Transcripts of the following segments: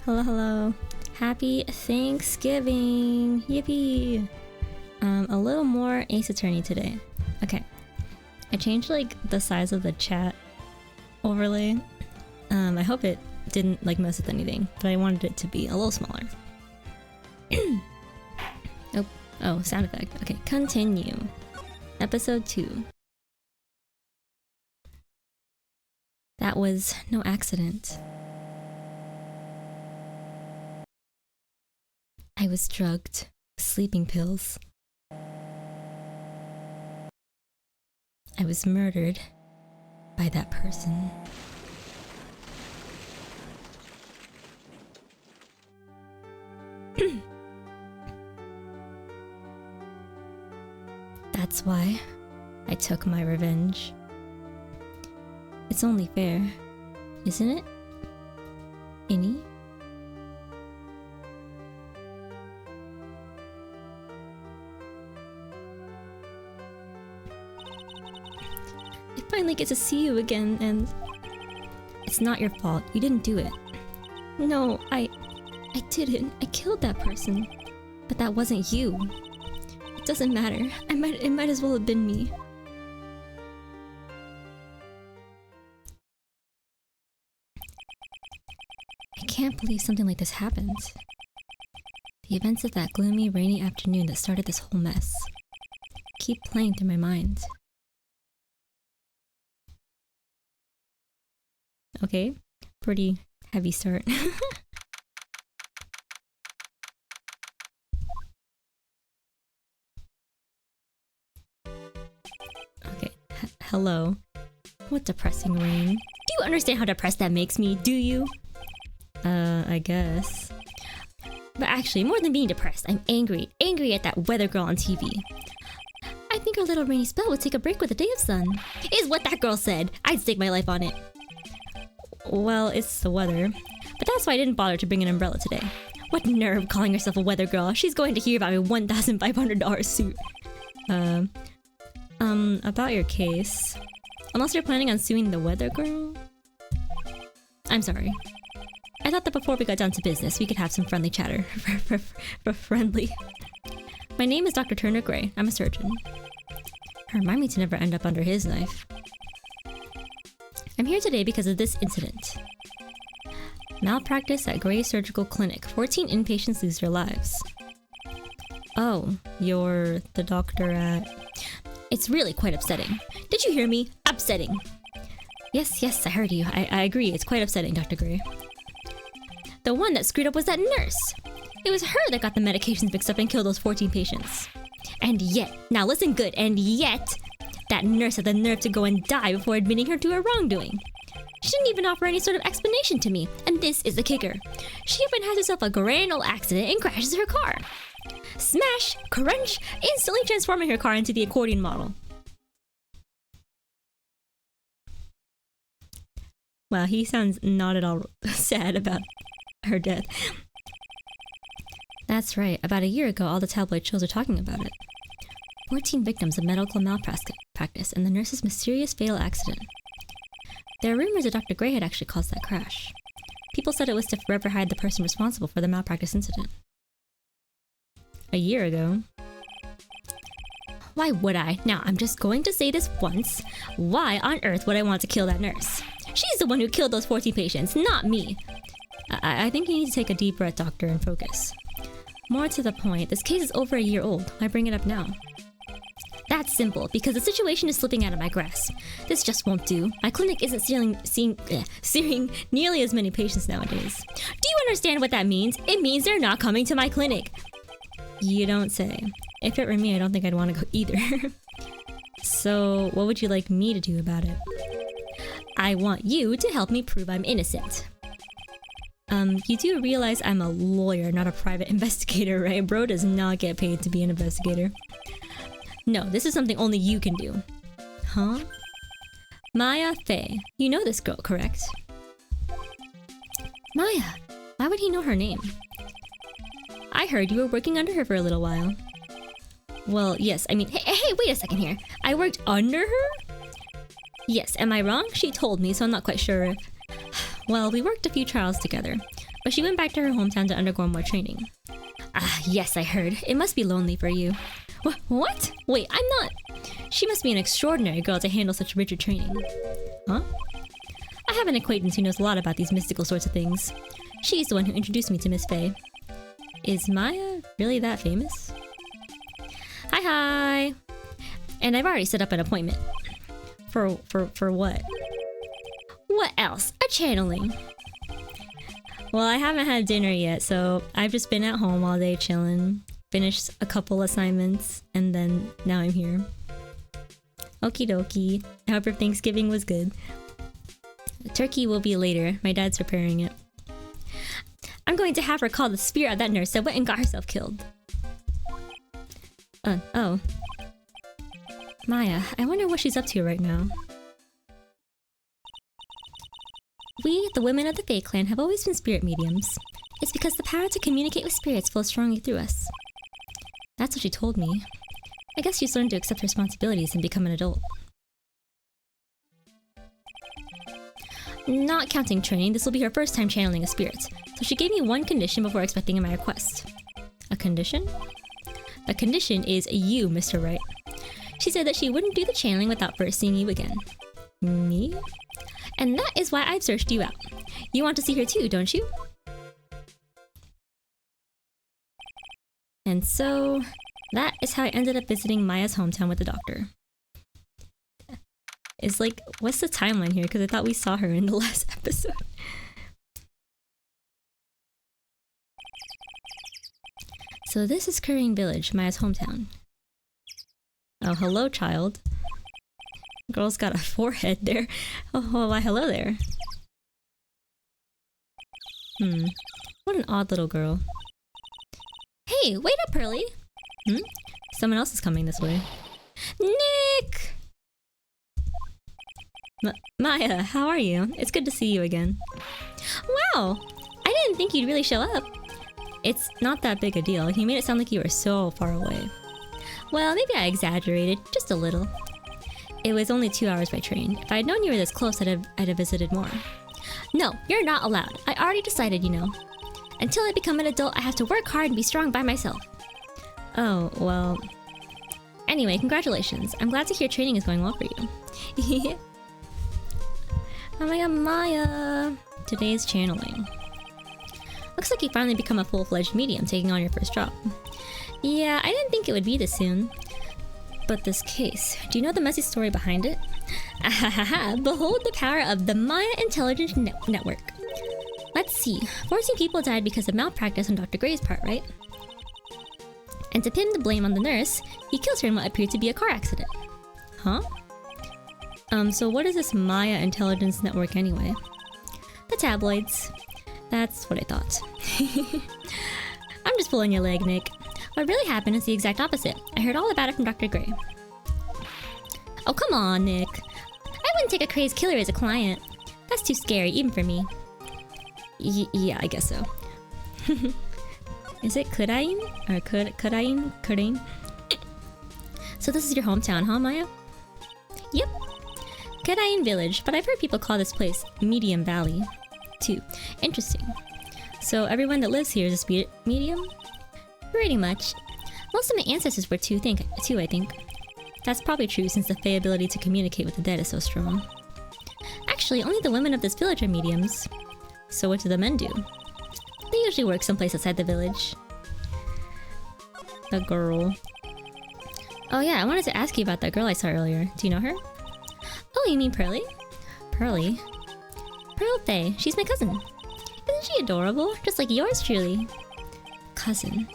Hello, hello. Happy Thanksgiving! Yippee! A little more Ace Attorney today. Okay. I changed like the size of the chat overlay. I hope it didn't like mess with anything, but I wanted it to be a little smaller. Oh, sound effect. Okay, continue. Episode 2. That was no accident. I was drugged with sleeping pills. I was murdered by that person. That's why I took my revenge. It's only fair, isn't it? Innie? I finally get to see you again, and it's not your fault. You didn't do it. No, I didn't. I killed that person. But that wasn't you. It doesn't matter. It might as well have been me. I can't believe something like this happened. The events of that gloomy, rainy afternoon that started this whole mess keep playing through my mind. Okay, pretty heavy start. Okay, hello. What depressing rain. Do you understand how depressed that makes me? Do you? I guess. But actually, more than being depressed, I'm angry. Angry at that weather girl on TV. I think our little rainy spell would take a break with a day of sun. Is what that girl said. I'd stake my life on it. Well, it's the weather. But that's why I didn't bother to bring an umbrella today. What nerve calling herself a weather girl. She's going to hear about my $1,500 suit. About your case. Unless you're planning on suing the weather girl? I'm sorry. I thought that before we got down to business, we could have some friendly chatter. Friendly. My name is Dr. Turner Gray. I'm a surgeon. Remind me to never end up under his knife. I'm here today because of this incident. Malpractice at Gray Surgical Clinic. 14 inpatients lose their lives. Oh, you're the doctor at... It's really quite upsetting. Did you hear me? Upsetting. Yes, I heard you. I agree. It's quite upsetting, Dr. Gray. The one that screwed up was that nurse. It was her that got the medications mixed up and killed those 14 patients. And yet, now listen good, and yet, that nurse had the nerve to go and die before admitting her to her wrongdoing. She didn't even offer any sort of explanation to me, and this is the kicker. She up and has herself a grand old accident and crashes her car. Smash, crunch, instantly transforming her car into the accordion model. Wow, he sounds not at all sad about her death. That's right, about a year ago all the tabloid shows are talking about it. 14 victims of medical malpractice and the nurse's mysterious fatal accident. There are rumors that Dr. Gray had actually caused that crash. People said it was to forever hide the person responsible for the malpractice incident. A year ago? Why would I? Now, I'm just going to say this once. Why on earth would I want to kill that nurse? She's the one who killed those 14 patients, not me. I think you need to take a deep breath, doctor, and focus. More to the point, this case is over a year old. Why bring it up now? That's simple, because the situation is slipping out of my grasp. This just won't do. My clinic isn't seeing nearly as many patients nowadays. Do you understand what that means? It means they're not coming to my clinic. You don't say. If it were me, I don't think I'd want to go either. So, what would you like me to do about it? I want you to help me prove I'm innocent. You do realize I'm a lawyer, not a private investigator, right? Bro does not get paid to be an investigator. No, this is something only you can do. Huh? Maya Fey. You know this girl, correct? Maya! Why would he know her name? I heard you were working under her for a little while. Well, yes, I mean... Hey, wait a second here. I worked under her? Yes, am I wrong? She told me, so I'm not quite sure if... Well, we worked a few trials together. but she went back to her hometown to undergo more training. Ah, yes, I heard. It must be lonely for you. What? Wait, I'm not... She must be an extraordinary girl to handle such rigid training. Huh? I have an acquaintance who knows a lot about these mystical sorts of things. She's the one who introduced me to Miss Faye. Is Maya really that famous? Hi! And I've already set up an appointment. For what? What else? A channeling. Well, I haven't had dinner yet, so I've just been at home all day chilling. Finished a couple assignments, and then now I'm here. Okie dokie. I hope your Thanksgiving was good. The turkey will be later. My dad's preparing it. I'm going to have her call the spirit of that nurse that went and got herself killed. Oh. Maya, I wonder what she's up to right now. We, the women of the Fae clan, have always been spirit mediums. It's because the power to communicate with spirits flows strongly through us. That's what she told me. I guess she's learned to accept responsibilities and become an adult. Not counting training, this will be her first time channeling a spirit, so she gave me one condition before accepting my request. A condition? A condition is you, Mr. Wright. She said that she wouldn't do the channeling without first seeing you again. Me? And that is why I've searched you out. You want to see her too, don't you? And so, that is how I ended up visiting Maya's hometown with the doctor. It's like, what's the timeline here? Because I thought we saw her in the last episode. So this is Kurine Village, Maya's hometown. Oh, hello, child. Girl's got a forehead there. Oh, why hello there. What an odd little girl. Hey, wait up, Pearly! Someone else is coming this way. Nick! Maya, how are you? It's good to see you again. Wow! I didn't think you'd really show up. It's not that big a deal. You made it sound like you were so far away. Well, maybe I exaggerated, just a little. It was only 2 hours by train. If I'd known you were this close, I'd have visited more. No, you're not allowed. I already decided, you know. Until I become an adult, I have to work hard and be strong by myself. Oh, well... Anyway, congratulations. I'm glad to hear training is going well for you. Oh my god, Maya! Today's channeling. Looks like you finally become a full-fledged medium, taking on your first job. Yeah, I didn't think it would be this soon. But this case, do you know the messy story behind it? Ahahaha, behold the power of the Maya Intelligence Network. Let's see, 14 people died because of malpractice on Dr. Gray's part, right? And to pin the blame on the nurse, he kills her in what appeared to be a car accident. Huh? So what is this Maya Intelligence Network anyway? The tabloids. That's what I thought. I'm just pulling your leg, Nick. What really happened is the exact opposite. I heard all about it from Dr. Gray. Oh, come on, Nick. I wouldn't take a crazed killer as a client. That's too scary, even for me. Yeah, I guess so. Is it Kurine? Or Kurine? Kurine? So this is your hometown, huh, Maya? Yep. Kurine Village, but I've heard people call this place Medium Valley, too. Interesting. So everyone that lives here is a spirit medium? Pretty much. Most of my ancestors were too, I think. That's probably true since the Fae ability to communicate with the dead is so strong. Actually, only the women of this village are mediums. So what do the men do? They usually work someplace outside the village. The girl. Oh yeah, I wanted to ask you about that girl I saw earlier. Do you know her? Oh, you mean Pearly? Pearly? Pearl Faye. She's my cousin. Isn't she adorable? Just like yours truly. Cousin.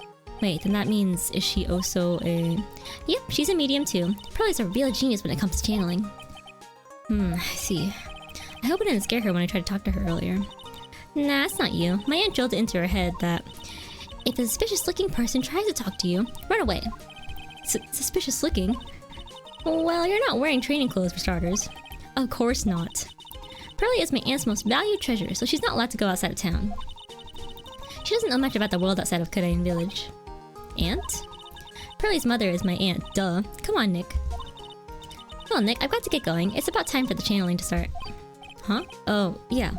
Wait, then that means, is she also a... Yep, she's a medium too. Pearly's a real genius when it comes to channeling. I see. I hope I didn't scare her when I tried to talk to her earlier. Nah, it's not you. My aunt drilled it into her head that if a suspicious-looking person tries to talk to you, run away. Suspicious-looking? Well, you're not wearing training clothes for starters. Of course not. Pearly is my aunt's most valued treasure, so she's not allowed to go outside of town. She doesn't know much about the world outside of Kurine Village. Aunt? Pearly's mother is my aunt, duh. Come on, Nick. Well, Nick, I've got to get going. It's about time for the channeling to start. Huh? Oh, yeah.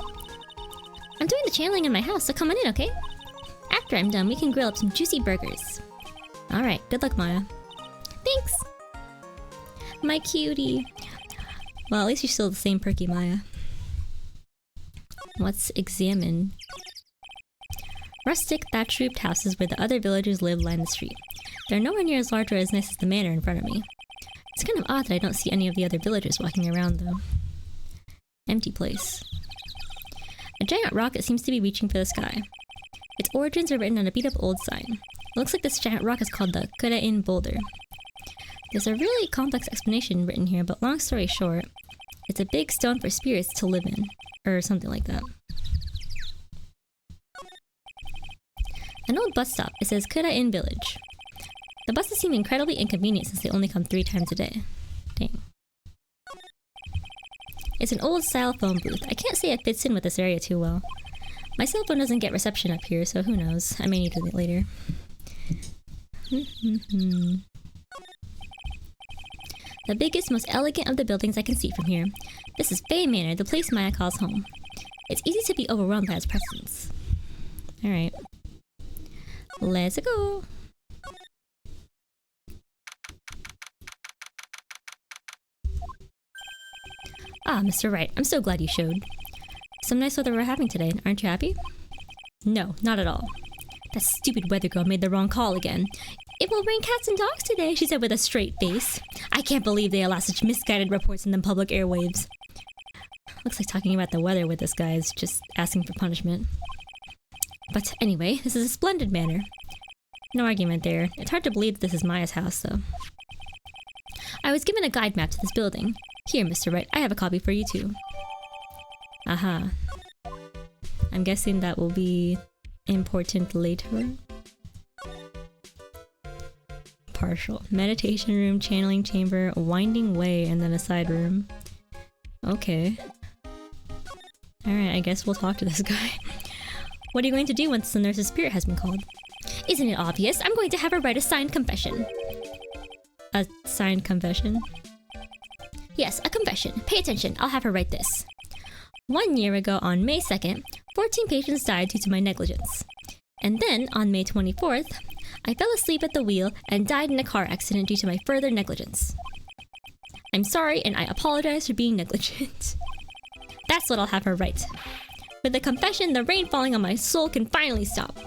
I'm doing the channeling in my house, so come on in, okay? After I'm done, we can grill up some juicy burgers. Alright, good luck, Maya. Thanks! My cutie. Well, at least you're still the same perky Maya. Let's examine. Rustic, thatch-roofed houses where the other villagers live line the street. They're nowhere near as large or as nice as the manor in front of me. It's kind of odd that I don't see any of the other villagers walking around, though. Empty place. A giant rocket seems to be reaching for the sky. Its origins are written on a beat-up old sign. It looks like this giant rock is called the Kura-in Boulder. There's a really complex explanation written here, but long story short, it's a big stone for spirits to live in, or something like that. An old bus stop. It says Kura-in Village. The buses seem incredibly inconvenient since they only come 3 times a day. Dang. It's an old-style phone booth. I can't say it fits in with this area too well. My cell phone doesn't get reception up here, so who knows. I may need it later. The biggest, most elegant of the buildings I can see from here. This is Bay Manor, the place Maya calls home. It's easy to be overwhelmed by its presence. Alright. Let's go! Ah, Mr. Wright, I'm so glad you showed. Some nice weather we're having today, aren't you happy? No, not at all. That stupid weather girl made the wrong call again. It will rain cats and dogs today, she said with a straight face. I can't believe they allow such misguided reports in the public airwaves. Looks like talking about the weather with this guy is just asking for punishment. But anyway, this is a splendid manor. No argument there. It's hard to believe that this is Maya's house, though. I was given a guide map to this building. Here, Mr. Wright, I have a copy for you too. Aha. I'm guessing that will be important later. Partial. Meditation room, channeling chamber, a winding way, and then a side room. Okay. Alright, I guess we'll talk to this guy. What are you going to do once the nurse's spirit has been called? Isn't it obvious? I'm going to have her write a signed confession. A signed confession? Yes, a confession. Pay attention, I'll have her write this. 1 year ago on May 2nd, 14 patients died due to my negligence. And then, on May 24th, I fell asleep at the wheel and died in a car accident due to my further negligence. I'm sorry and I apologize for being negligent. That's what I'll have her write. With the confession, the rain falling on my soul can finally stop.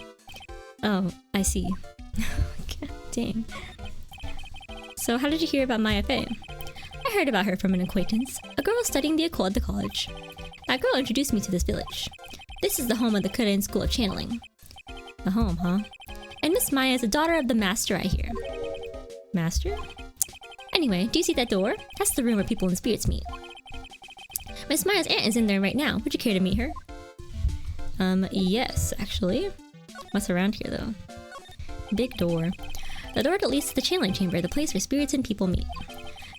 Oh, I see. God dang. So how did you hear about Maya Fey? I heard about her from an acquaintance, a girl studying the occult at the college. That girl introduced me to this village. This is the home of the Kura-in School of Channeling. The home, huh? And Miss Maya is the daughter of the master, I hear. Master? Anyway, do you see that door? That's the room where people and spirits meet. Miss Maya's aunt is in there right now. Would you care to meet her? Yes, actually. What's around here, though? Big door. The door that leads to the channeling chamber, the place where spirits and people meet.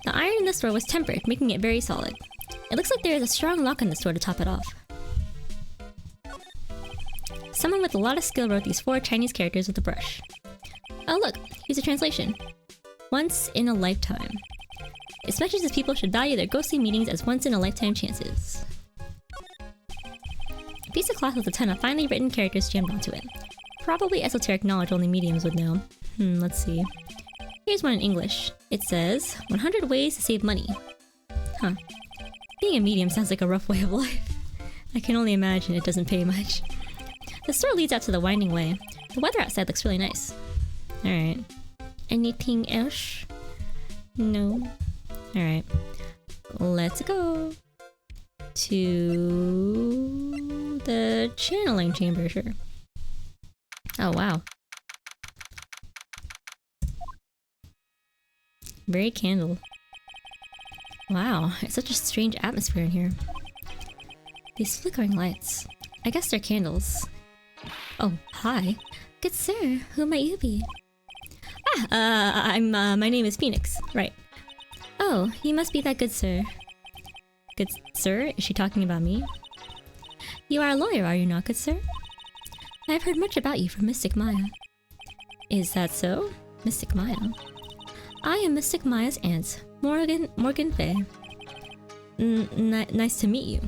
The iron in this door was tempered, making it very solid. It looks like there is a strong lock on this door to top it off. Someone with a lot of skill wrote these 4 Chinese characters with a brush. Oh look, here's a translation. Once in a lifetime. Its message is people should value their ghostly meetings as once-in-a-lifetime chances. A piece of cloth with a ton of finely written characters jammed onto it. Probably esoteric knowledge only mediums would know. Let's see. Here's one in English. It says, 100 ways to save money. Huh. Being a medium sounds like a rough way of life. I can only imagine it doesn't pay much. The store leads out to the winding way. The weather outside looks really nice. Alright. Anything else? No. Alright. Let's go to the channeling chamber, sure. Oh, wow. Very candle. Wow, it's such a strange atmosphere in here. These flickering lights. I guess they're candles. Oh, hi. Good sir, who might you be? My name is Phoenix. Right. Oh, you must be that good sir. Good sir? Is she talking about me? You are a lawyer, are you not, good sir? I have heard much about you from Mystic Maya. Is that so? Mystic Maya? I am Mystic Maya's aunt, Morgan Fey. Nice to meet you.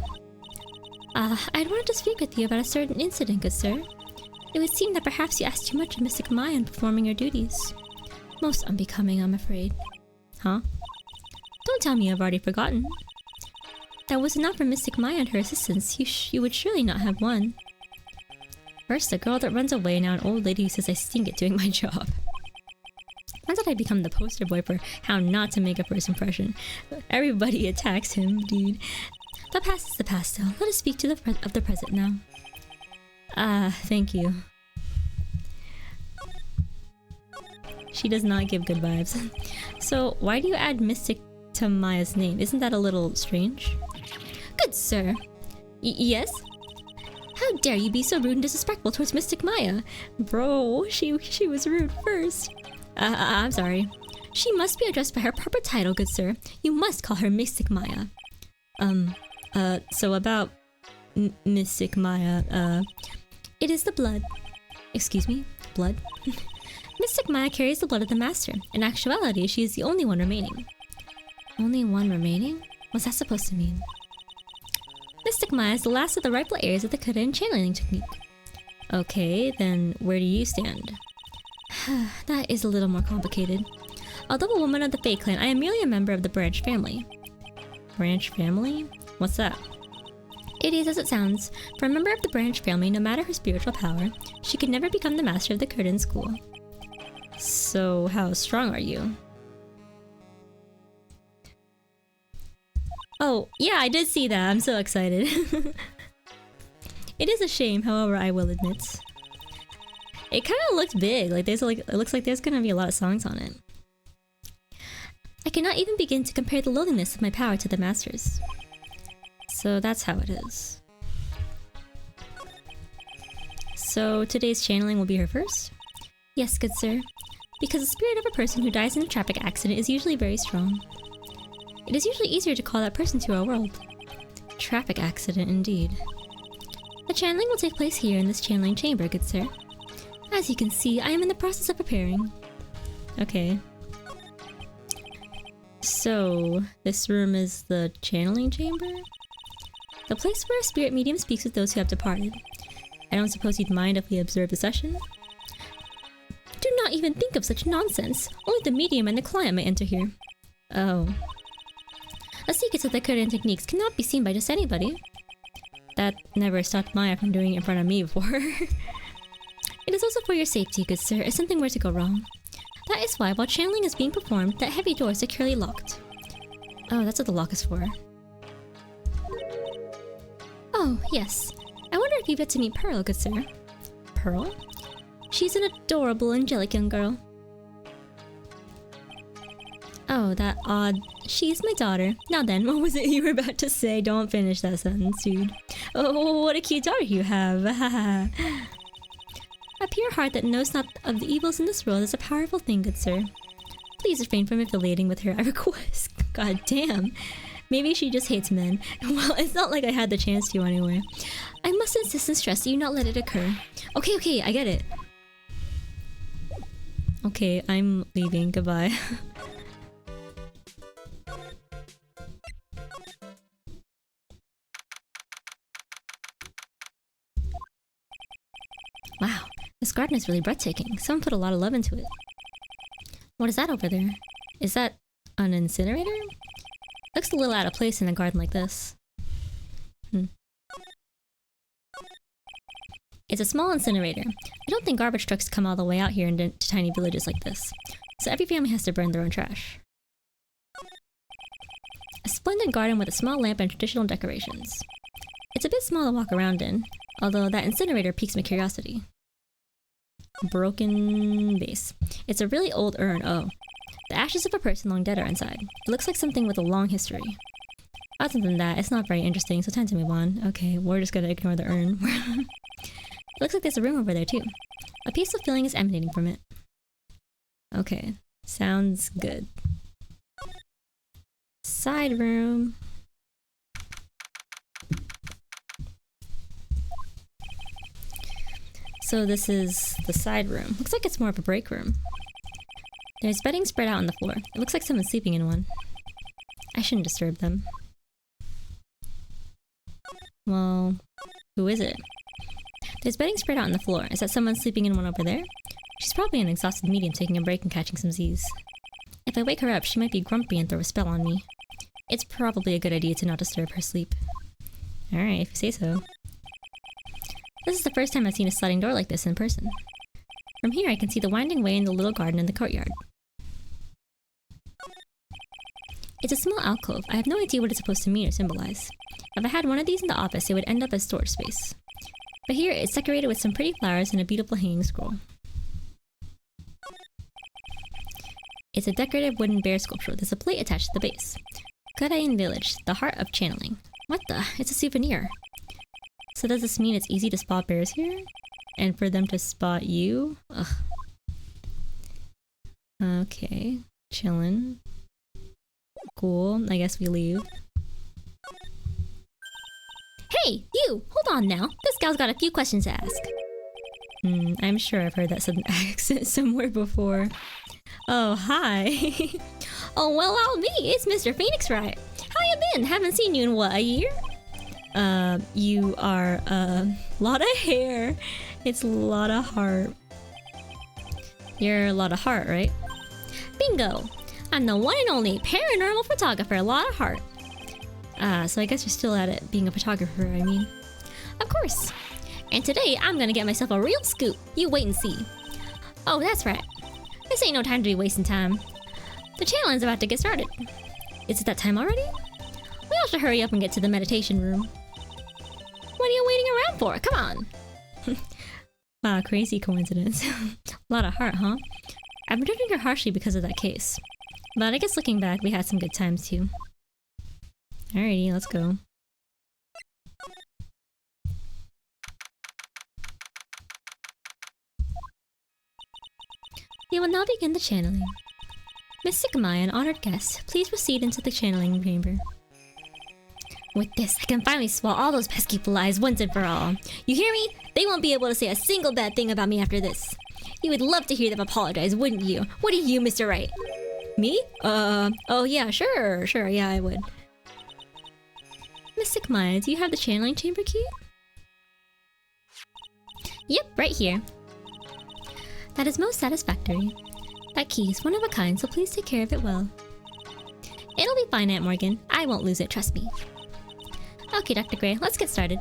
I'd wanted to speak with you about a certain incident, good sir. It would seem that perhaps you asked too much of Mystic Maya in performing your duties. Most unbecoming, I'm afraid. Huh? Don't tell me I've already forgotten. That was not for Mystic Maya and her assistants. You would surely not have won. First, a girl that runs away, now an old lady who says I stink at doing my job. Why did I become the poster boy for how not to make a first impression? Everybody attacks him, dude. The past is the past, though. Let us speak to the present now. Thank you. She does not give good vibes. So, why do you add Mystic to Maya's name? Isn't that a little strange? Good sir. Yes? How dare you be so rude and disrespectful towards Mystic Maya? Bro, she was rude first. I'm sorry. She must be addressed by her proper title, good sir. You must call her Mystic Maya. So about Mystic Maya, it is the blood. Excuse me? Blood? Mystic Maya carries the blood of the Master. In actuality, she is the only one remaining. Only one remaining? What's that supposed to mean? Mystic Maya is the last of the rightful heirs of the Kuden channeling technique. Okay, then where do you stand? That is a little more complicated. Although a woman of the Fey clan, I am merely a member of the Branch family. Branch family? What's that? It is as it sounds. For a member of the Branch family, no matter her spiritual power, she could never become the master of the Kuden school. So, how strong are you? Oh, yeah, I did see that. I'm so excited. It is a shame, however, I will admit. It kind of looks big. It looks like there's gonna be a lot of songs on it. I cannot even begin to compare the loneliness of my power to the Master's. So that's how it is. So today's channeling will be her first? Yes, good sir. Because the spirit of a person who dies in a traffic accident is usually very strong. It is usually easier to call that person to our world. Traffic accident, indeed. The channeling will take place here in this channeling chamber, good sir. As you can see, I am in the process of preparing. Okay. So, this room is the channeling chamber? The place where a spirit medium speaks with those who have departed. I don't suppose you'd mind if we observe the session? Do not even think of such nonsense. Only the medium and the client may enter here. Oh. The secrets of the Kuden techniques cannot be seen by just anybody. That never stopped Maya from doing it in front of me before. It is also for your safety, good sir, if something were to go wrong. That is why, while channeling is being performed, that heavy door is securely locked. Oh, that's what the lock is for. Oh, yes. I wonder if you've yet to meet Pearl, good sir. Pearl? She's an adorable, angelic young girl. Oh, that odd. She's my daughter. Now then, what was it you were about to say? Don't finish that sentence, dude. Oh, what a cute daughter you have. A pure heart that knows not of the evils in this world is a powerful thing, good sir. Please refrain from affiliating with her, I request. God damn. Maybe she just hates men. Well, it's not like I had the chance to anyway. I must insist and stress that you not let it occur. Okay, I get it. Okay, I'm leaving. Goodbye. Wow, this garden is really breathtaking. Someone put a lot of love into it. What is that over there? Is that an incinerator? Looks a little out of place in a garden like this. It's a small incinerator. I don't think garbage trucks come all the way out here into tiny villages like this. So every family has to burn their own trash. A splendid garden with a small lamp and traditional decorations. It's a bit small to walk around in, although that incinerator piques my curiosity. Broken vase. It's a really old urn. Oh. The ashes of a person long dead are inside. It looks like something with a long history. Other than that, it's not very interesting, so time to move on. Okay, we're just gonna ignore the urn. It looks like there's a room over there too. A peaceful feeling is emanating from it. Okay, sounds good. Side room. So this is the side room. Looks like it's more of a break room. There's bedding spread out on the floor. It looks like someone's sleeping in one. I shouldn't disturb them. Well, who is it? There's bedding spread out on the floor. Is that someone sleeping in one over there? She's probably an exhausted medium taking a break and catching some Z's. If I wake her up, she might be grumpy and throw a spell on me. It's probably a good idea to not disturb her sleep. Alright, if you say so. This is the first time I've seen a sliding door like this in person. From here I can see the winding way in the little garden in the courtyard. It's a small alcove. I have no idea what it's supposed to mean or symbolize. If I had one of these in the office, it would end up as storage space. But here, it's decorated with some pretty flowers and a beautiful hanging scroll. It's a decorative wooden bear sculpture with a plate attached to the base. Karain Village, the heart of channeling. What the? It's a souvenir. So does this mean it's easy to spot bears here? And for them to spot you? Ugh. Okay. Chillin'. Cool. I guess we leave. Hey! You! Hold on now. This gal's got a few questions to ask. I'm sure I've heard that sudden accent somewhere before. Oh, hi. Oh, well, I'll be. It's Mr. Phoenix Wright. How you been? Haven't seen you in what, a year? You are, lot of hair. It's a lot of heart. You're a lot of heart, right? Bingo! I'm the one and only paranormal photographer, a lot of heart. So I guess you're still at it, being a photographer, I mean. Of course. And today, I'm gonna get myself a real scoop. You wait and see. Oh, that's right. This ain't no time to be wasting time. The channeling's about to get started. Is it that time already? We all should hurry up and get to the meditation room. What are you waiting around for? Come on! Wow, crazy coincidence. A lot of heart, huh? I've been judging her harshly because of that case. But I guess looking back, we had some good times too. Alrighty, let's go. We will now begin the channeling. Miss Sycamore, an honored guest, please proceed into the channeling chamber. With this, I can finally swallow all those pesky flies once and for all. You hear me? They won't be able to say a single bad thing about me after this. You would love to hear them apologize, wouldn't you? What do you, Mr. Wright? Me? Oh yeah, sure, yeah, I would. Miss Sycamore, do you have the channeling chamber key? Yep, right here. That is most satisfactory. That key is one of a kind, so please take care of it well. It'll be fine, Aunt Morgan. I won't lose it, trust me. Okay, Dr. Gray, let's get started.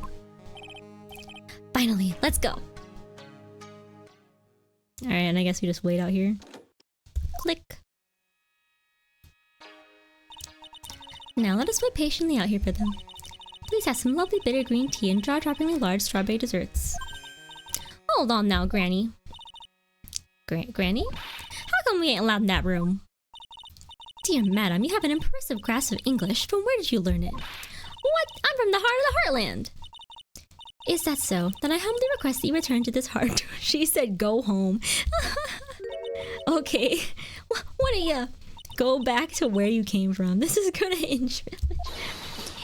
Finally, let's go. Alright, and I guess we just wait out here. Click. Now let us wait patiently out here for them. Please have some lovely bitter green tea and jaw-droppingly large strawberry desserts. Hold on now, Granny. Granny? How come we ain't allowed in that room? Dear madam, you have an impressive grasp of English. From where did you learn it? What? I'm from the heart of the heartland. Is that so? Then I humbly request that you return to this heart. She said go home. Okay. What are ya? Go back to where you came from. This is gonna injure.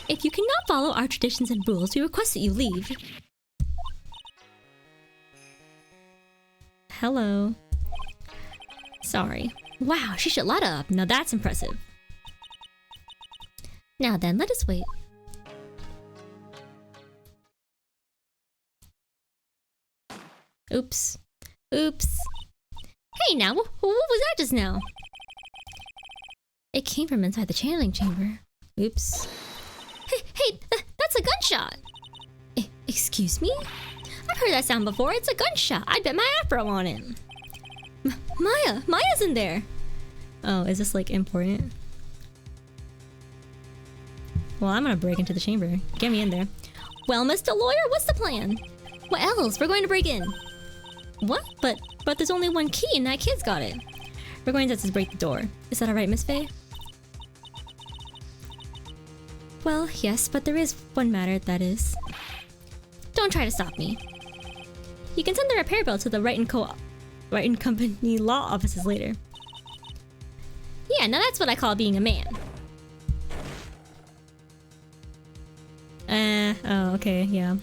If you cannot follow our traditions and rules, we request that you leave. Hello. Sorry. Wow, she shut Lotta up. Now that's impressive. Now then, let us wait. Oops. Oops. Hey now, what was that just now? It came from inside the channeling chamber. Oops. Hey, that's a gunshot! Excuse me? I've heard that sound before. It's a gunshot. I bet my afro on it. Maya's in there. Oh, is this like important? Well, I'm gonna break into the chamber. Get me in there. Well, Mr. Lawyer, what's the plan? What else? We're going to break in. What? But there's only one key and that kid's got it. We're going to just break the door. Is that alright, Miss Faye? Well, yes, but there is one matter, that is. Don't try to stop me. You can send the repair bill to the Wright & Company law offices later. Yeah, now that's what I call being a man. Oh, okay, yeah.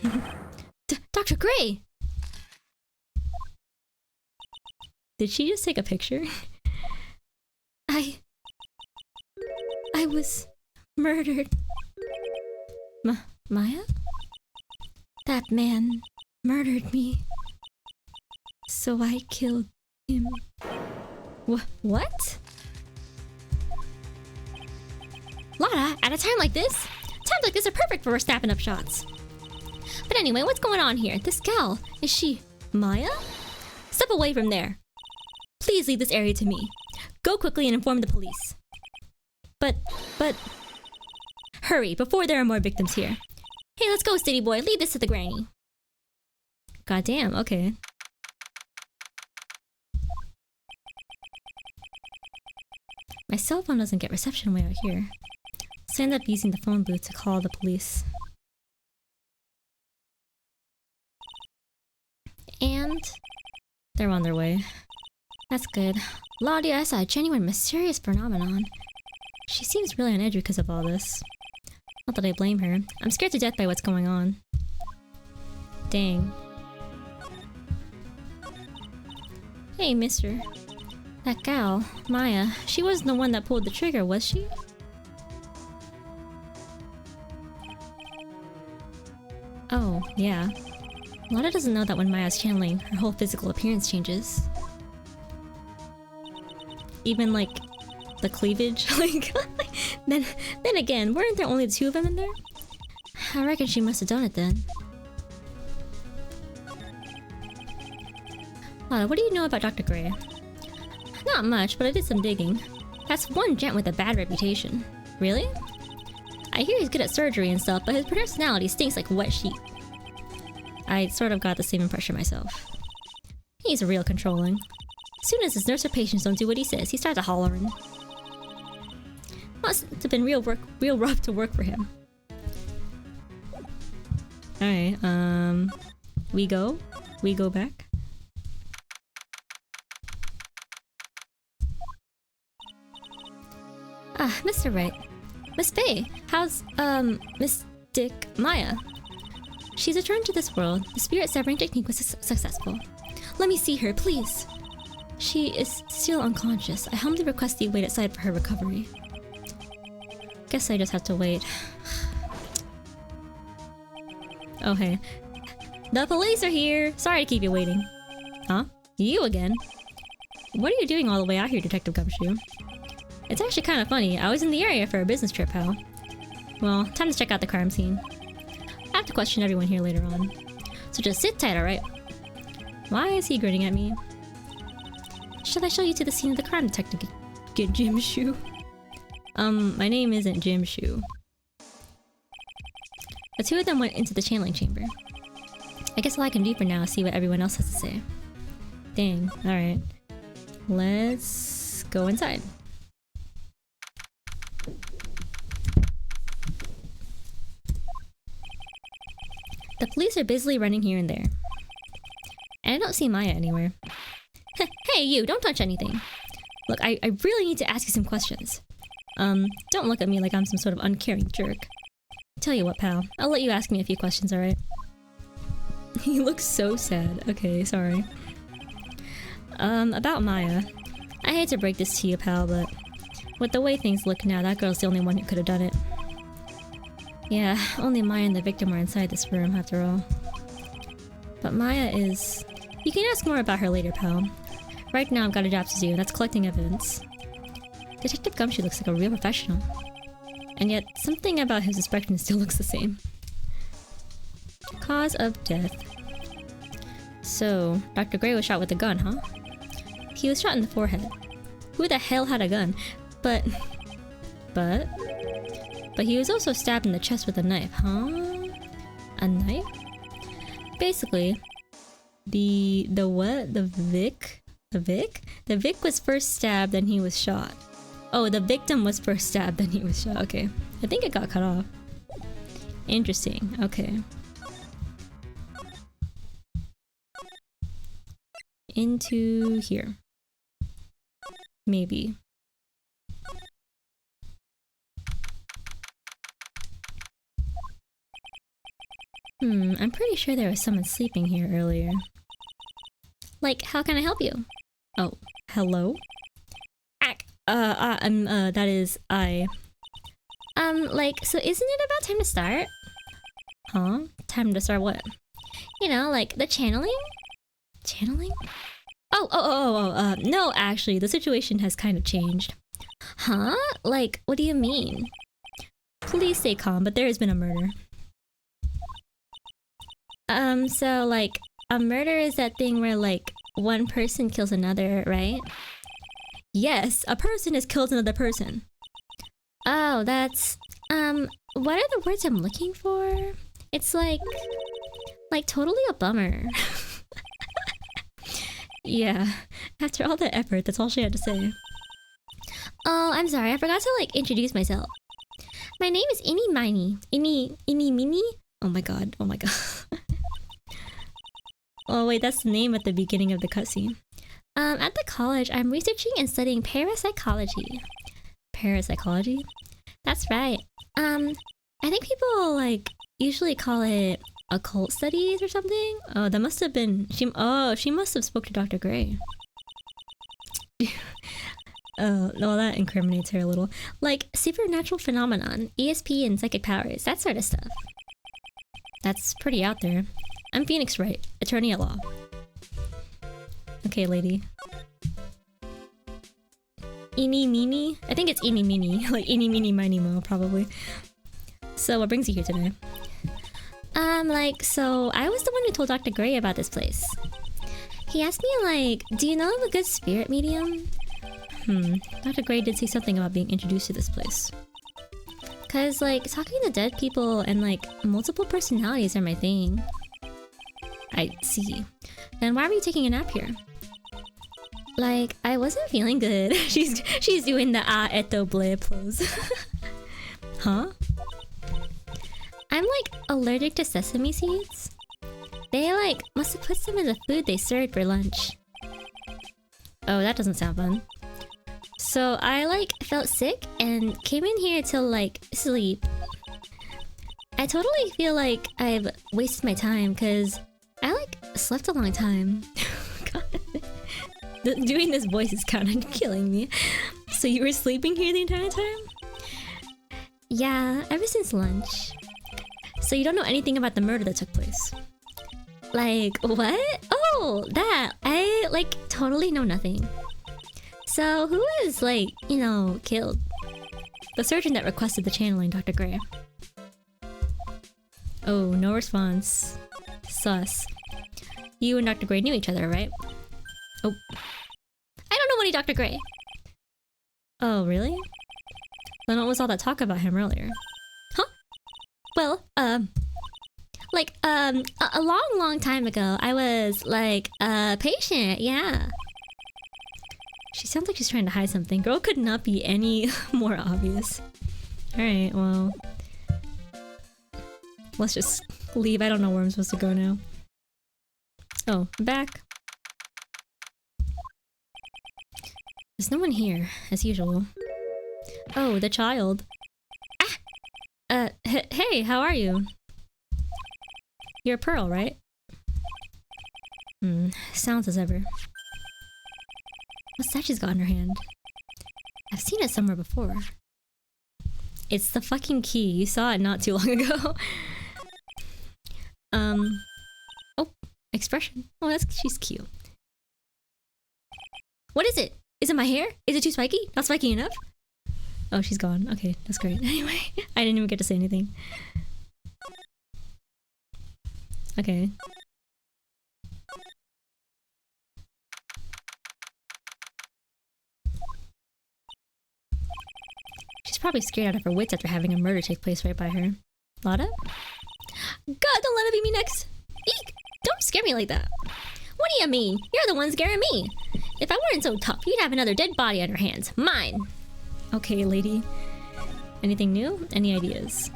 Dr. Gray! Did she just take a picture? I was murdered. Maya? That man murdered me. So I killed him. What? Lotta, at a time like this? Times like this are perfect for snapping up shots. But anyway, what's going on here? This gal, is she Maya? Step away from there. Please leave this area to me. Go quickly and inform the police. But... Hurry, before there are more victims here. Hey, let's go, city boy. Leave this to the granny. Goddamn, okay. My cell phone doesn't get reception way out here. So I end up using the phone booth to call the police. And... they're on their way. That's good. Lottie, I saw a genuine mysterious phenomenon. She seems really on edge because of all this. Not that I blame her. I'm scared to death by what's going on. Dang. Hey, mister. That gal, Maya, she wasn't the one that pulled the trigger, was she? Oh, yeah. Lotta doesn't know that when Maya's channeling, her whole physical appearance changes. Even, like, the cleavage? Like, then again, weren't there only the two of them in there? I reckon she must have done it then. Lotta, what do you know about Dr. Gray? Not much, but I did some digging. That's one gent with a bad reputation. Really? I hear he's good at surgery and stuff, but his personality stinks like wet sheep. I sort of got the same impression myself. He's real controlling. As soon as his nurse or patients don't do what he says, he starts hollering. Must have been real rough to work for him. Alright, we go back. Ah, Mr. Wright. Miss Faye, how's, Mystic Maya? She's returned to this world. The spirit severing technique was successful. Let me see her, please. She is still unconscious. I humbly request you wait outside for her recovery. Guess I just have to wait. Oh, hey. The police are here! Sorry to keep you waiting. Huh? You again? What are you doing all the way out here, Detective Gumshoe? It's actually kind of funny. I was in the area for a business trip, pal. Well, time to check out the crime scene. I have to question everyone here later on. So just sit tight, alright? Why is he grinning at me? Shall I show you to the scene of the crime, Detective Jim Shoe? My name isn't Jim Shoe. The two of them went into the channeling chamber. I guess all I can do for now is see what everyone else has to say. Dang, alright. Let's go inside. The police are busily running here and there. And I don't see Maya anywhere. Hey, you! Don't touch anything! Look, I really need to ask you some questions. Don't look at me like I'm some sort of uncaring jerk. Tell you what, pal. I'll let you ask me a few questions, alright? He looks so sad. Okay, sorry. About Maya. I hate to break this to you, pal, but... with the way things look now, that girl's the only one who could have done it. Yeah, only Maya and the victim are inside this room, after all. But Maya is... you can ask more about her later, pal. Right now I've got a job to do, and that's collecting evidence. Detective Gumshoe looks like a real professional. And yet, something about his expression still looks the same. Cause of death. So, Dr. Gray was shot with a gun, huh? He was shot in the forehead. Who the hell had a gun? But he was also stabbed in the chest with a knife, huh? A knife? Basically, the Vic was first stabbed, then he was shot. Oh, the victim was first stabbed, then he was shot. Okay. I think it got cut off. Interesting. Okay. Into here. Maybe. I'm pretty sure there was someone sleeping here earlier. Like, how can I help you? Oh, hello? That is, like, so isn't it about time to start? Huh? time to start what? You know, like the channeling? Channeling? No, actually, the situation has kind of changed. Huh? Like, what do you mean? Please stay calm, but there has been a murder. So, like, a murder is that thing where, like, one person kills another, right? Yes, a person has killed another person. Oh, that's... what are the words I'm looking for? It's like totally a bummer. Yeah, after all that effort, that's all she had to say. Oh, I'm sorry, I forgot to, like, introduce myself. My name is Ini Mini. Ini Mini? Oh my god, oh my god. Oh wait, that's the name at the beginning of the cutscene. At the college, I'm researching and studying parapsychology. Parapsychology? That's right. I think people, like, usually call it occult studies or something. Oh, that must have been... she must have spoke to Dr. Gray. Oh, no, that incriminates her a little. Like, supernatural phenomenon, ESP and psychic powers, that sort of stuff. That's pretty out there. I'm Phoenix Wright, attorney at law. Okay, lady. Eeny meeny? I think it's eeny meeny. Like eeny meeny miny mo, probably. So what brings you here today? So I was the one who told Dr. Gray about this place. He asked me, like, do you know of a good spirit medium? Dr. Gray did say something about being introduced to this place. Cause, like, talking to dead people and, like, multiple personalities are my thing. I see. Then why were you taking a nap here? Like, I wasn't feeling good. She's doing the eto ble pose. Huh? I'm, like, allergic to sesame seeds. They, like, must have put some in the food they served for lunch. Oh, that doesn't sound fun. So I, like, felt sick and came in here to, like, sleep. I totally feel like I've wasted my time because I, like, slept a long time. God. Doing this voice is kind of killing me. So you were sleeping here the entire time? Yeah, ever since lunch. So you don't know anything about the murder that took place? Like, what? Oh, that. I, like, totally know nothing. So who was, like, you know, killed? The surgeon that requested the channeling, Dr. Gray. Oh, no response. Sus. You and Dr. Gray knew each other, right? Oh. I don't know any Dr. Gray. Oh, really? Then what was all that talk about him earlier? Huh? Well, a long time ago, I was, like, a patient, yeah. She sounds like she's trying to hide something. Girl could not be any more obvious. Alright, well... let's just leave. I don't know where I'm supposed to go now. Oh, back. There's no one here, as usual. Oh, the child. Ah! Hey, how are you? You're Pearl, right? Sounds as ever. What's that she's got in her hand? I've seen it somewhere before. It's the fucking key. You saw it not too long ago. Oh, expression. Oh, she's cute. What is it? Is it my hair? Is it too spiky? Not spiky enough? Oh, she's gone. Okay, that's great. Anyway, I didn't even get to say anything. Okay. She's probably scared out of her wits after having a murder take place right by her. Lotta? God, don't let it be me next! Eek! Don't scare me like that! What do you mean? You're the one scaring me! If I weren't so tough, you'd have another dead body on your hands. Mine! Okay, lady. Anything new? Any ideas?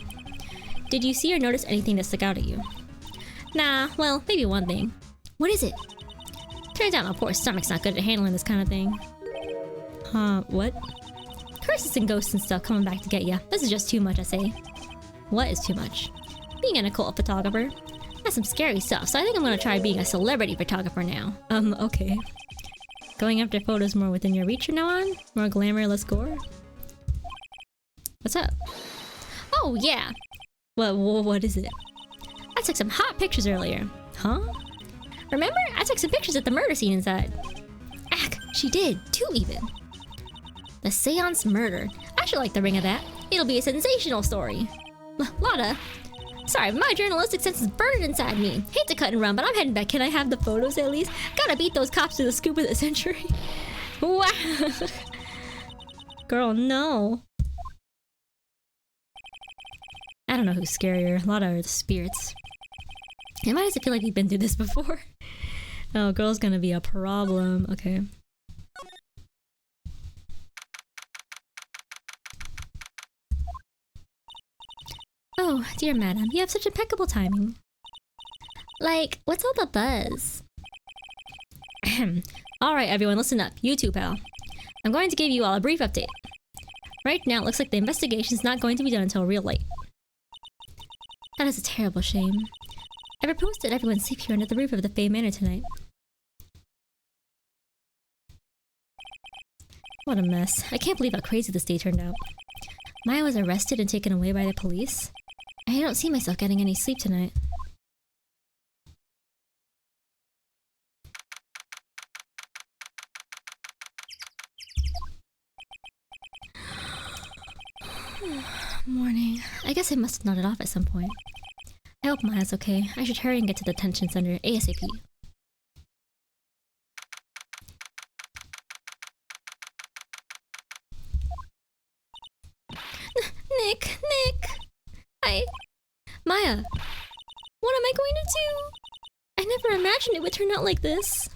Did you see or notice anything that stuck out at you? Nah, well, maybe one thing. What is it? Turns out my poor stomach's not good at handling this kind of thing. Huh, what? Curses and ghosts and stuff coming back to get ya. This is just too much, I say. What is too much? Being an occult photographer. That's some scary stuff, so I think I'm gonna try being a celebrity photographer now. Okay. Going after photos more within your reach from now on? More glamour, less gore? What's up? Oh, yeah! What is it? I took some hot pictures earlier. Huh? Remember? I took some pictures at the murder scene inside. Ack, she did. 2 even. The Seance Murder. I should like the ring of that. It'll be a sensational story. Lotta. Sorry, my journalistic sense is burning inside me. Hate to cut and run, but I'm heading back. Can I have the photos at least? Gotta beat those cops to the scoop of the century. Wow. Girl, no. I don't know who's scarier. Lotta or the spirits. And why does it feel like we've been through this before? Oh, girl's gonna be a problem. Okay. Oh, dear madam, you have such impeccable timing. Like, what's all the buzz? Alright everyone, listen up. You too, pal. I'm going to give you all a brief update. Right now, it looks like the investigation's not going to be done until real late. That is a terrible shame. I propose that everyone sleep here under the roof of the Fae Manor tonight. What a mess. I can't believe how crazy this day turned out. Maya was arrested and taken away by the police. I don't see myself getting any sleep tonight. Morning. I guess I must have nodded off at some point. I hope Maya's okay. I should hurry and get to the detention center ASAP. Nick! Maya! What am I going to do? I never imagined it would turn out like this.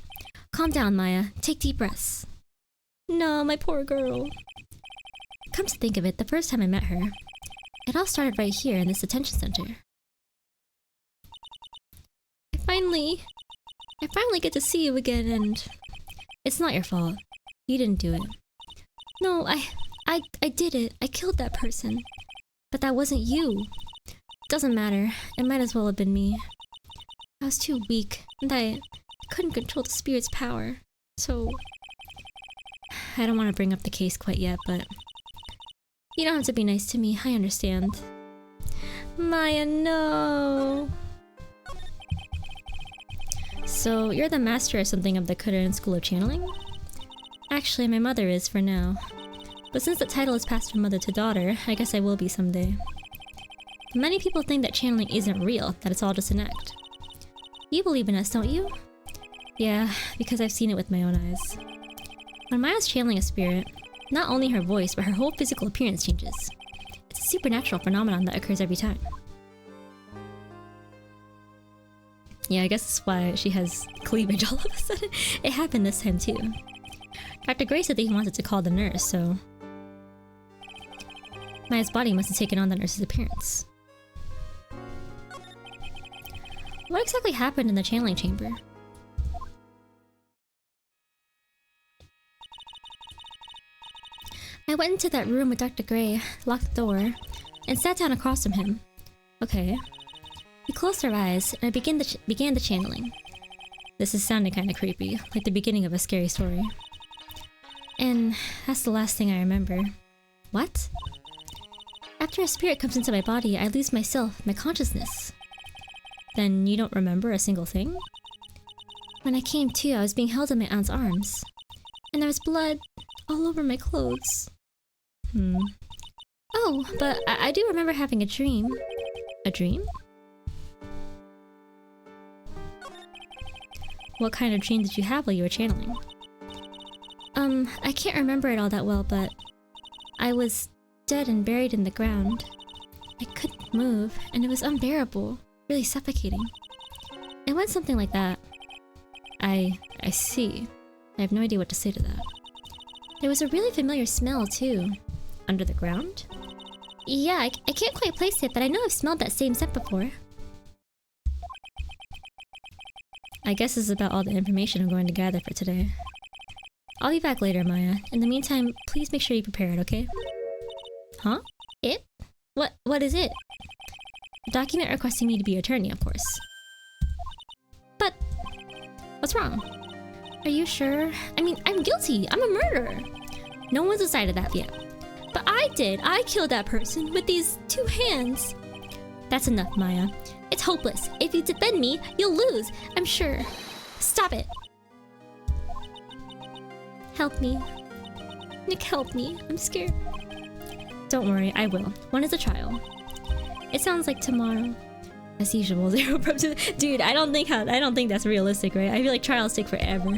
Calm down, Maya. Take deep breaths. No, my poor girl. Come to think of it, the first time I met her, it all started right here in this detention center. I finally get to see you again, and it's not your fault. You didn't do it. No, I did it. I killed that person. But that wasn't you. Doesn't matter. It might as well have been me. I was too weak, and I couldn't control the spirit's power. So I don't want to bring up the case quite yet, but you don't have to be nice to me. I understand. Maya, no. So you're the master or something of the Kurin School of Channeling? Actually, my mother is for now. But since the title is passed from mother to daughter, I guess I will be someday. Many people think that channeling isn't real, that it's all just an act. You believe in us, don't you? Yeah, because I've seen it with my own eyes. When Maya's channeling a spirit, not only her voice, but her whole physical appearance changes. It's a supernatural phenomenon that occurs every time. Yeah, I guess that's why she has cleavage all of a sudden. It happened this time too. Dr. Gray said that he wanted to call the nurse, so Maya's body must have taken on the nurse's appearance. What exactly happened in the channeling chamber? I went into that room with Dr. Gray, locked the door, and sat down across from him. Okay. We closed our eyes, and I began the channeling. This is sounding kinda creepy, like the beginning of a scary story. And that's the last thing I remember. What? After a spirit comes into my body, I lose myself, my consciousness. Then you don't remember a single thing? When I came to, I was being held in my aunt's arms. And there was blood all over my clothes. Oh, but I do remember having a dream. A dream? What kind of dream did you have while you were channeling? I can't remember it all that well, but I was dead and buried in the ground. I couldn't move, and it was unbearable, really suffocating. It went something like that. I see. I have no idea what to say to that. There was a really familiar smell, too. Under the ground? Yeah, I can't quite place it, but I know I've smelled that same scent before. I guess this is about all the information I'm going to gather for today. I'll be back later, Maya. In the meantime, please make sure you prepare it, okay? Huh? It? What is it? A document requesting me to be your attorney, of course. But what's wrong? Are you sure? I mean, I'm guilty. I'm a murderer. No one's decided that yet. But I did. I killed that person with these 2 hands. That's enough, Maya. It's hopeless. If you defend me, you'll lose. I'm sure. Stop it. Help me. Nick, help me. I'm scared. Don't worry, I will. When is the trial? It sounds like tomorrow. As usual, 0 probability. Dude, I don't think that's realistic, right? I feel like trials take forever.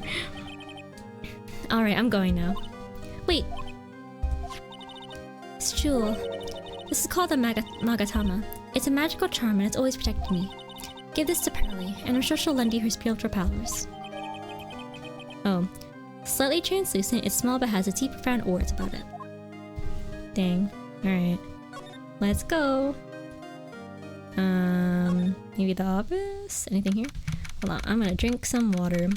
Alright, I'm going now. Wait. This jewel. This is called the Magatama. It's a magical charm and it's always protected me. Give this to Pearly, and I'm sure she'll lend you her spiritual powers. Oh. Slightly translucent, it's small but has a deep profound aura about it. Dang. Alright. Let's go. Maybe the office? Anything here? Hold on, I'm gonna drink some water.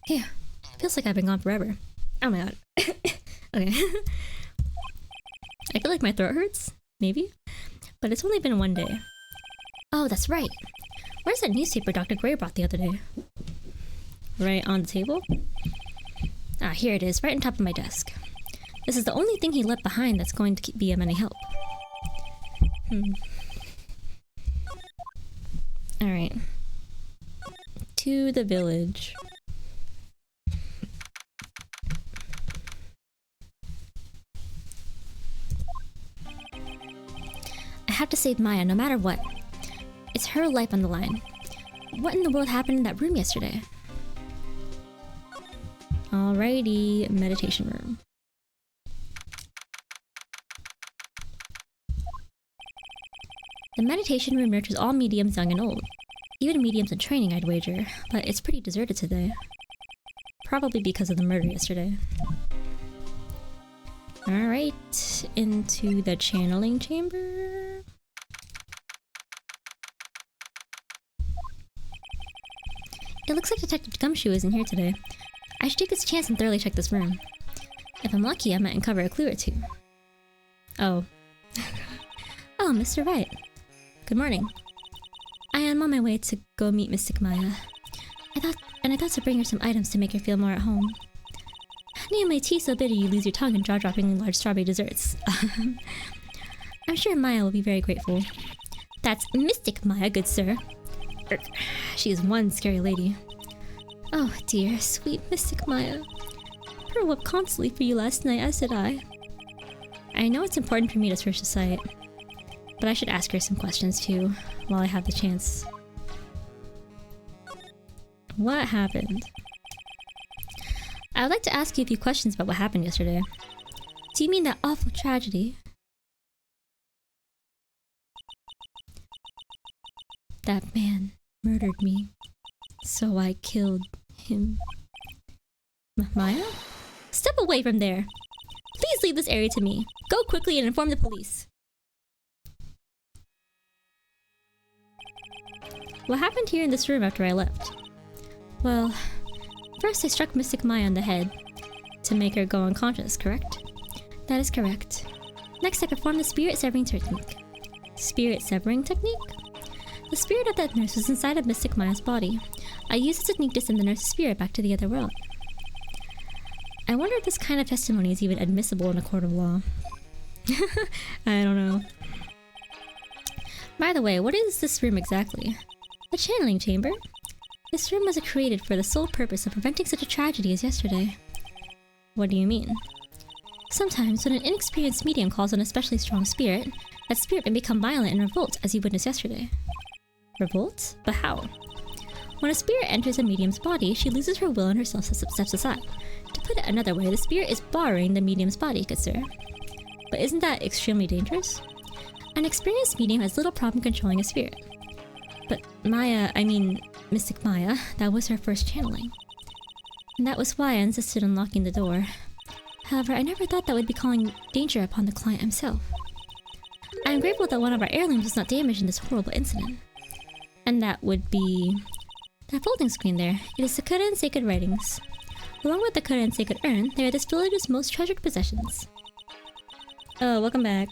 Yeah, feels like I've been gone forever. Oh my god. Okay. I feel like my throat hurts, maybe? But it's only been one day. Oh, that's right. Where's that newspaper Dr. Gray brought the other day? Right on the table? Ah, here it is, right on top of my desk. This is the only thing he left behind that's going to be of any help. Alright. To the village. I have to save Maya no matter what. It's her life on the line. What in the world happened in that room yesterday? Alrighty, meditation room. The meditation room nurtures all mediums young and old. Even mediums in training, I'd wager. But it's pretty deserted today. Probably because of the murder yesterday. Alright, into the channeling chamber. It looks like Detective Gumshoe isn't here today. I should take this chance and thoroughly check this room. If I'm lucky, I might uncover a clue or two. Oh. Oh, Mr. Wright. Good morning. I am on my way to go meet Mystic Maya. I thought to bring her some items to make her feel more at home. Namely, tea so bitter you lose your tongue and jaw-droppingly large strawberry desserts. I'm sure Maya will be very grateful. That's Mystic Maya, good sir. She is one scary lady. Oh dear, sweet Mystic Maya. Her wept constantly for you last night, as did I. I know it's important for me to search the site, but I should ask her some questions too, while I have the chance. What happened? I would like to ask you a few questions about what happened yesterday. Do you mean that awful tragedy? That man murdered me, so I killed him. Maya? Step away from there! Please leave this area to me. Go quickly and inform the police. What happened here in this room after I left? Well, first I struck Mystic Maya on the head to make her go unconscious, correct? That is correct. Next I performed the spirit severing technique. Spirit severing technique? The spirit of that nurse was inside of Mystic Maya's body. I used the technique to send the nurse's spirit back to the other world. I wonder if this kind of testimony is even admissible in a court of law. I don't know. By the way, what is this room exactly? A channeling chamber? This room was created for the sole purpose of preventing such a tragedy as yesterday. What do you mean? Sometimes, when an inexperienced medium calls on an especially strong spirit, that spirit may become violent and revolt, as you witnessed yesterday. Revolt? But how? When a spirit enters a medium's body, she loses her will and herself steps aside. To put it another way, the spirit is borrowing the medium's body, good sir. But isn't that extremely dangerous? An experienced medium has little problem controlling a spirit. But Mystic Maya, that was her first channeling. And that was why I insisted on locking the door. However, I never thought that would be calling danger upon the client himself. I am grateful that one of our heirlooms was not damaged in this horrible incident. And that would be... that folding screen there. It is Sakura and Sacred Writings. Along with the Sakura and Sacred Urn, they are this village's most treasured possessions. Oh, welcome back.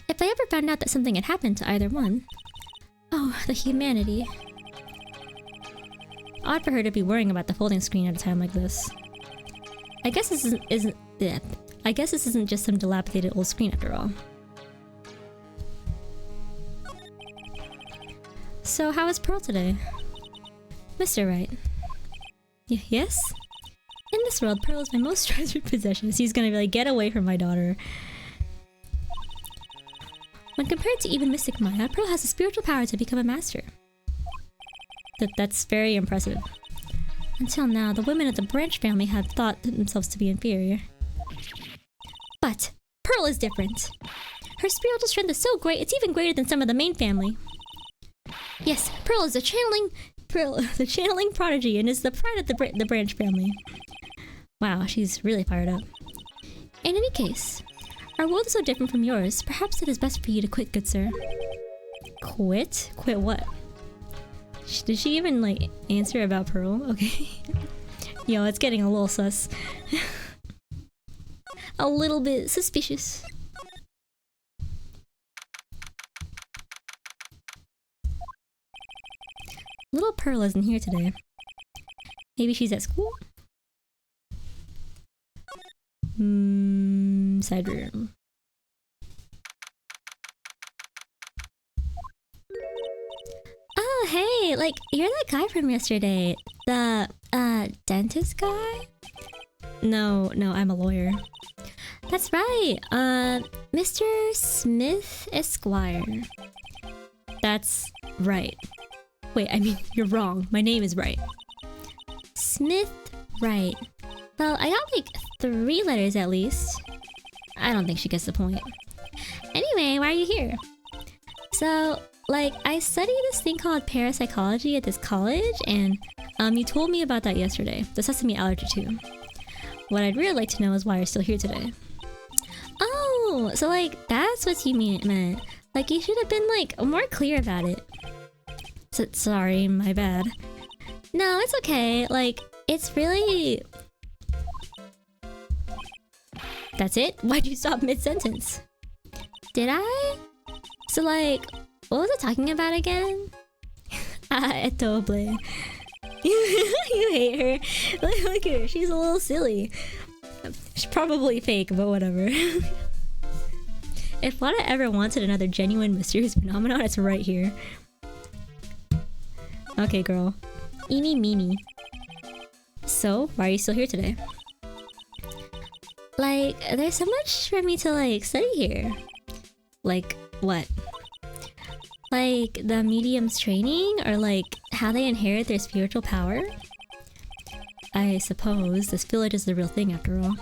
If I ever found out that something had happened to either one... Oh, the humanity. Odd for her to be worrying about the folding screen at a time like this. I guess this isn't I guess this isn't just some dilapidated old screen after all. So how is Pearl today? Mr. Wright. Yes? In this world, Pearl is my most treasured possession. He's gonna be like, get away from my daughter. When compared to even Mystic Maya, Pearl has the spiritual power to become a master. That's very impressive. Until now, the women of the Branch family have thought themselves to be inferior. But Pearl is different. Her spiritual strength is so great, it's even greater than some of the main family. Yes, Pearl is the channeling prodigy and is the pride of the Branch family. Wow, she's really fired up. In any case, our world is so different from yours. Perhaps it is best for you to quit, good sir. Quit? Quit what? Did she even, like, answer about Pearl? Okay. Yo, it's getting a little sus. A little bit suspicious. Little Pearl isn't here today. Maybe she's at school? Side room. Oh, hey, like, you're that guy from yesterday. The, dentist guy? No, I'm a lawyer. That's right, Mr. Smith Esquire. That's right. Wait, I mean, you're wrong. My name is Wright. Smith Wright. Well, I got like 3 letters at least. I don't think she gets the point. Anyway, why are you here? So, like, I study this thing called parapsychology at this college, and you told me about that yesterday. The sesame allergy too. What I'd really like to know is why you're still here today. Oh, so like, that's what you meant. Like, you should have been like more clear about it. Sorry, my bad. No, it's okay. Like, it's really... That's it? Why'd you stop mid-sentence? Did I? So like, what was I talking about again? Etoble. You hate her. Look at her, she's a little silly. She's probably fake, but whatever. If Lana ever wanted another genuine mysterious phenomenon, it's right here. Okay, girl. Eeny meeny. So, why are you still here today? Like, there's so much for me to, like, study here. Like, what? Like, the medium's training? Or, like, how they inherit their spiritual power? I suppose this village is the real thing, after all.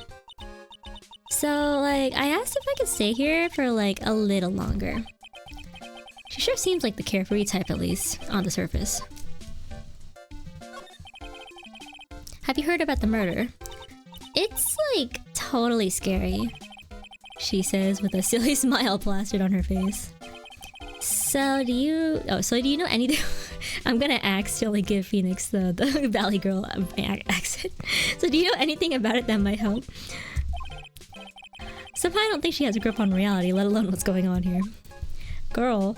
So, like, I asked if I could stay here for, like, a little longer. She sure seems like the carefree type, at least, on the surface. Have you heard about the murder? It's, like, totally scary, she says with a silly smile plastered on her face. So do you know anything? I'm gonna accidentally give Phoenix the Valley Girl accent. So do you know anything about it that might help? Somehow I don't think she has a grip on reality, let alone what's going on here. Girl.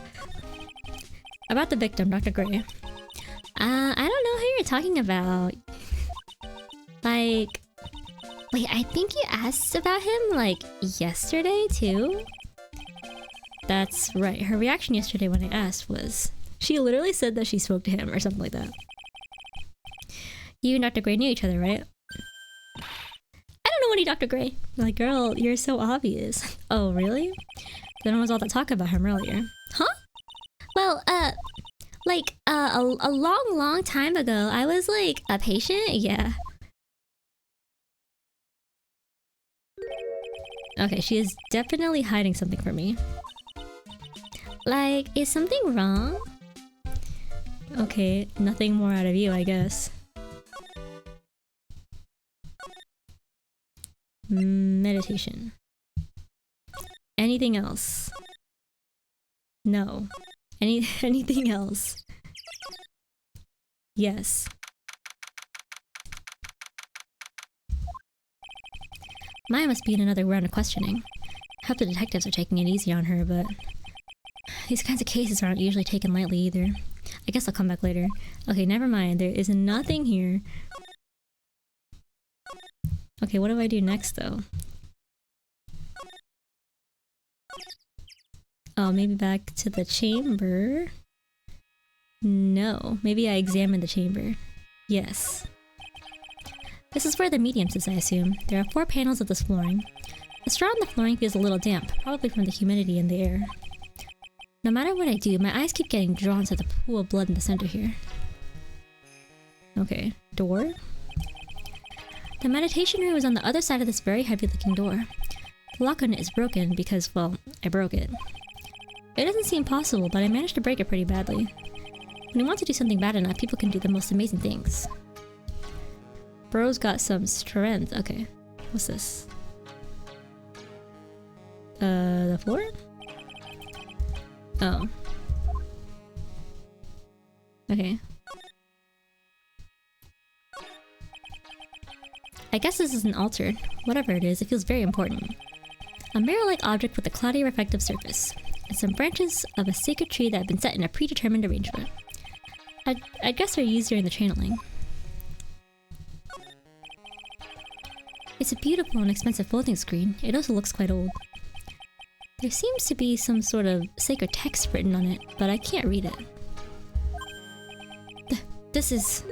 About the victim, Dr. Gray. I don't know who you're talking about. Like... Wait, I think you asked about him, like, yesterday, too? That's right. Her reaction yesterday when I asked was... She literally said that she spoke to him or something like that. You and Dr. Gray knew each other, right? I don't know any Dr. Gray. Like, girl, you're so obvious. Oh, really? Then was all that talk about him earlier. Huh? Well, like, a long time ago, I was, like, a patient? Yeah. Okay, she is definitely hiding something from me. Like, is something wrong? Okay, nothing more out of you, I guess. Meditation. Anything else? No. Anything else? Yes. Maya must be in another round of questioning. I hope the detectives are taking it easy on her, but... These kinds of cases aren't usually taken lightly either. I guess I'll come back later. Okay, never mind. There is nothing here. Okay, what do I do next though? Oh, maybe back to the chamber? No, maybe I examine the chamber. Yes. This is where the medium is, I assume. There are 4 panels of this flooring. The straw on the flooring feels a little damp, probably from the humidity in the air. No matter what I do, my eyes keep getting drawn to the pool of blood in the center here. Okay, door? The meditation room is on the other side of this very heavy-looking door. The lock on it is broken because, well, I broke it. It doesn't seem possible, but I managed to break it pretty badly. When you want to do something bad enough, people can do the most amazing things. Bro's got some strength. Okay, what's this? The floor? Oh. Okay. I guess this is an altar. Whatever it is, it feels very important. A mirror-like object with a cloudy reflective surface, and some branches of a sacred tree that have been set in a predetermined arrangement. I guess they're used during the channeling. It's a beautiful and expensive folding screen. It also looks quite old. There seems to be some sort of sacred text written on it, but I can't read it. This is...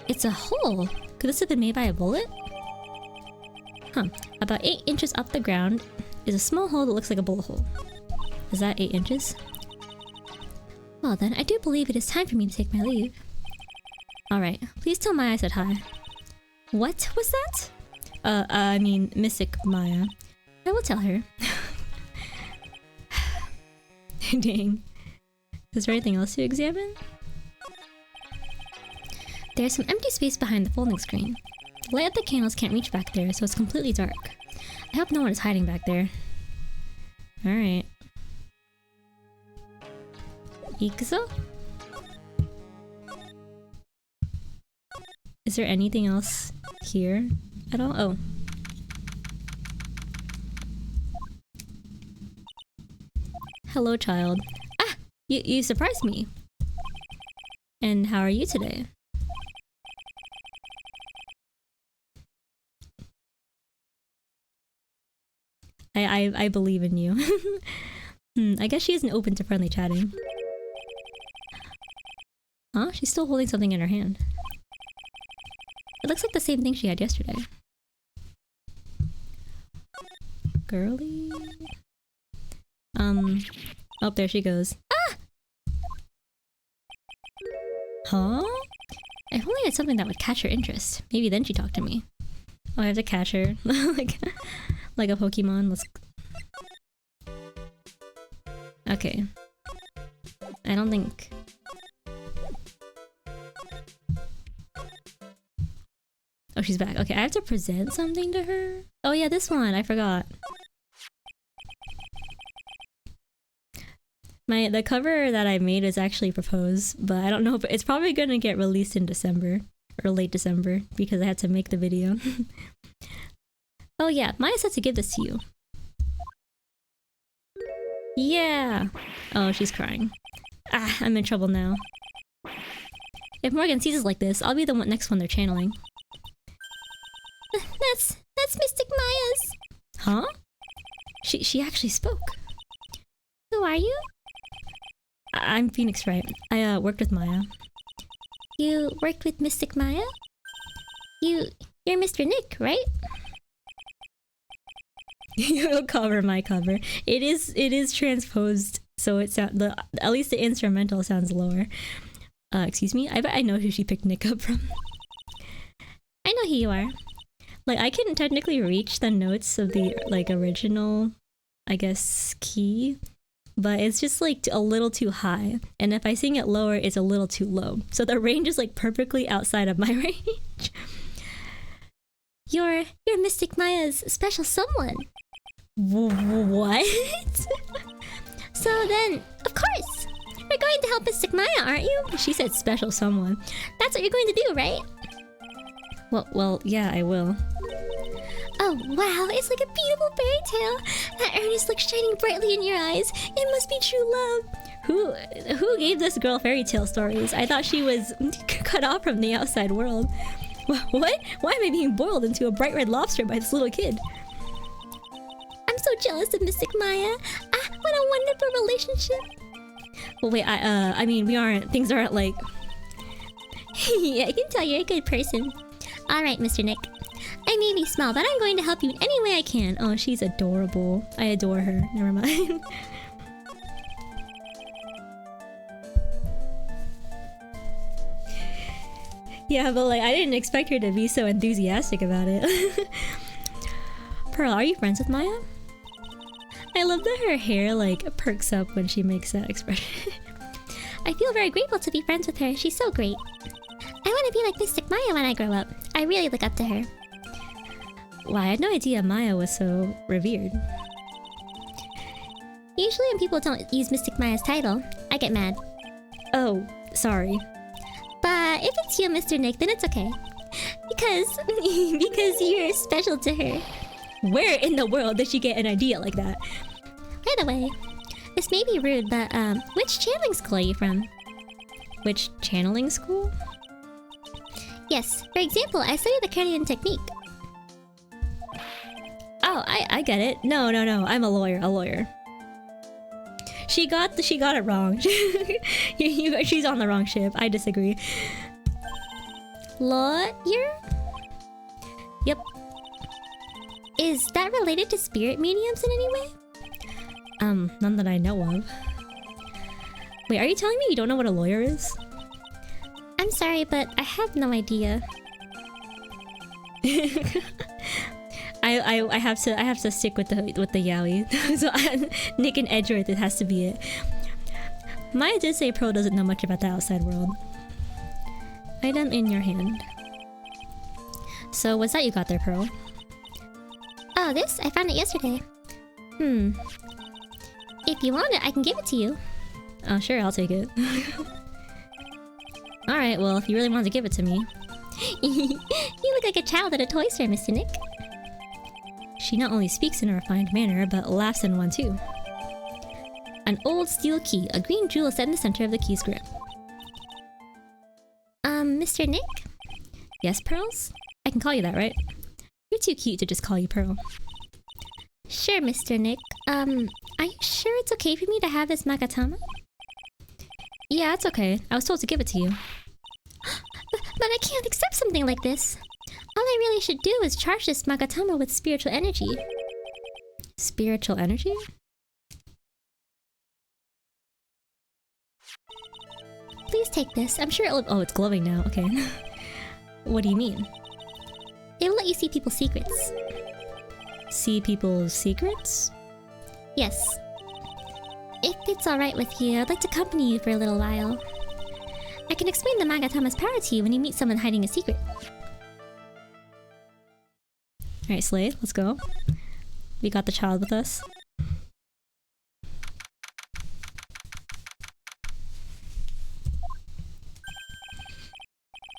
It's a hole! Could this have been made by a bullet? Huh. About 8 inches up the ground is a small hole that looks like a bullet hole. Is that 8 inches? Well then, I do believe it is time for me to take my leave. Alright, please tell Maya I said hi. What was that? I mean, Mystic Maya. I will tell her. Dang. Is there anything else to examine? There's some empty space behind the folding screen. The light of the candles can't reach back there, so it's completely dark. I hope no one is hiding back there. Alright. Ikuzo? Is there anything else here at all? Oh. Hello, child. Ah! You surprised me. And how are you today? I believe in you. I guess she isn't open to friendly chatting. Huh? She's still holding something in her hand. It looks like the same thing she had yesterday. Girly? Oh, there she goes. Ah! Huh? If only I had something that would catch her interest. Maybe then she'd talk to me. Oh, I have to catch her. like a Pokemon. Let's... Okay. I don't think... Oh, she's back. Okay, I have to present something to her? Oh yeah, this one! I forgot. The cover that I made is actually proposed, but I don't know, but it's probably gonna get released in December. Or late December, because I had to make the video. Oh yeah, Maya said to give this to you. Yeah! Oh, she's crying. Ah, I'm in trouble now. If Morgan sees us like this, I'll be the next one they're channeling. That's Mystic Maya's. Huh? She actually spoke. Who are you? I'm Phoenix Wright. I worked with Maya. You worked with Mystic Maya? You're Mr. Nick, right? You'll cover my cover. It is transposed, so it sound at least the instrumental sounds lower. Excuse me. I bet I know who she picked Nick up from. I know who you are. Like, I can technically reach the notes of the original, I guess, key, but it's just like a little too high, and if I sing it lower, it's a little too low. So the range is like perfectly outside of my range. You're Mystic Maya's special someone. What? So then, of course, you're going to help Mystic Maya, aren't you? She said special someone. That's what you're going to do, right? Well, yeah, I will. Oh, Oh wow, it's like a beautiful fairy tale. That earnest look shining brightly in your eyes. It must be true love. Who gave this girl fairy tale stories? I thought she was cut off from the outside world. What? Why am I being boiled into a bright red lobster by this little kid? I'm so jealous of Mystic Maya. Ah, what a wonderful relationship. Well, wait, I mean, things aren't like... Yeah, I can tell you're a good person. Alright, Mr. Nick. I may be small, but I'm going to help you in any way I can. Oh, she's adorable. I adore her. Never mind. Yeah, but like, I didn't expect her to be so enthusiastic about it. Pearl, are you friends with Maya? I love that her hair like perks up when she makes that expression. I feel very grateful to be friends with her. She's so great. I want to be like Mystic Maya when I grow up. I really look up to her. Wow, I had no idea Maya was so revered. Usually when people don't use Mystic Maya's title, I get mad. Oh, sorry. But if it's you, Mr. Nick, then it's okay. Because you're special to her. Where in the world did she get an idea like that? By the way, this may be rude, but which channeling school are you from? Which channeling school? Yes, for example, I study the Cardian technique. Oh, I get it. No, I'm a lawyer. She got it wrong. She's on the wrong ship. I disagree. Lawyer? Yep. Is that related to spirit mediums in any way? None that I know of. Wait, are you telling me you don't know what a lawyer is? I'm sorry, but I have no idea. I have to stick with the yaoi. So Nick and Edgeworth, it has to be it. Maya did say Pearl doesn't know much about the outside world. Item in your hand. So what's that you got there, Pearl? Oh, this? I found it yesterday. If you want it, I can give it to you. Oh, sure, I'll take it. Alright, well, if you really want to give it to me. You look like a child at a toy store, Mr. Nick. She not only speaks in a refined manner, but laughs in one too. An old steel key, a green jewel set in the center of the key's grip. Mr. Nick? Yes, Pearls? I can call you that, right? You're too cute to just call you Pearl. Sure, Mr. Nick. Are you sure it's okay for me to have this Magatama? Yeah, it's okay. I was told to give it to you. But I can't accept something like this. All I really should do is charge this Magatama with spiritual energy. Spiritual energy? Please take this. I'm sure it'll... Oh, it's glowing now. Okay. What do you mean? It'll let you see people's secrets. See people's secrets? Yes. If it's alright with you, I'd like to accompany you for a little while. I can explain the Magatama's power to you when you meet someone hiding a secret. Alright, Slade, let's go. We got the child with us.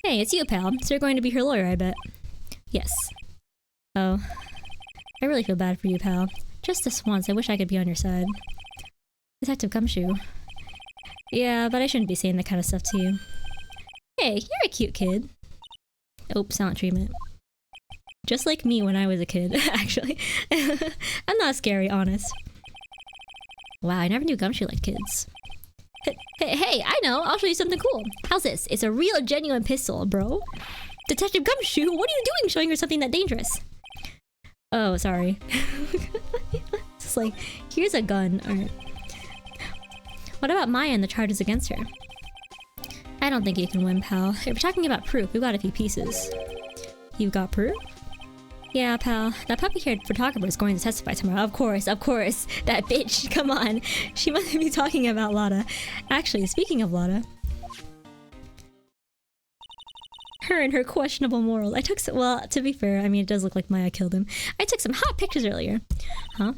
Hey, it's you, pal. So you're going to be her lawyer, I bet. Yes. Oh. I really feel bad for you, pal. Just this once, I wish I could be on your side. Detective Gumshoe. Yeah, but I shouldn't be saying that kind of stuff to you. Hey, you're a cute kid. Oh, silent treatment. Just like me when I was a kid, actually. I'm not scary, honest. Wow, I never knew Gumshoe liked kids. Hey, I know! I'll show you something cool. How's this? It's a real, genuine pistol, bro. Detective Gumshoe, what are you doing showing her something that dangerous? Oh, sorry. It's like, here's a gun. Alright. What about Maya and the charges against her? I don't think you can win, pal. If we're talking about proof, we've got a few pieces. You've got proof? Yeah, pal. That puppy-haired photographer is going to testify tomorrow. Of course. That bitch. Come on. She must be talking about Lada. Actually, speaking of Lada... Her and her questionable morals. I took some... Well, to be fair, I mean, it does look like Maya killed him. I took some hot pictures earlier. Huh?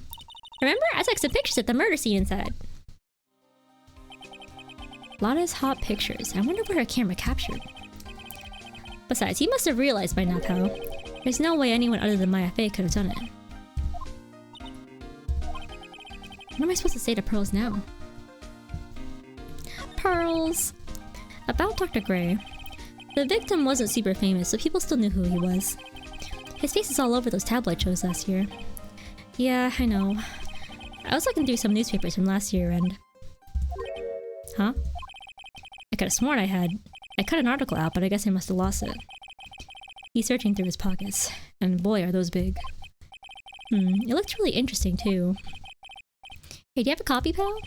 Remember? I took some pictures at the murder scene inside. Lada's hot pictures. I wonder what her camera captured. Besides, he must have realized by now, pal. There's no way anyone other than Maya Fey could have done it. What am I supposed to say to Pearls now? Pearls! About Dr. Gray. The victim wasn't super famous, so people still knew who he was. His face is all over those tabloid shows last year. Yeah, I know. I was looking through some newspapers from last year and... Huh? I could have sworn I cut an article out, but I guess I must have lost it. He's searching through his pockets, and boy are those big. It looked really interesting too. Hey, do you have a copy, pal?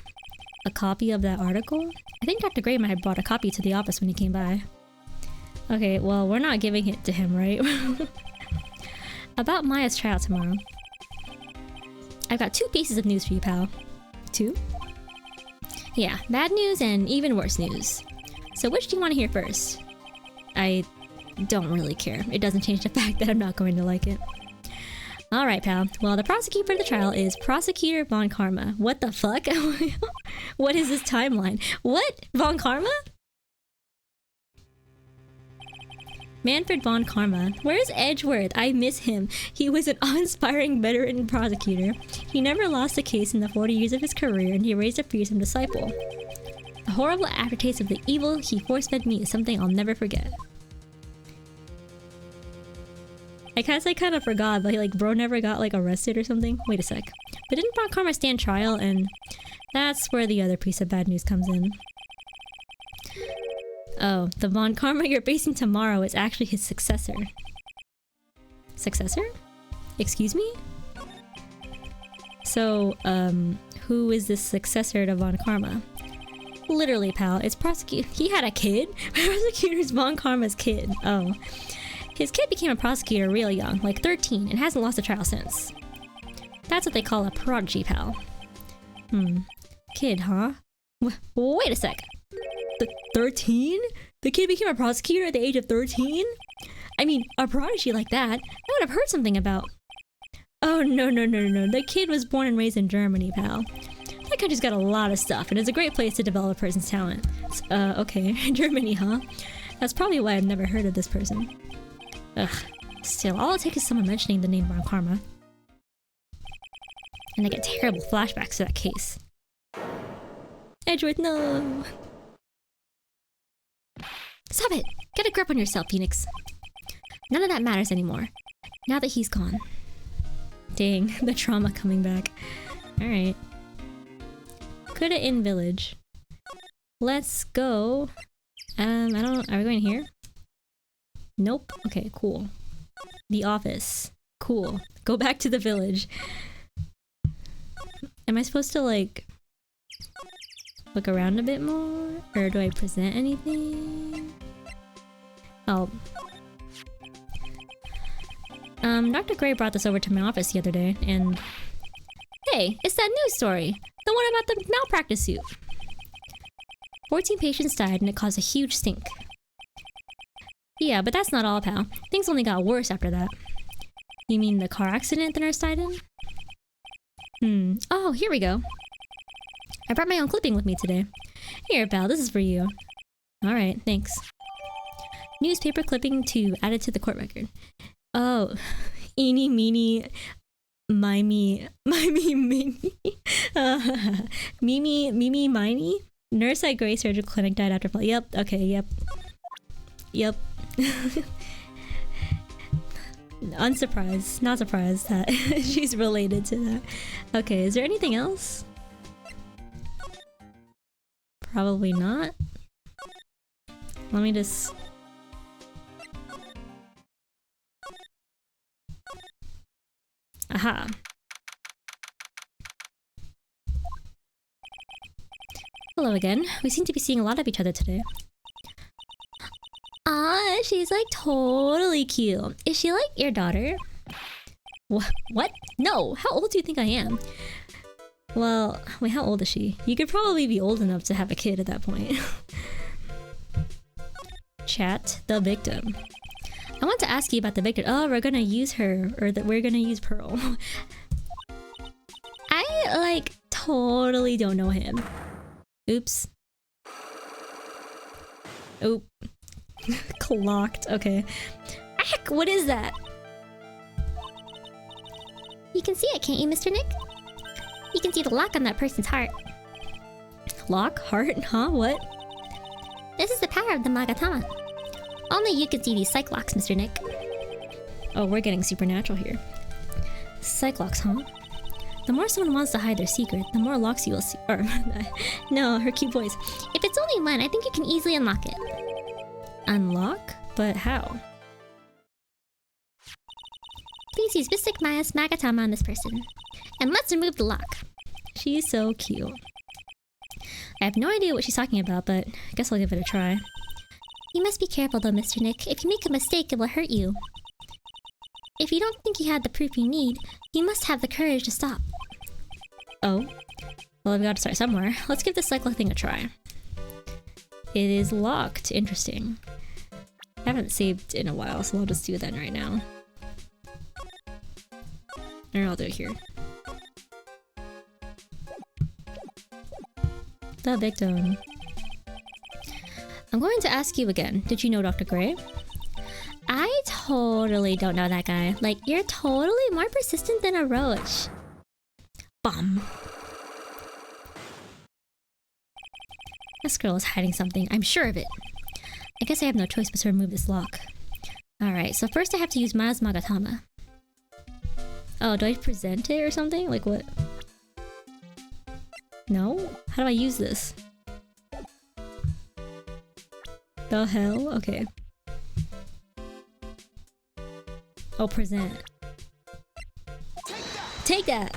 A copy of that article? I think Dr. Gray might have brought a copy to the office when he came by. Okay, well, we're not giving it to him, right? About Maya's trial tomorrow. I've got 2 pieces of news for you, pal. 2? Yeah, bad news and even worse news. So which do you want to hear first? I don't really care. It doesn't change the fact that I'm not going to like it. Alright, pal. Well, the prosecutor for the trial is Prosecutor Von Karma. What the fuck? What is this timeline? What? Von Karma? Manfred Von Karma. Where's Edgeworth? I miss him. He was an awe-inspiring veteran prosecutor. He never lost a case in the 40 years of his career, and he raised a fearsome disciple. The horrible aftertaste of the evil he force-fed me is something I'll never forget. I kind of forgot, but like bro never got like arrested or something. Wait a sec. But didn't Von Karma stand trial? And that's where the other piece of bad news comes in. Oh, the Von Karma you're facing tomorrow is actually his successor. Successor? Excuse me? So, who is this successor to Von Karma? Literally, pal, it's he had a kid? Prosecutor's Von Karma's kid. Oh. His kid became a prosecutor real young, like 13, and hasn't lost a trial since. That's what they call a prodigy, pal. Kid, huh? Wait a sec. 13? The kid became a prosecutor at the age of 13? I mean, a prodigy like that, I would have heard something about. Oh, no. The kid was born and raised in Germany, pal. That country's got a lot of stuff, and it's a great place to develop a person's talent. Okay. Germany, huh? That's probably why I've never heard of this person. Ugh. Still, all it takes is someone mentioning the name Von Karma. And I get terrible flashbacks to that case. Edgeworth, no! Stop it! Get a grip on yourself, Phoenix. None of that matters anymore. Now that he's gone. Dang, the trauma coming back. Alright. Kuda Inn Village. Let's go. Are we going here? Nope. Okay, cool. The office. Cool. Go back to the village. Am I supposed to, like, look around a bit more? Or do I present anything? Oh. Dr. Gray brought this over to my office the other day, and... Hey, it's that news story! The one about the malpractice suit! 14 patients died and it caused a huge stink. Yeah, but that's not all, pal. Things only got worse after that. You mean the car accident the nurse died in? Oh, here we go. I brought my own clipping with me today. Here, pal, this is for you. Alright, thanks. Newspaper clipping 2 added to the court record. Oh, eeny, meeny, mimey, mimey. Mimi, miney? Nurse at Gray Surgical Clinic died after fall. Yep, okay, yep. Unsurprised. Not surprised that she's related to that. Okay, is there anything else? Probably not. Let me just... Aha. Hello again. We seem to be seeing a lot of each other today. Ah, she's like totally cute. Is she like your daughter? What? No! How old do you think I am? Well, wait, how old is she? You could probably be old enough to have a kid at that point. Chat the victim. I want to ask you about the victim. Oh, we're gonna use her, or that we're gonna use Pearl. I, like, totally don't know him. Oops. Oop. Clocked. Okay. Heck, what is that? You can see it, can't you, Mr. Nick? You can see the lock on that person's heart. Lock? Heart? Huh? What? This is the power of the Magatama. Only you can see these psych locks, Mr. Nick. Oh, we're getting supernatural here. Cyclops, huh? The more someone wants to hide their secret, the more locks you will see. Or, no, her cute voice. If it's only one, I think you can easily unlock it. Unlock? But how? Please use Mystic Maya's Magatama on this person. And let's remove the lock. She's so cute. I have no idea what she's talking about, but I guess I'll give it a try. You must be careful though, Mr. Nick. If you make a mistake, it will hurt you. If you don't think you have the proof you need, you must have the courage to stop. Oh? Well, I've got to start somewhere. Let's give this cyclo thing a try. It is locked. Interesting. I haven't saved in a while, so I'll just do that right now. Or I'll do it here. The victim. I'm going to ask you again. Did you know Dr. Gray? I totally don't know that guy. Like, you're totally more persistent than a roach. Bum. This girl is hiding something. I'm sure of it. I guess I have no choice but to remove this lock. Alright, so first I have to use Maya's Magatama. Oh, do I present it or something? Like what? No? How do I use this? The hell? Okay. Oh, present. Take that!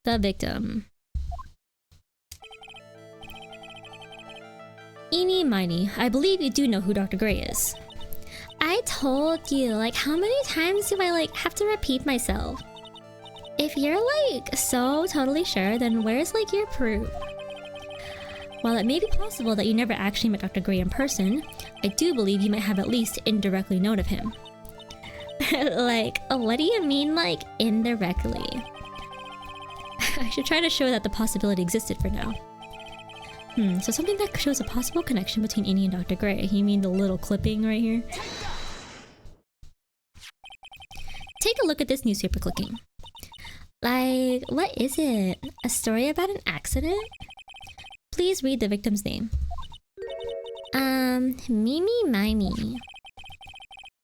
The victim. Eeny miny, I believe you do know who Dr. Gray is. I told you, like, how many times do I, like, have to repeat myself? If you're, like, so totally sure, then where's, like, your proof? While it may be possible that you never actually met Dr. Gray in person, I do believe you might have at least indirectly known of him. Like, what do you mean, like, indirectly? I should try to show that the possibility existed for now. So something that shows a possible connection between Innie and Dr. Gray. You mean the little clipping right here? Take a look at this newspaper clipping. Like, what is it? A story about an accident? Please read the victim's name. Mimi Mimey.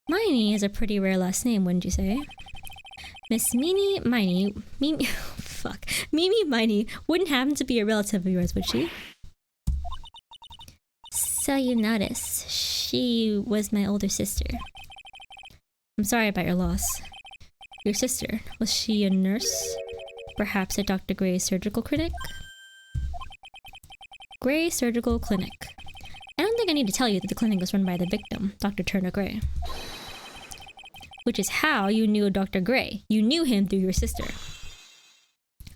Miney is a pretty rare last name, wouldn't you say? Miss Mimi Miney... fuck. Mimi Miney wouldn't happen to be a relative of yours, would she? So you notice, She was my older sister. I'm sorry about your loss. Your sister, was she a nurse? Perhaps at Dr. Gray's surgical clinic? Gray Surgical Clinic. I don't think I need to tell you that the clinic was run by the victim, Dr. Turner Gray. Which is how you knew Dr. Gray. You knew him through your sister.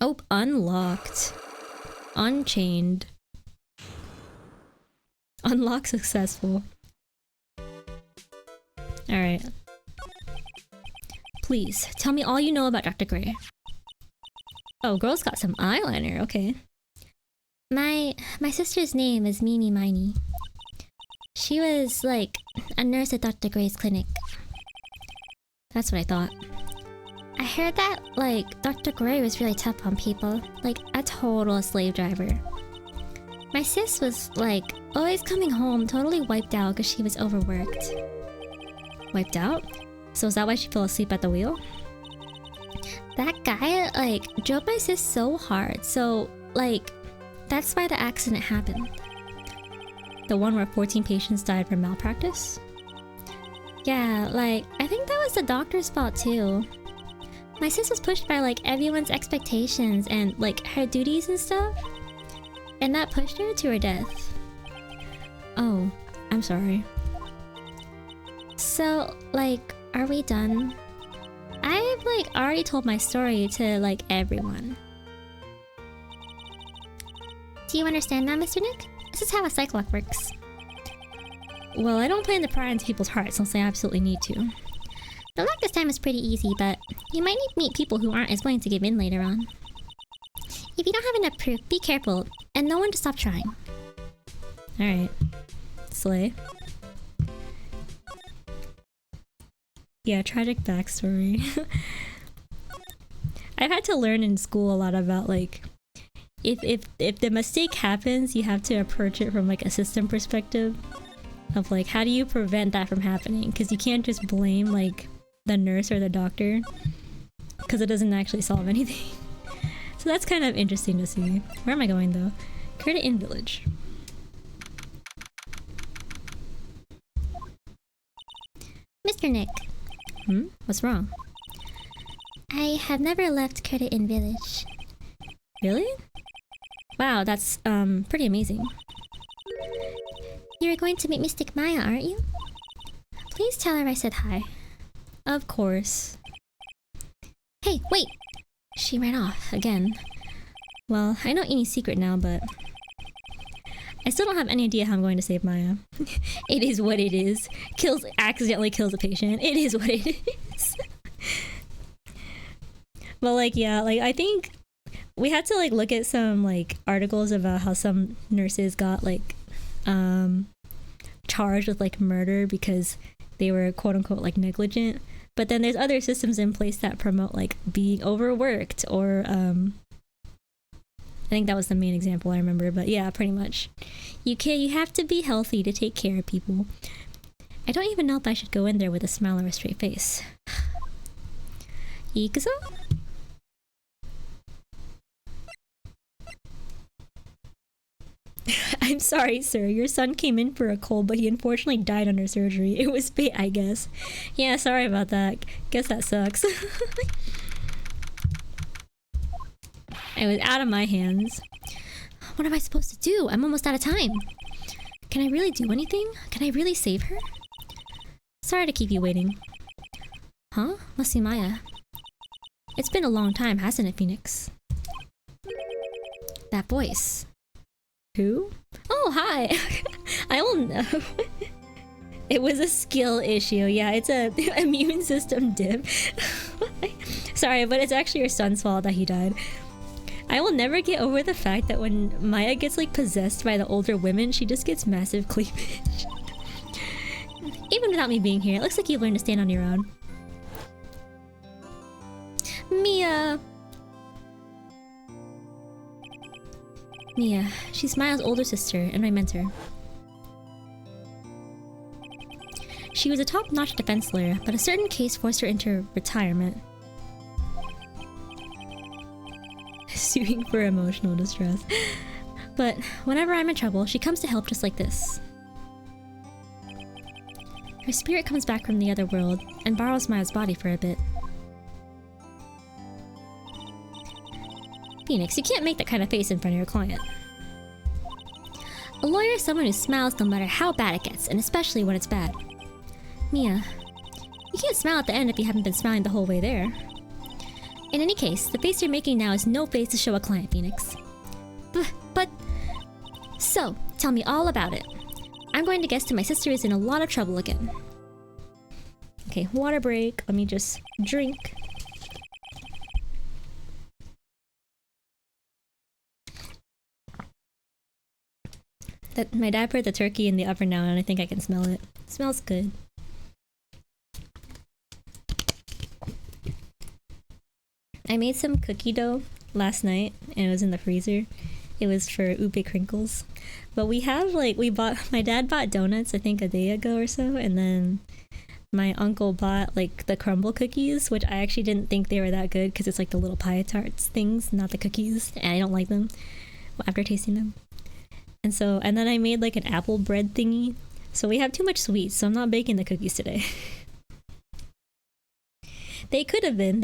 Oh, unlocked. Unchained. Unlock successful. Alright. Please, tell me all you know about Dr. Gray. Oh, girl's got some eyeliner, okay. My sister's name is Mimi Miney. She was, like, a nurse at Dr. Gray's clinic. That's what I thought. I heard that, like, Dr. Gray was really tough on people. Like, a total slave driver. My sis was, like, always coming home totally wiped out because she was overworked. Wiped out? So is that why she fell asleep at the wheel? That guy, like, drove my sis so hard, so, like, that's why the accident happened. The one where 14 patients died from malpractice? Yeah, like, I think that was the doctor's fault too. My sis was pushed by, like, everyone's expectations and, like, her duties and stuff. And that pushed her to her death. Oh, I'm sorry. So, like, are we done? I've, like, already told my story to, like, everyone. Do you understand now, Mr. Nick? This is how a cyclock works. Well, I don't plan to pry into people's hearts unless I absolutely need to. The lock this time is pretty easy, but you might need to meet people who aren't as willing to give in later on. If you don't have enough proof, be careful, and know when to stop trying. Alright. Slay. Yeah, tragic backstory. I've had to learn in school a lot about like if the mistake happens, you have to approach it from like a system perspective of like how do you prevent that from happening? Because you can't just blame like the nurse or the doctor because it doesn't actually solve anything. So that's kind of interesting to see. Where am I going though? Credit Inn Village. Mr. Nick. What's wrong? I have never left Credit Inn Village. Really? Wow, that's pretty amazing. You're going to meet Mystic Maya, aren't you? Please tell her I said hi. Of course. Hey, wait! She ran off again. Well, I know Iny's secret now, but I still don't have any idea how I'm going to save Maya. It is what it is. Accidentally kills a patient. It is what it is. But like, yeah, like I think we had to like look at some like articles about how some nurses got like charged with like murder because they were quote unquote like negligent. But then there's other systems in place that promote like being overworked or I think that was the main example I remember, but yeah, pretty much. You have to be healthy to take care of people. I don't even know if I should go in there with a smile or a straight face. Ikuzo? I'm sorry, sir. Your son came in for a cold, but he unfortunately died under surgery. It was fate, I guess. Yeah, sorry about that. Guess that sucks. It was out of my hands. What am I supposed to do? I'm almost out of time. Can I really do anything? Can I really save her? Sorry to keep you waiting. Huh? Must be Maya. It's been a long time, hasn't it, Phoenix? That voice. Who? Oh, hi! I will know. It was a skill issue. Yeah, it's a immune system dip. Sorry, but it's actually your son's fault that he died. I will never get over the fact that when Maya gets like possessed by the older women, she just gets massive cleavage. Even without me being here, it looks like you've learned to stand on your own. Mia! Mia, she's Maya's older sister and my mentor. She was a top-notch defense lawyer, but a certain case forced her into retirement. Suing for emotional distress. But whenever I'm in trouble, she comes to help just like this. Her spirit comes back from the other world and borrows Maya's body for a bit. Phoenix, you can't make that kind of face in front of your client. A lawyer is someone who smiles no matter how bad it gets, and especially when it's bad. Mia, you can't smile at the end if you haven't been smiling the whole way there. In any case, the face you're making now is no face to show a client, Phoenix. But... So, tell me all about it. I'm going to guess that my sister is in a lot of trouble again. Okay, water break. Let me just drink. My dad put the turkey in the oven now and I think I can smell it. It smells good. I made some cookie dough last night and it was in the freezer. It was for ube crinkles. But we have like, my dad bought donuts I think a day ago or so, and then my uncle bought like the crumble cookies, which I actually didn't think they were that good because it's like the little pie tarts things, not the cookies, and I don't like them after tasting them. And then I made like an apple bread thingy. So we have too much sweets, so I'm not baking the cookies today. They could have been.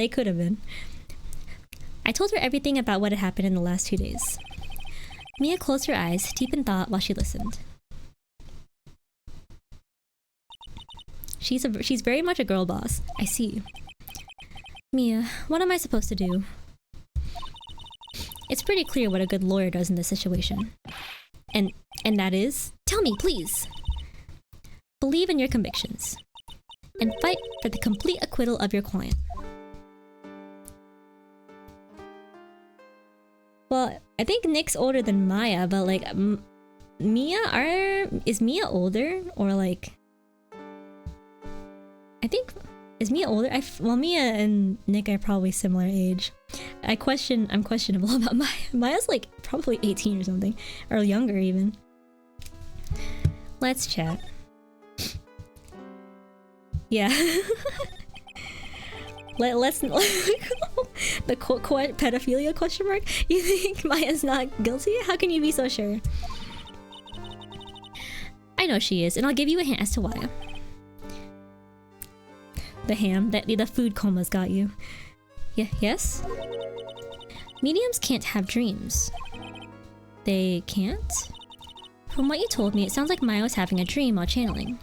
I told her everything about what had happened in the last 2 days. Mia closed her eyes, deep in thought, while she listened. She's very much a girl boss. I see. Mia, what am I supposed to do? It's pretty clear what a good lawyer does in this situation. And that is? Tell me, please! Believe in your convictions. And fight for the complete acquittal of your client. Well, I think Nick's older than Maya, but like... Is Mia older? Or like... I think... Is Mia older? Well, Mia and Nick are probably similar age. I'm questionable about Maya. Maya's like probably 18 or something. Or younger even. Let's chat. Yeah. Let's the pedophilia question mark? You think Maya's not guilty? How can you be so sure? I know she is, and I'll give you a hint as to why. The ham, the food coma's got you. Yeah, yes? Mediums can't have dreams. They can't? From what you told me, it sounds like Maya was having a dream while channeling.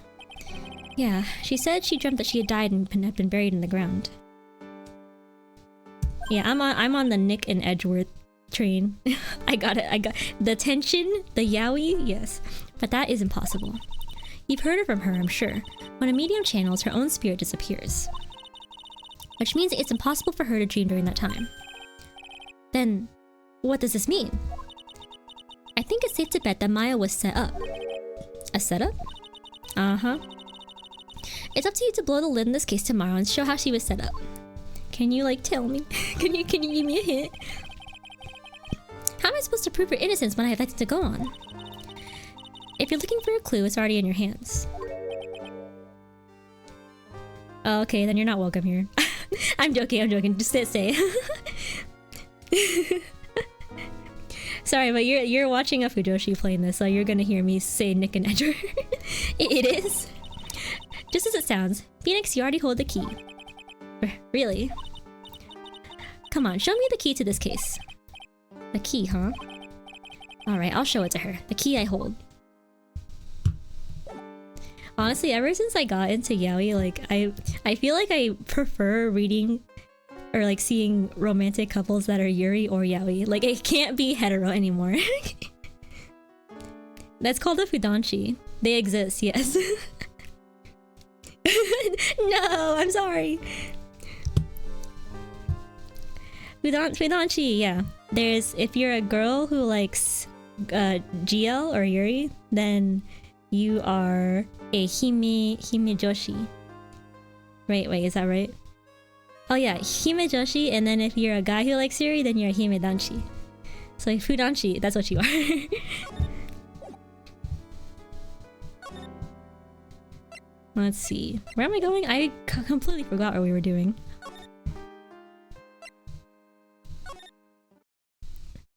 Yeah, she said she dreamt that she had died and had been buried in the ground. Yeah, I'm on the Nick and Edgeworth train. I got it. I got the tension, the yaoi, yes. But that is impossible. You've heard it from her, I'm sure. When a medium channels, her own spirit disappears. Which means it's impossible for her to dream during that time. Then, what does this mean? I think it's safe to bet that Maya was set up. A setup? Uh-huh. It's up to you to blow the lid in this case tomorrow and show how she was set up. Can you, like, tell me? Can you give me a hint? How am I supposed to prove her innocence when I have nothing to go on? If you're looking for a clue, it's already in your hands. Oh, okay, then you're not welcome here. I'm joking. Just say. Sorry, but you're watching a Fujoshi playing this, so you're gonna hear me say Nick and Edgeworth. It is. Just as it sounds. Phoenix, you already hold the key. Really? Come on, show me the key to this case. The key, huh? Alright, I'll show it to her. The key I hold. Honestly, ever since I got into yaoi, like, I feel like I prefer reading or like seeing romantic couples that are yuri or yaoi. Like, it can't be hetero anymore. That's called a fudanshi. They exist, yes. No, I'm sorry. Fudanshi, yeah. There's, if you're a girl who likes GL or yuri, then you are a hime joshi. Wait, is that right? Oh yeah, hime joshi, and then if you're a guy who likes yuri, then you're a hime danshi. So fudanshi, that's what you are. Let's see. Where am I going? I completely forgot what we were doing.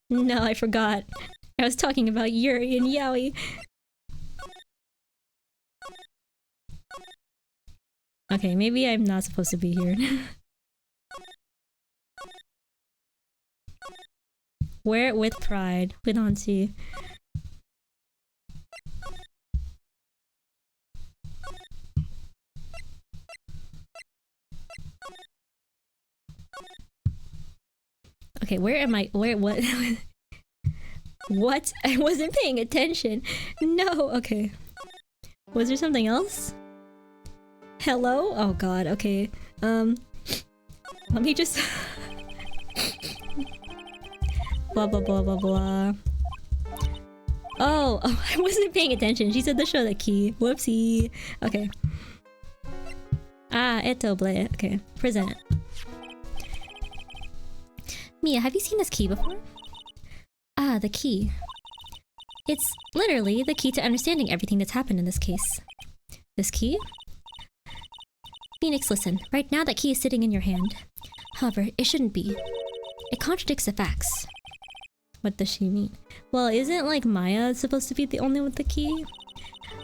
No, I forgot. I was talking about yuri and yaoi. Okay, maybe I'm not supposed to be here. Wear it with pride. Fudanshi. Okay, where am I? What? What? I wasn't paying attention. No, okay. Was there something else? Hello? Oh god, okay. Let me just... blah blah blah blah blah. Oh, I wasn't paying attention. She said to show the key. Whoopsie. Okay. Ah, eto ble. Okay, present. Mia, have you seen this key before? Ah, the key. It's literally the key to understanding everything that's happened in this case. This key? Phoenix, listen. Right now that key is sitting in your hand. However, it shouldn't be. It contradicts the facts. What does she mean? Well, isn't like Maya supposed to be the only one with the key?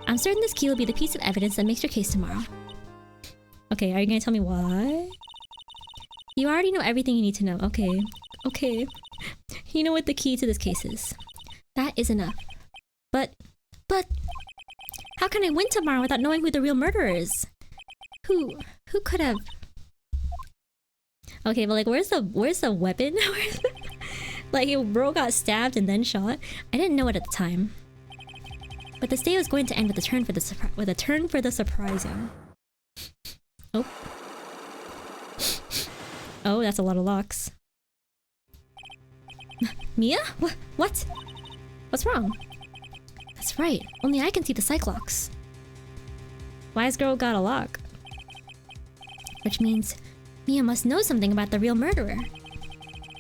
I'm certain this key will be the piece of evidence that makes your case tomorrow. Okay, are you gonna tell me why? You already know everything you need to know. Okay. Okay. You know what the key to this case is. That is enough. But... How can I win tomorrow without knowing who the real murderer is? Who could have... Okay, but like, where's the weapon? Like, bro got stabbed and then shot. I didn't know it at the time. But this day was going to end with a turn for the surprising. Oh. Oh, that's a lot of locks. Mia? What? What's wrong? That's right. Only I can see the Cyclops. Wise girl got a lock. which means Mia must know something about the real murderer.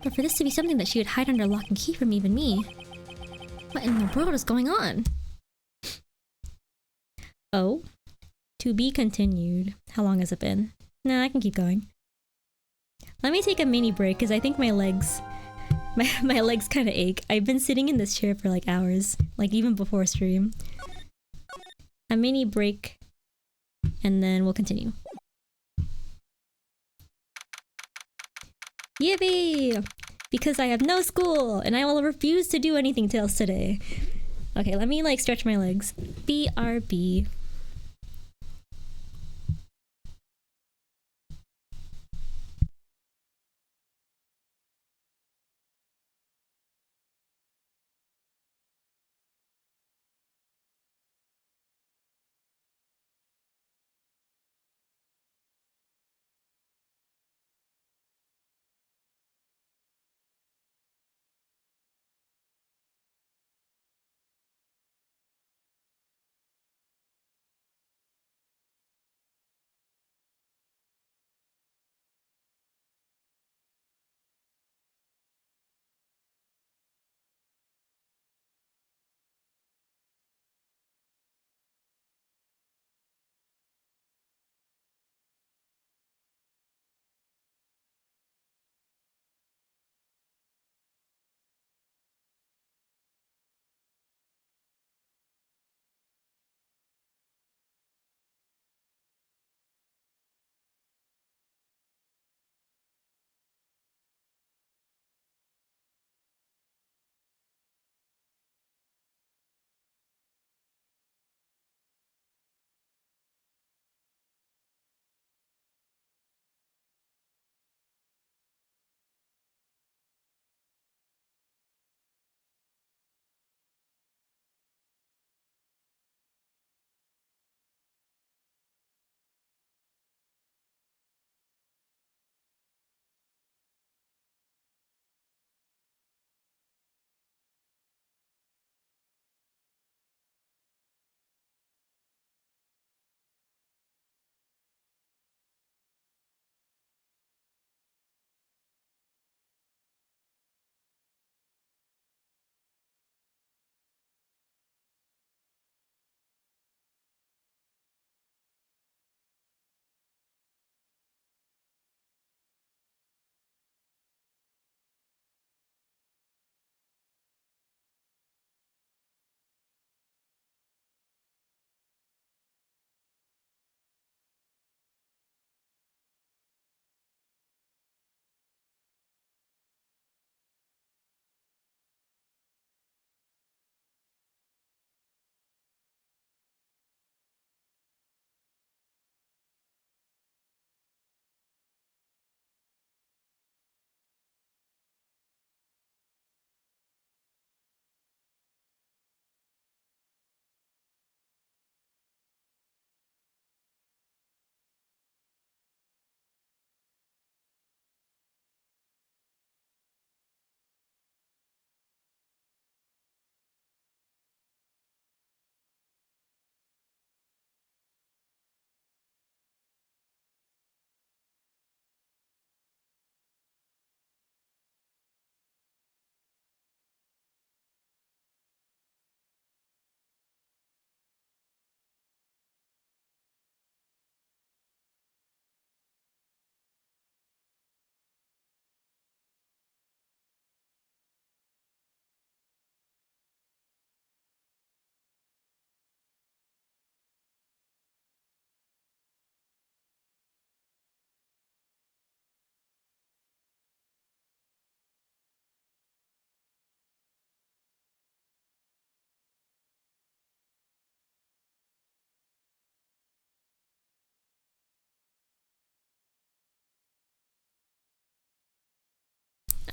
But for this to be something that she would hide under lock and key from even me, what in the world is going on? Oh, to be continued. How long has it been? Nah, I can keep going. Let me take a mini break because I think my legs kind of ache. I've been sitting in this chair for like hours, like even before stream. A mini break and then we'll continue. Yippee! Because I have no school and I will refuse to do anything else today. Okay, let me like stretch my legs. BRB.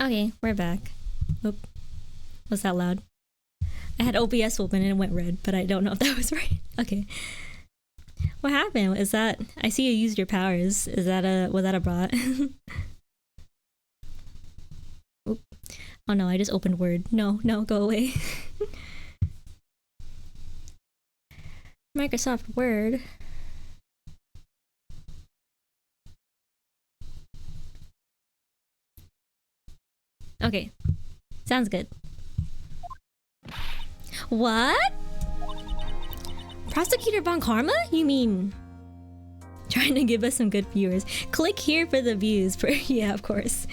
Okay, we're back. Oop. Was that loud? I had OBS open and it went red, but I don't know if that was right. Okay. What happened? Is that... I see you used your powers. Is that a... Was that a bot? Oop. Oh no, I just opened Word. No, go away. Microsoft Word. Okay. Sounds good. What? Prosecutor Von Karma? You mean... Trying to give us some good viewers. Click here for the views. Yeah, of course.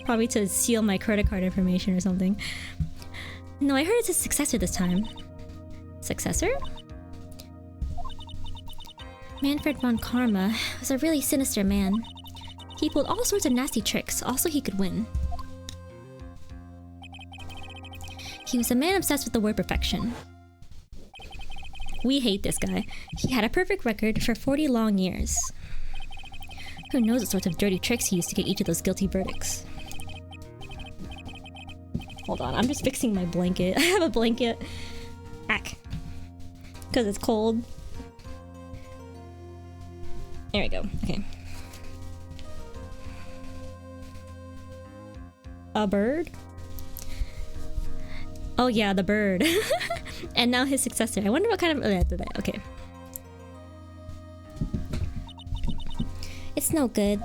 Probably to steal my credit card information or something. No, I heard it's a successor this time. Successor? Manfred von Karma was a really sinister man. He pulled all sorts of nasty tricks, also he could win. He was a man obsessed with the word perfection. We hate this guy. He had a perfect record for 40 long years. Who knows what sorts of dirty tricks he used to get each of those guilty verdicts. Hold on, I'm just fixing my blanket. I have a blanket. Ack. Because it's cold. There we go. Okay. A bird? Oh yeah, the bird. And now his successor. I wonder what kind of... Okay. It's no good.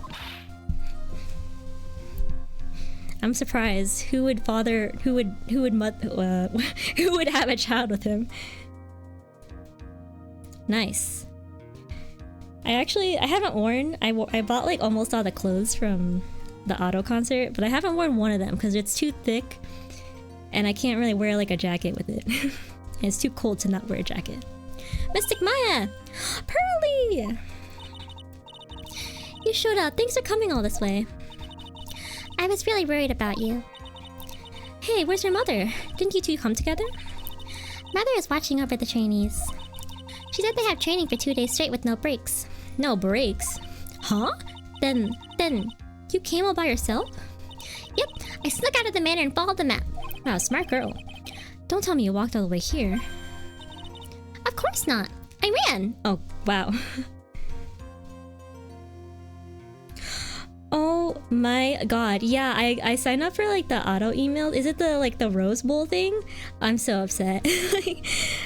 I'm surprised. Who would have a child with him? Nice. I haven't worn... I bought like almost all the clothes from the Auto concert, but I haven't worn one of them because it's too thick and I can't really wear like a jacket with it. And it's too cold to not wear a jacket. Mystic Maya! Pearly! You showed up. Thanks for coming all this way. I was really worried about you. Hey, where's your mother? Didn't you two come together? Mother is watching over the trainees. She said they have training for 2 days straight with no breaks. No breaks? Huh? Then, you came all by yourself? Yep, I snuck out of the manor and followed the map. Wow, smart girl. Don't tell me you walked all the way here. Of course not. I ran. Oh, wow. Oh my god. Yeah, I signed up for like the auto email. Is it the Rose Bowl thing? I'm so upset.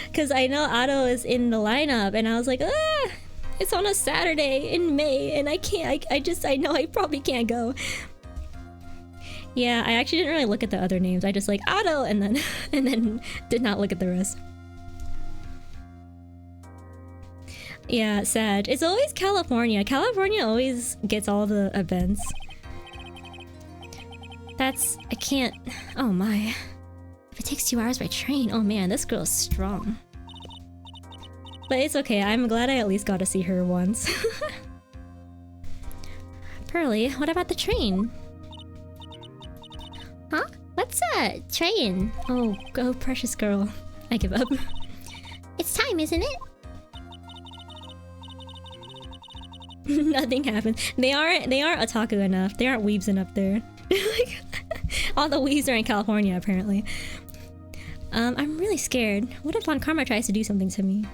Because I know Otto is in the lineup and I was like, it's on a Saturday in May and I can't, I know I probably can't go. Yeah, I actually didn't really look at the other names. I just like Otto and then did not look at the rest. Yeah, sad. It's always California. California always gets all the events. I can't... Oh my. If it takes 2 hours by train, oh man, this girl is strong. But it's okay, I'm glad I at least got to see her once. Pearly, what about the train? Huh? What's a train? Oh, go precious girl. I give up. It's time, isn't it? Nothing happens. They aren't otaku enough. They aren't weebs enough there. Like, all the weebs are in California apparently. I'm really scared. What if Von Karma tries to do something to me?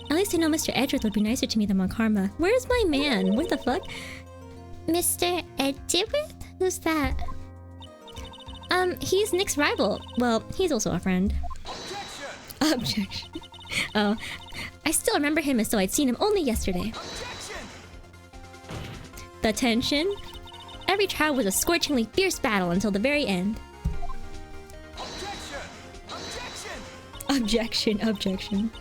At least I know Mr. Edgeworth would be nicer to me than Von Karma. Where's my man? What the fuck? Mr. Edgeworth? Who's that? He's Nick's rival. Well, he's also a friend. Objection. Oh. I still remember him as though I'd seen him only yesterday. Objection. The tension? Every trial was a scorchingly fierce battle until the very end. Objection. Objection.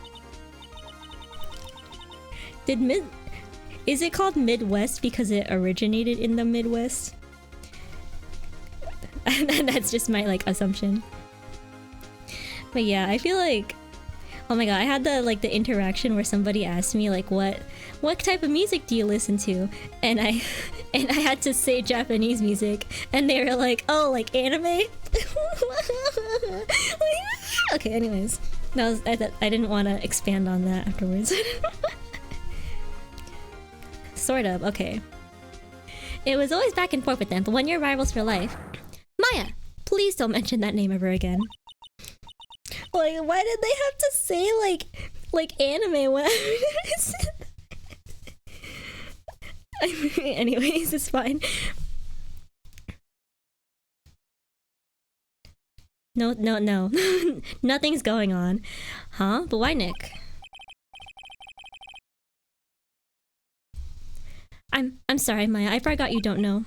Is it called Midwest because it originated in the Midwest? That's just my like assumption. But yeah, I feel like, oh my god, I had the interaction where somebody asked me like what type of music do you listen to, and I had to say Japanese music, and they were like, oh, like anime. Okay, anyways, I didn't want to expand on that afterwards. Sort of, okay. It was always back and forth with them, but when you're rivals for life. Maya, please don't mention that name ever again. Like, why did they have to say like anime when anyways, it's fine. No. Nothing's going on. Huh? But why Nick? I'm sorry, Maya. I forgot you don't know.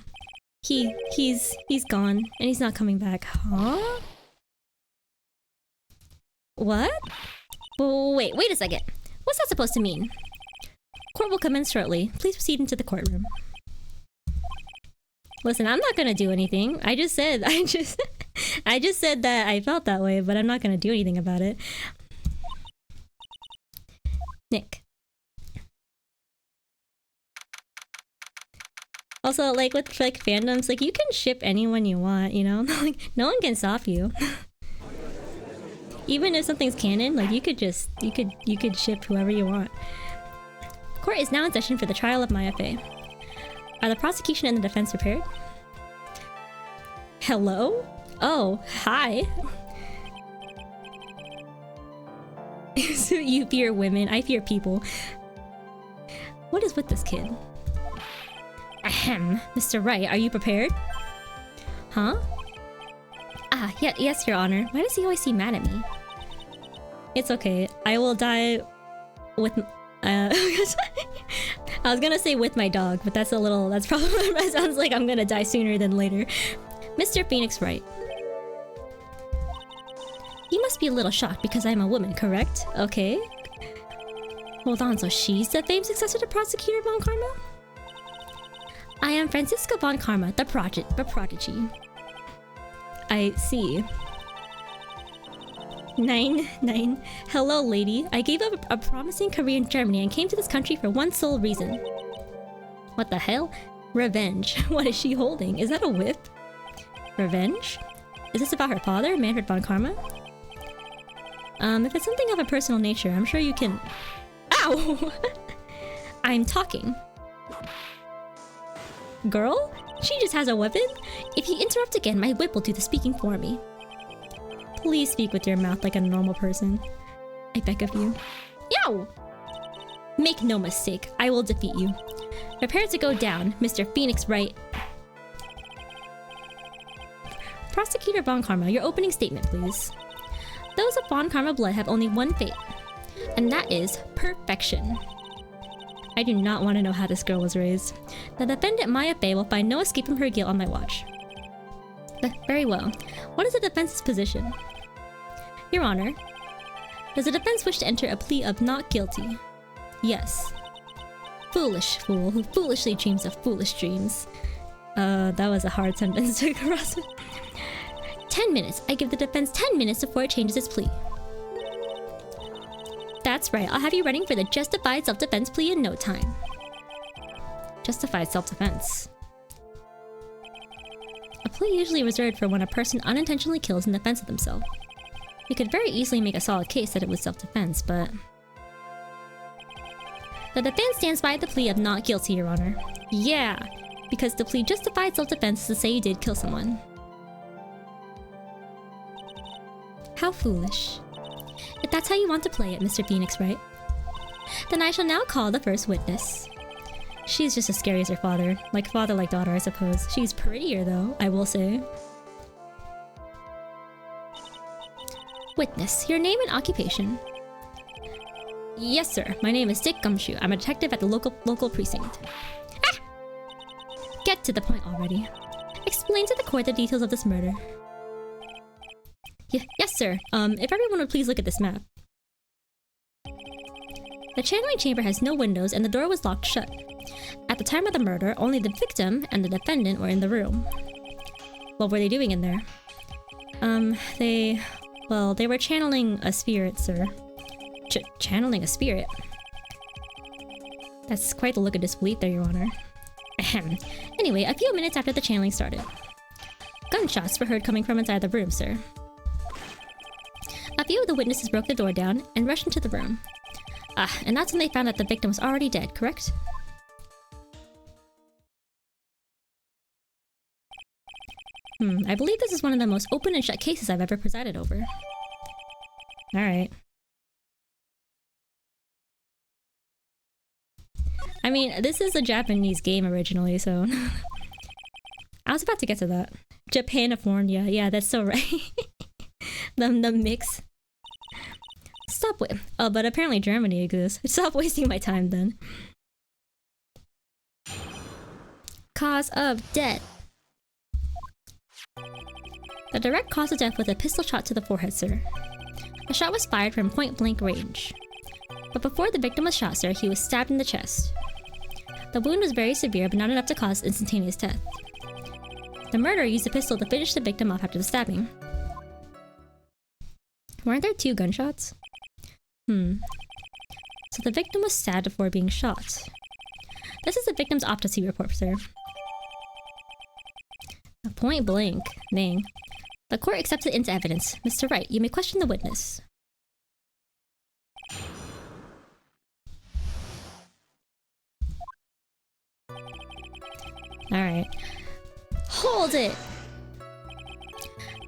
He's gone, and he's not coming back. Huh? What? Wait a second. What's that supposed to mean? Court will commence shortly. Please proceed into the courtroom. Listen, I'm not gonna do anything. I just said that I felt that way, but I'm not gonna do anything about it. Nick. Also, like with like fandoms, like you can ship anyone you want, you know? Like no one can stop you. Even if something's canon, like you could ship whoever you want. Court is now in session for the trial of Maya Fey. Are the prosecution and the defense prepared? Hello? Oh, hi. So you fear women, I fear people. What is with this kid? Ahem, Mr. Wright, are you prepared? Huh? Ah, yeah, yes, Your Honor. Why does he always seem mad at me? It's okay. I will die with... I was gonna say with my dog, but that's probably... That sounds like I'm gonna die sooner than later. Mr. Phoenix Wright. You must be a little shocked because I'm a woman, correct? Okay. Hold on, so she's the famed successor to Prosecutor Von Karma? I am Francisca Von Karma, the prodigy. I see. 9. Hello, lady. I gave up a promising career in Germany and came to this country for one sole reason. What the hell? Revenge. What is she holding? Is that a whip? Revenge? Is this about her father, Manfred Von Karma? If it's something of a personal nature, I'm sure you can... Ow! I'm talking. Girl? She just has a weapon? If you interrupt again, my whip will do the speaking for me. Please speak with your mouth like a normal person. I beg of you. Yow! Make no mistake, I will defeat you. Prepare to go down, Mr. Phoenix Wright. Prosecutor Von Karma, your opening statement, please. Those of Von Karma blood have only one fate, and that is perfection. I do not want to know how this girl was raised. The defendant Maya Fey will find no escape from her guilt on my watch. Very well. What is the defense's position? Your Honor, does the defense wish to enter a plea of not guilty? Yes. Foolish fool who foolishly dreams of foolish dreams. That was a hard sentence to cross. 10 minutes. I give the defense 10 minutes before it changes its plea. That's right. I'll have you running for the justified self-defense plea in no time. Justified self-defense. A plea usually reserved for when a person unintentionally kills in defense of themselves. You could very easily make a solid case that it was self-defense, but... The defense stands by the plea of not guilty, Your Honor. Yeah, because the plea justified self-defense is to say you did kill someone. How foolish. If that's how you want to play it, Mr. Phoenix Wright, then I shall now call the first witness. She's just as scary as her father. Like father, like daughter, I suppose. She's prettier, though, I will say. Witness, your name and occupation. Yes, sir. My name is Dick Gumshoe. I'm a detective at the local precinct. Ah! Get to the point already. Explain to the court the details of this murder. Yes, sir. If everyone would please look at this map. The channeling chamber has no windows and the door was locked shut. At the time of the murder, only the victim and the defendant were in the room. What were they doing in there? They were channeling a spirit, sir. Channeling a spirit? That's quite the look of disbelief there, Your Honor. Ahem. Anyway, a few minutes after the channeling started. Gunshots were heard coming from inside the room, sir. A few of the witnesses broke the door down and rushed into the room. And that's when they found that the victim was already dead, correct? I believe this is one of the most open and shut cases I've ever presided over. Alright. I mean, this is a Japanese game originally, so... I was about to get to that. Japanifornia, yeah, that's so right. the mix. Stop with... Oh, but apparently Germany exists. Stop wasting my time then. Cause of death. The direct cause of death was a pistol shot to the forehead, sir. The shot was fired from point-blank range. But before the victim was shot, sir, he was stabbed in the chest. The wound was very severe, but not enough to cause instantaneous death. The murderer used the pistol to finish the victim off after the stabbing. Weren't there 2 gunshots? So the victim was stabbed before being shot. This is the victim's autopsy report, sir. A point blank. Dang. The court accepts it into evidence. Mr. Wright, you may question the witness. Alright. Hold it!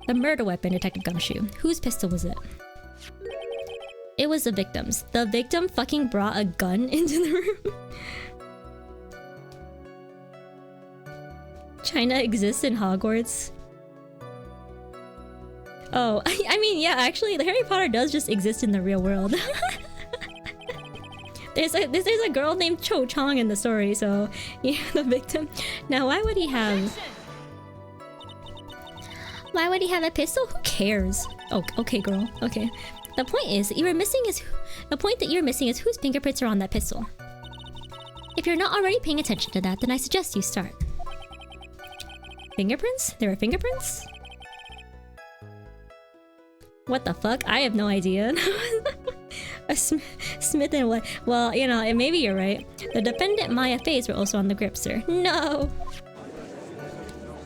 The murder weapon, Detective Gumshoe. Whose pistol was it? It was the victim's. The victim fucking brought a gun into the room. China exists in Hogwarts. Oh, I mean, yeah, actually, the Harry Potter does just exist in the real world. there's a girl named Cho Chang in the story, so yeah, the victim. Now, why would he have a pistol? Who cares? Oh, okay, girl. Okay. The point that you're missing is whose fingerprints are on that pistol. If you're not already paying attention to that, then I suggest you start. Fingerprints? There are fingerprints? What the fuck? I have no idea. A Smith and what? Well, you know, maybe you're right. The defendant Maya Fays were also on the grip, sir. No!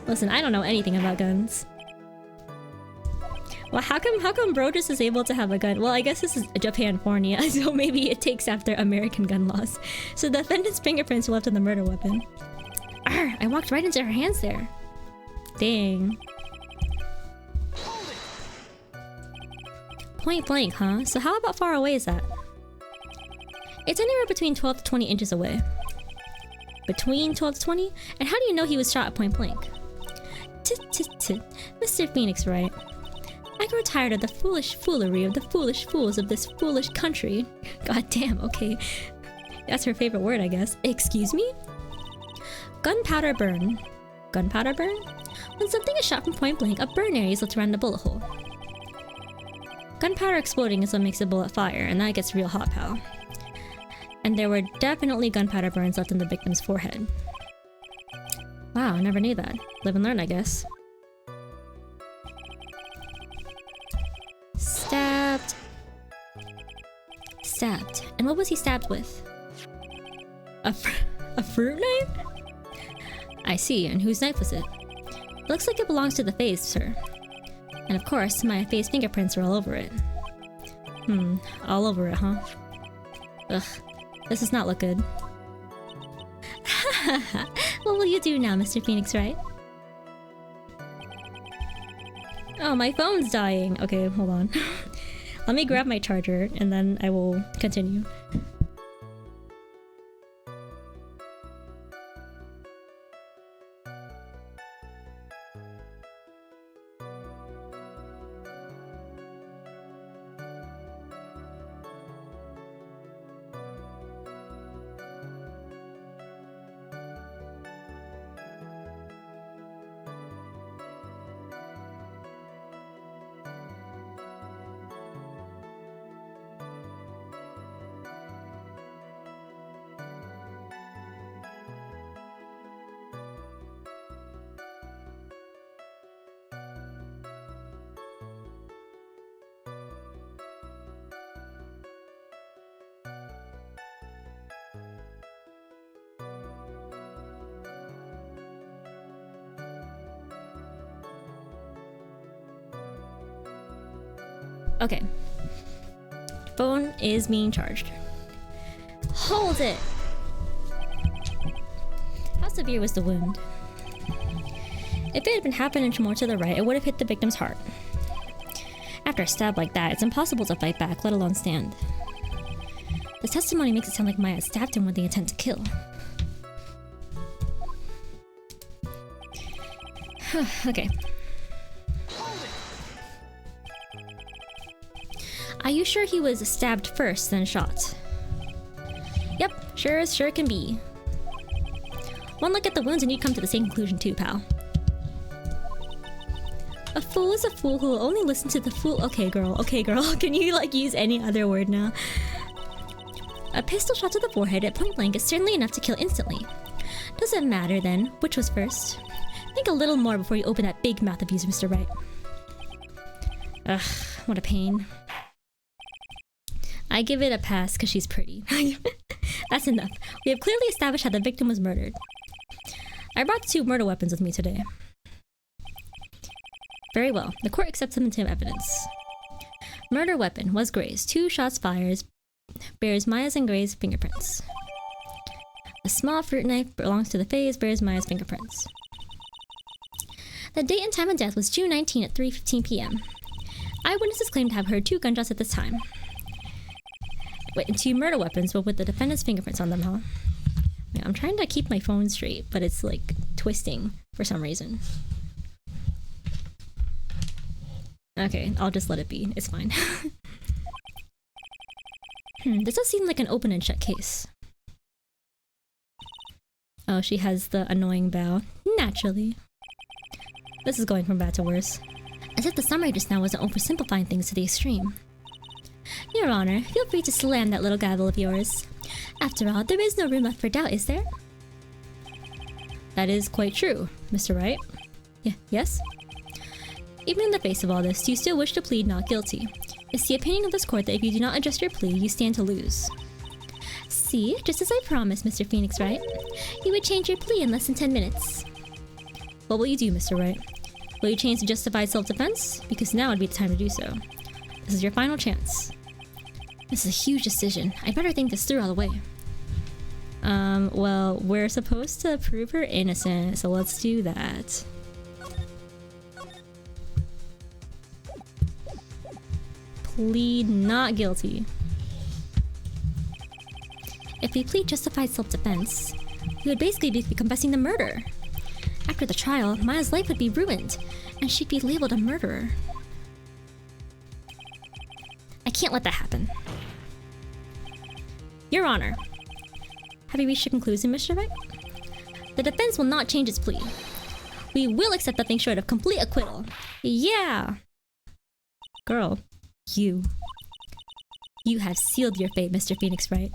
Listen, I don't know anything about guns. Well, how come Brodus is able to have a gun? Well, I guess this is Japan-fornia, so maybe it takes after American gun laws. So the defendant's fingerprints were left on the murder weapon. Arr, I walked right into her hands there. Dang. Point blank, huh? So how about far away is that? It's anywhere between 12 to 20 inches away. Between 12 to 20? And how do you know he was shot at point blank? Mr. Phoenix, Wright. I grow tired of the foolish foolery of the foolish fools of this foolish country. God damn, okay. That's her favorite word, I guess. Excuse me? Gunpowder burn. Gunpowder burn? When something is shot from point blank, a burn area is left around the bullet hole. Gunpowder exploding is what makes a bullet fire, and that gets real hot, pal. And there were definitely gunpowder burns left in the victim's forehead. Wow, I never knew that. Live and learn, I guess. Stabbed. Stabbed. And what was he stabbed with? A fruit knife? I see, and whose knife was it? Looks like it belongs to the Fays, sir. And of course, my Fays fingerprints are all over it. All over it, huh? Ugh, this does not look good. What will you do now, Mr. Phoenix, Wright? Oh, my phone's dying. Okay, hold on. Let me grab my charger, and then I will continue. Okay. Phone is being charged. Hold it! How severe was the wound? If it had been happening more to the right, it would have hit the victim's heart. After a stab like that, it's impossible to fight back, let alone stand. The testimony makes it sound like Maya stabbed him with the intent to kill. Okay. Are you sure he was stabbed first, then shot? Yep, sure can be. One look at the wounds and you'd come to the same conclusion too, pal. A fool is a fool who will only listen to the fool. Okay, girl. Okay, girl. Can you, like, use any other word now? A pistol shot to the forehead at point blank is certainly enough to kill instantly. Does it matter, then, which was first? Think a little more before you open that big mouth of yours, Mr. Wright. Ugh, what a pain. I give it a pass because she's pretty. That's enough. We have clearly established how the victim was murdered. I brought 2 murder weapons with me today. Very well. The court accepts them into evidence. Murder weapon was Gray's. 2 shots fired. Bears Maya's and Gray's fingerprints. A small fruit knife belongs to the face. Bears Maya's fingerprints. The date and time of death was June 19 at 3:15 p.m. Eyewitnesses claim to have heard 2 gunshots at this time. Wait, and 2 murder weapons, but with the defendant's fingerprints on them, huh? Yeah, I'm trying to keep my phone straight, but it's like twisting for some reason. Okay, I'll just let it be. It's fine. This does seem like an open and shut case. Oh, she has the annoying bow. Naturally. This is going from bad to worse. As if the summary just now wasn't oversimplifying things to the extreme. Your Honor, feel free to slam that little gavel of yours. After all, there is no room left for doubt, is there? That is quite true, Mr. Wright. Yes? Even in the face of all this, do you still wish to plead not guilty? It's the opinion of this court that if you do not adjust your plea, you stand to lose. See, just as I promised, Mr. Phoenix Wright. You would change your plea in less than 10 minutes. What will you do, Mr. Wright? Will you change to justified self-defense? Because now would be the time to do so. This is your final chance. This is a huge decision. I'd better think this through all the way. Well, we're supposed to prove her innocent, so let's do that. Plead not guilty. If we plead justified self-defense, we would basically be confessing the murder. After the trial, Maya's life would be ruined, and she'd be labeled a murderer. I can't let that happen. Your Honor, have you reached a conclusion, Mr. Wright? The defense will not change its plea. We will accept nothing short of complete acquittal. Yeah! Girl, you have sealed your fate, Mr. Phoenix Wright.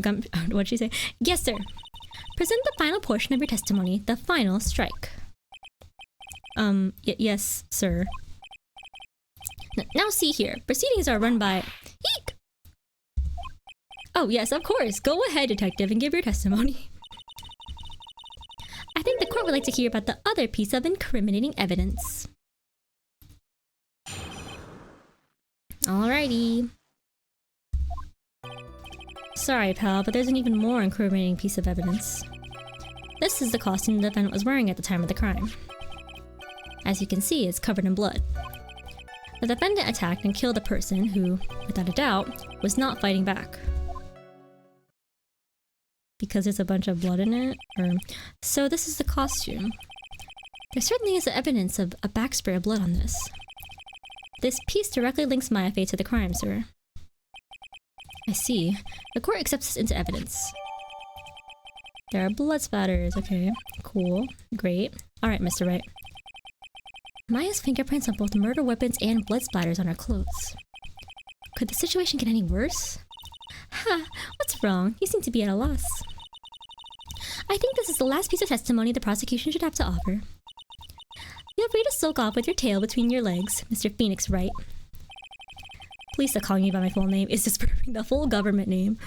What'd she say? Yes, sir. Present the final portion of your testimony, the final strike. Yes, sir. Now see here, proceedings are run by... Eek! Oh, yes, of course. Go ahead, detective, and give your testimony. I think the court would like to hear about the other piece of incriminating evidence. Alrighty. Sorry, pal, but there's an even more incriminating piece of evidence. This is the costume the defendant was wearing at the time of the crime. As you can see, it's covered in blood. The defendant attacked and killed a person who, without a doubt, was not fighting back. Because there's a bunch of blood in it? So this is the costume. There certainly is evidence of a backspray of blood on this. This piece directly links Maya Fey to the crime, sir. I see. The court accepts this into evidence. There are blood splatters. Okay, cool. Great. Alright, Mr. Wright. Maya's fingerprints on both murder weapons and blood splatters on her clothes. Could the situation get any worse? Ha! What's wrong? You seem to be at a loss. I think this is the last piece of testimony the prosecution should have to offer. Feel free to sulk off with your tail between your legs, Mr. Phoenix Wright. Please stop calling me by my full name. It's just the full government name.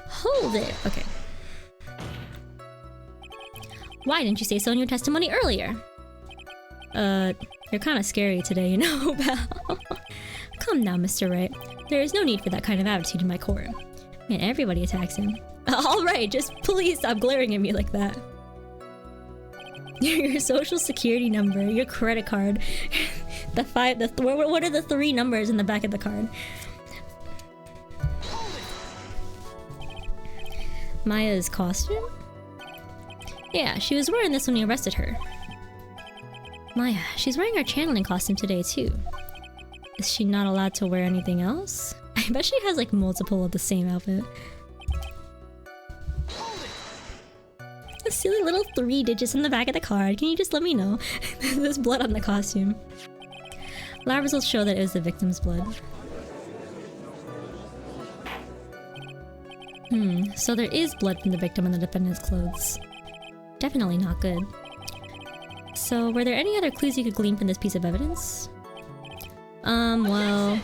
Hold it. Okay. Why didn't you say so in your testimony earlier? You're kind of scary today, you know, pal. Come now, Mr. Wright. There is no need for that kind of attitude in my court. Man, everybody attacks him. Alright, just please stop glaring at me like that. Your social security number, your credit card, what are the 3 numbers in the back of the card? Maya's costume? Yeah, she was wearing this when you arrested her. Maya, she's wearing her channeling costume today too. Is she not allowed to wear anything else? I bet she has like multiple of the same outfit. silly little 3 digits on the back of the card. Can you just let me know? There's blood on the costume. Lab results show that it was the victim's blood. So there is blood from the victim on the defendant's clothes. Definitely not good. So, were there any other clues you could glean from this piece of evidence? Well...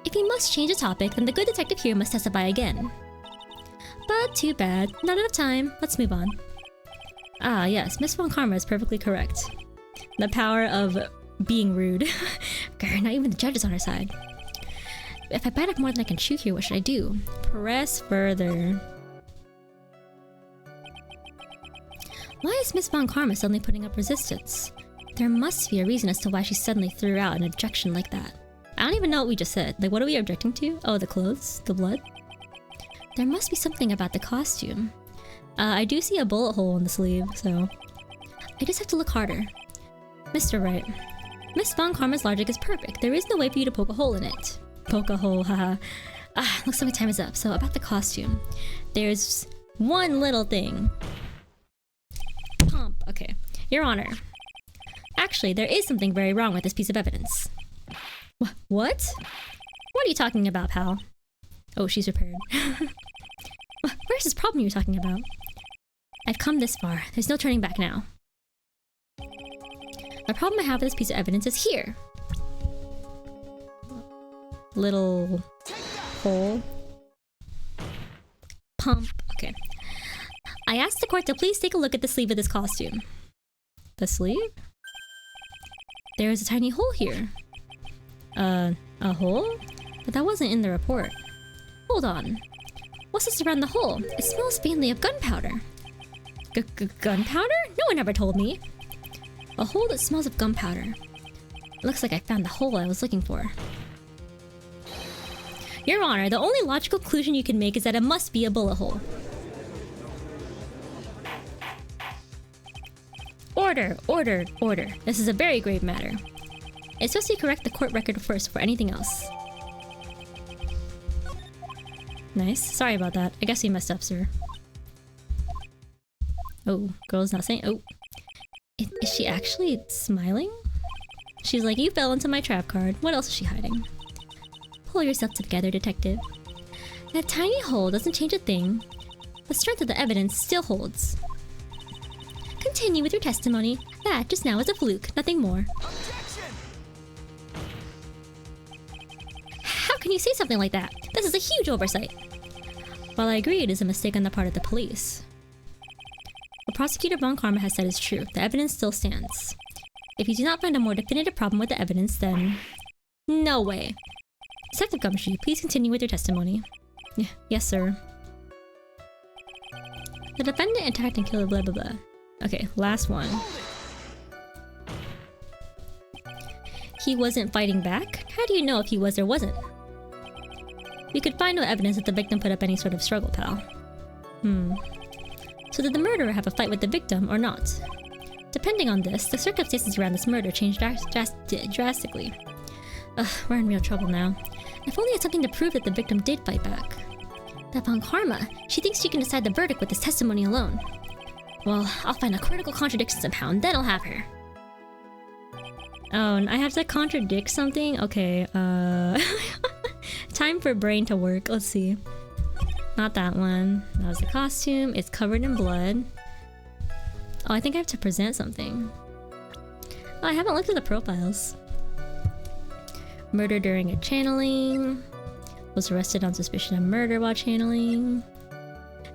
If you must change the topic, then the good detective here must testify again. But too bad. Not enough time. Let's move on. Ah, yes. Miss Von Karma is perfectly correct. The power of being rude. Grr, not even the judge is on her side. If I bite off more than I can chew here, what should I do? Press further. Why is Miss Von Karma suddenly putting up resistance? There must be a reason as to why she suddenly threw out an objection like that. I don't even know what we just said. Like, what are we objecting to? Oh, the clothes? The blood? There must be something about the costume. I do see a bullet hole in the sleeve, so... I just have to look harder. Mr. Wright. Miss Von Karma's logic is perfect. There is no way for you to poke a hole in it. Poke a hole, haha. Looks like my time is up. So, about the costume. There's one little thing. Pump. Okay. Your Honor. Actually, there is something very wrong with this piece of evidence. What? What are you talking about, pal? Oh, she's repaired. Where's this problem you're talking about? I've come this far. There's no turning back now. The problem I have with this piece of evidence is here. Little hole. Pump. Okay. I asked the court to please take a look at the sleeve of this costume. The sleeve? There is a tiny hole here. A hole? But that wasn't in the report. Hold on. What's this around the hole? It smells faintly of gunpowder. Gunpowder? No one ever told me. A hole that smells of gunpowder. It looks like I found the hole I was looking for. Your Honor, the only logical conclusion you can make is that it must be a bullet hole. Order, order, order. This is a very grave matter. It's supposed to correct the court record first before anything else. Nice. Sorry about that. I guess you messed up, sir. Oh, girl's not saying. Oh. Is she actually smiling? She's like, you fell into my trap card. What else is she hiding? Pull yourself together, detective. That tiny hole doesn't change a thing. The strength of the evidence still holds. Continue with your testimony. That just now is a fluke, nothing more. How can you say something like that? This is a huge oversight. While I agree it is a mistake on the part of the police. What Prosecutor Von Karma has said is true. The evidence still stands. If you do not find a more definitive problem with the evidence, then... No way. Detective Gumshoe, please continue with your testimony. Yes, sir. The defendant attacked and killed blah blah blah. Okay, last one. He wasn't fighting back? How do you know if he was or wasn't? We could find no evidence that the victim put up any sort of struggle, pal. So did the murderer have a fight with the victim or not? Depending on this, the circumstances around this murder changed drastically. Ugh, we're in real trouble now. If only I had something to prove that the victim did fight back. That Von Karma, she thinks she can decide the verdict with this testimony alone. Well, I'll find a critical contradiction somehow, and then I'll have her. Oh, and I have to contradict something? Okay, time for brain to work. Let's see. Not that one. That was the costume. It's covered in blood. Oh, I think I have to present something. Oh, I haven't looked at the profiles. Murder during a channeling. Was arrested on suspicion of murder while channeling.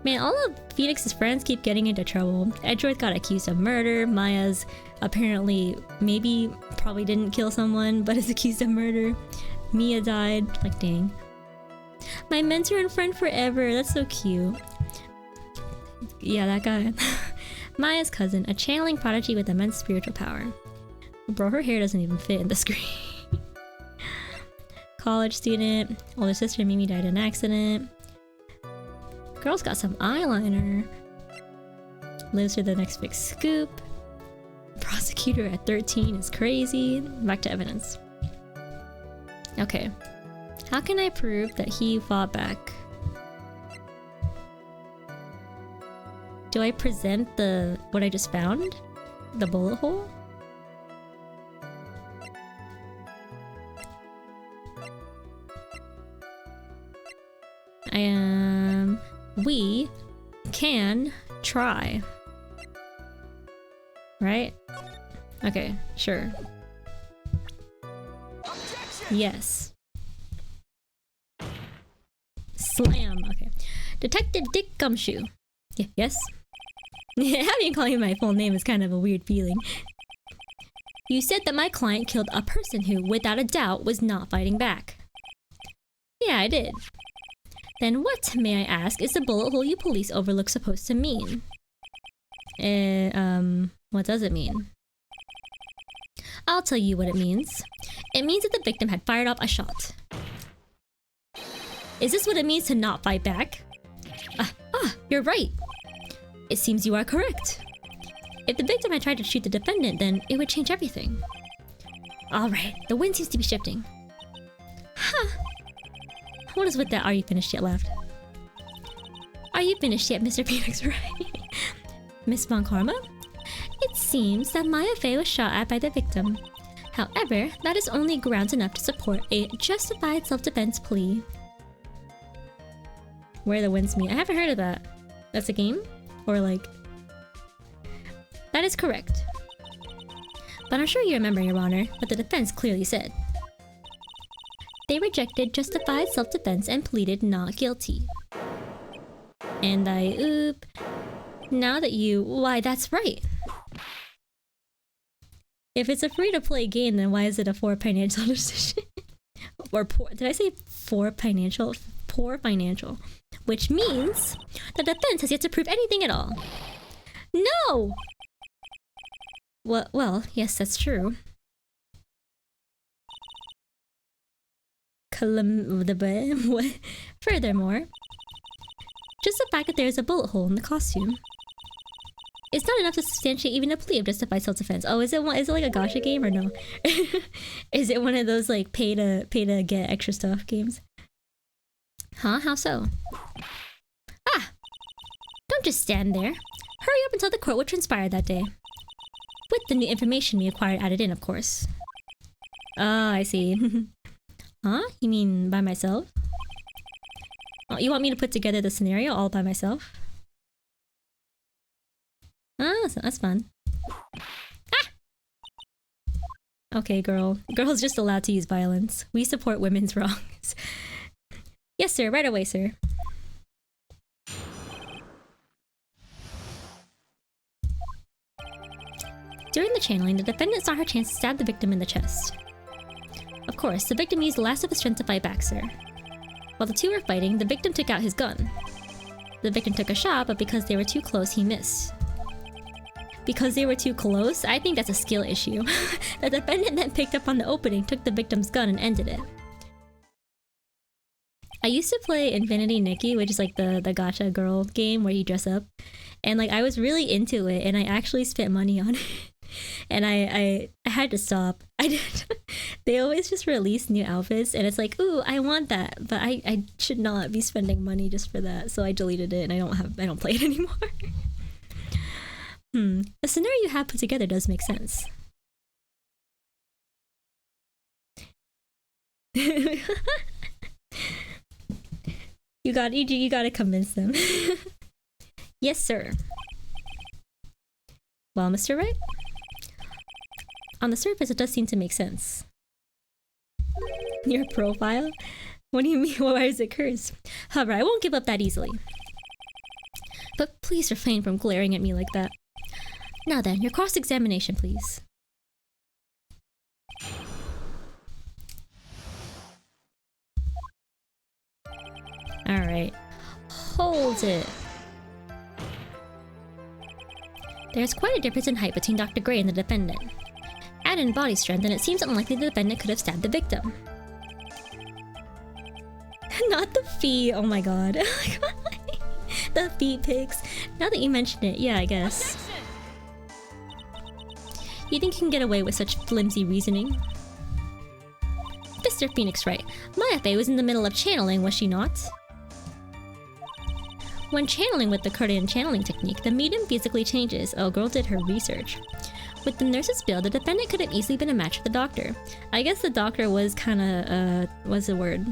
Man, all of Phoenix's friends keep getting into trouble. Edgeworth got accused of murder. Maya's apparently probably didn't kill someone, but is accused of murder. Mia died. Like, dang. My mentor and friend forever. That's so cute. Yeah, that guy. Maya's cousin, a channeling prodigy with immense spiritual power. Bro, her hair doesn't even fit in the screen. College student. Older sister Mimi died in an accident. Girl's got some eyeliner. Lives for the next big scoop. Prosecutor at 13 is crazy. Back to evidence. Okay. How can I prove that he fought back? Do I present what I just found? The bullet hole? We can try. Right? Okay, sure. Objection! Yes. Slam. Okay. Detective Dick Gumshoe. Yes? Having calling my full name is kind of a weird feeling. You said that my client killed a person who, without a doubt, was not fighting back. Yeah, I did. Then what, may I ask, is the bullet hole you police overlook supposed to mean? What does it mean? I'll tell you what it means. It means that the victim had fired off a shot. Is this what it means to not fight back? You're right. It seems you are correct. If the victim had tried to shoot the defendant, then it would change everything. Alright, the wind seems to be shifting. Huh. What is with that "are you finished yet" left? Are you finished yet, Mr. Phoenix Wright? Miss Von Karma? It seems that Maya Fey was shot at by the victim. However, that is only grounds enough to support a justified self-defense plea. Where the winds meet. I haven't heard of that. That's a game? Or like... That is correct. But I'm sure you remember, Your Honor, what the defense clearly said. They rejected justified self-defense and pleaded not guilty. And now that you... Why, that's right. If it's a free-to-play game, then why is it a poor financial decision? Or poor... Did I say poor financial? Poor financial. Which means the defense has yet to prove anything at all. No! Well, yes, that's true. Furthermore, just the fact that there is a bullet hole in the costume is not enough to substantiate even a plea of justified self-defense. Oh, is it like a gacha game or no? Is it one of those like pay to get extra stuff games? Huh? How so? Don't just stand there. Hurry up and tell the court what transpired that day. With the new information we acquired added in, of course. Oh, I see. Huh? You mean by myself? Oh, you want me to put together the scenario all by myself? Ah, that's fun. Okay, girl. Girl's just allowed to use violence. We support women's wrongs. Yes, sir. Right away, sir. During the channeling, the defendant saw her chance to stab the victim in the chest. Of course, the victim used the last of his strength to fight back, sir. While the two were fighting, the victim took out his gun. The victim took a shot, but because they were too close, he missed. Because they were too close? I think that's a skill issue. The defendant then picked up on the opening, took the victim's gun, and ended it. I used to play Infinity Nikki, which is like the gacha girl game where you dress up. And like I was really into it, and I actually spent money on it. And I had to stop. I did. They always just release new outfits, and it's like, ooh, I want that, but I should not be spending money just for that. So I deleted it, and I don't play it anymore. The scenario you have put together does make sense. You gotta convince them. Yes, sir. Well, Mr. Wright? On the surface, it does seem to make sense. Your profile? What do you mean? Why is it cursed? However, I won't give up that easily. But please refrain from glaring at me like that. Now then, your cross-examination, please. Alright. Hold it. There's quite a difference in height between Dr. Gray and the defendant. Add in body strength, and it seems unlikely the defendant could have stabbed the victim. Not the feet, oh my god. The feet pics. Now that you mention it, yeah, I guess. You think you can get away with such flimsy reasoning? Mr. Phoenix Wright, Maya Fey was in the middle of channeling, was she not? When channeling with the Korean channeling technique, the medium physically changes. Oh, girl did her research. With the nurse's bill, the defendant could have easily been a match for the doctor. I guess the doctor was kind of, what's the word?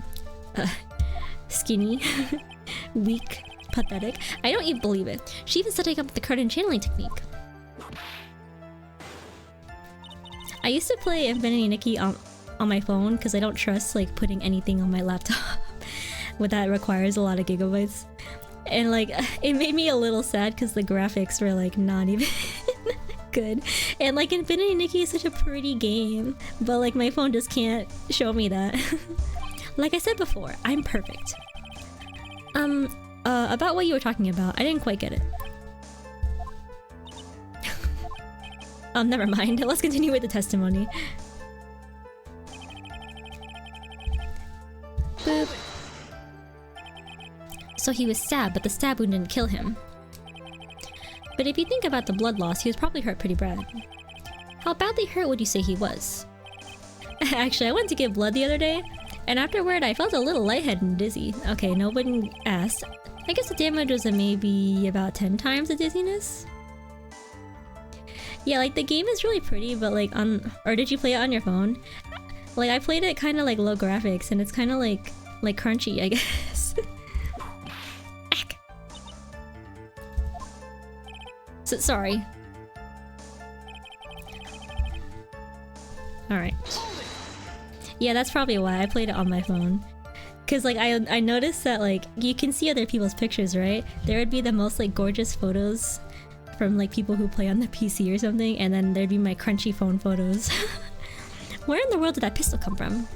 Skinny, weak, pathetic. I don't even believe it. She even studied up with the Korean channeling technique. I used to play Infinity Nikki on my phone because I don't trust like putting anything on my laptop that requires a lot of gigabytes. And like, it made me a little sad because the graphics were like not even good. And like Infinity Nikki is such a pretty game, but like my phone just can't show me that. Like I said before, I'm perfect. About what you were talking about, I didn't quite get it. Never mind. Let's continue with the testimony. Boop. So he was stabbed, but the stab wound didn't kill him. But if you think about the blood loss, he was probably hurt pretty bad. How badly hurt would you say he was? Actually, I went to give blood the other day, and afterward I felt a little lightheaded and dizzy. Okay, nobody asked. I guess the damage was maybe about 10 times the dizziness? Yeah, like the game is really pretty, but like or did you play it on your phone? Like I played it kind of like low graphics, and it's kind of like crunchy, I guess. So, sorry. Alright. Yeah, that's probably why I played it on my phone. Cause like I noticed that like you can see other people's pictures, right? There would be the most like gorgeous photos from like people who play on the PC or something, and then there'd be my crunchy phone photos. Where in the world did that pistol come from?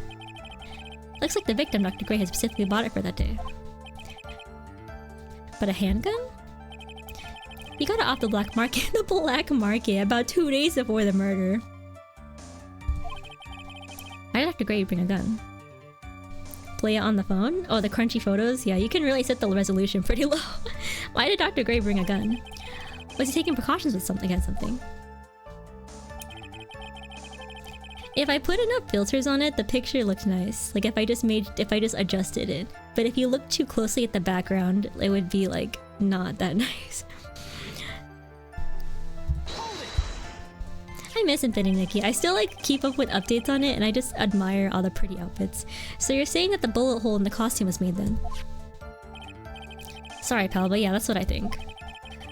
Looks like the victim, Dr. Gray, had specifically bought it for that day. But a handgun? He got it off the black market. The black market about 2 days before the murder. Why did Dr. Gray bring a gun? Play it on the phone? Oh, the crunchy photos? Yeah, you can really set the resolution pretty low. Why did Dr. Gray bring a gun? Was he taking precautions with something against something? If I put enough filters on it, the picture looked nice. Like if I just adjusted it. But if you look too closely at the background, it would be like not that nice. I miss Infinity Nikki. I still like keep up with updates on it, and I just admire all the pretty outfits. So you're saying that the bullet hole in the costume was made then? Sorry pal, but yeah, that's what I think.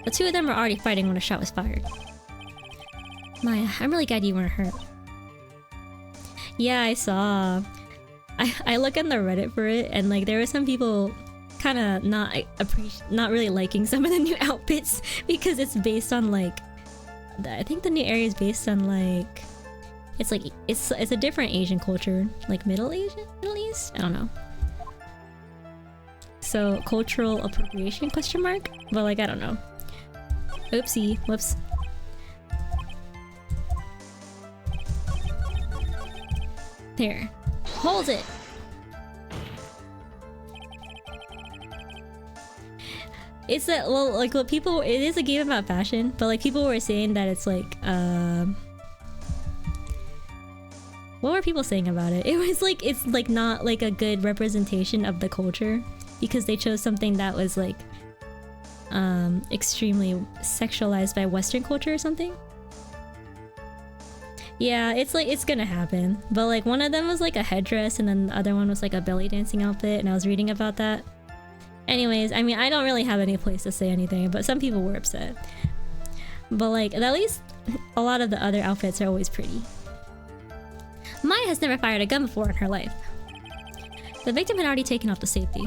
The two of them were already fighting when a shot was fired. Maya, I'm really glad you weren't hurt. Yeah, I saw. I look on the Reddit for it, and like there were some people kind of not really liking some of the new outfits because it's based on like I think the new area is based on like it's a different Asian culture, like Middle East? I don't know. So cultural appropriation ? But like I don't know. Oopsie, whoops. There. Hold it! It's that, well, like what people, it is a game about fashion, but like people were saying that it's like, what were people saying about it? It was like, it's like not like a good representation of the culture because they chose something that was like, extremely sexualized by Western culture or something. Yeah, it's like, it's gonna happen. But like one of them was like a headdress and then the other one was like a belly dancing outfit, and I was reading about that. Anyways, I mean, I don't really have any place to say anything, but some people were upset. But like, at least a lot of the other outfits are always pretty. Maya has never fired a gun before in her life. The victim had already taken off the safety.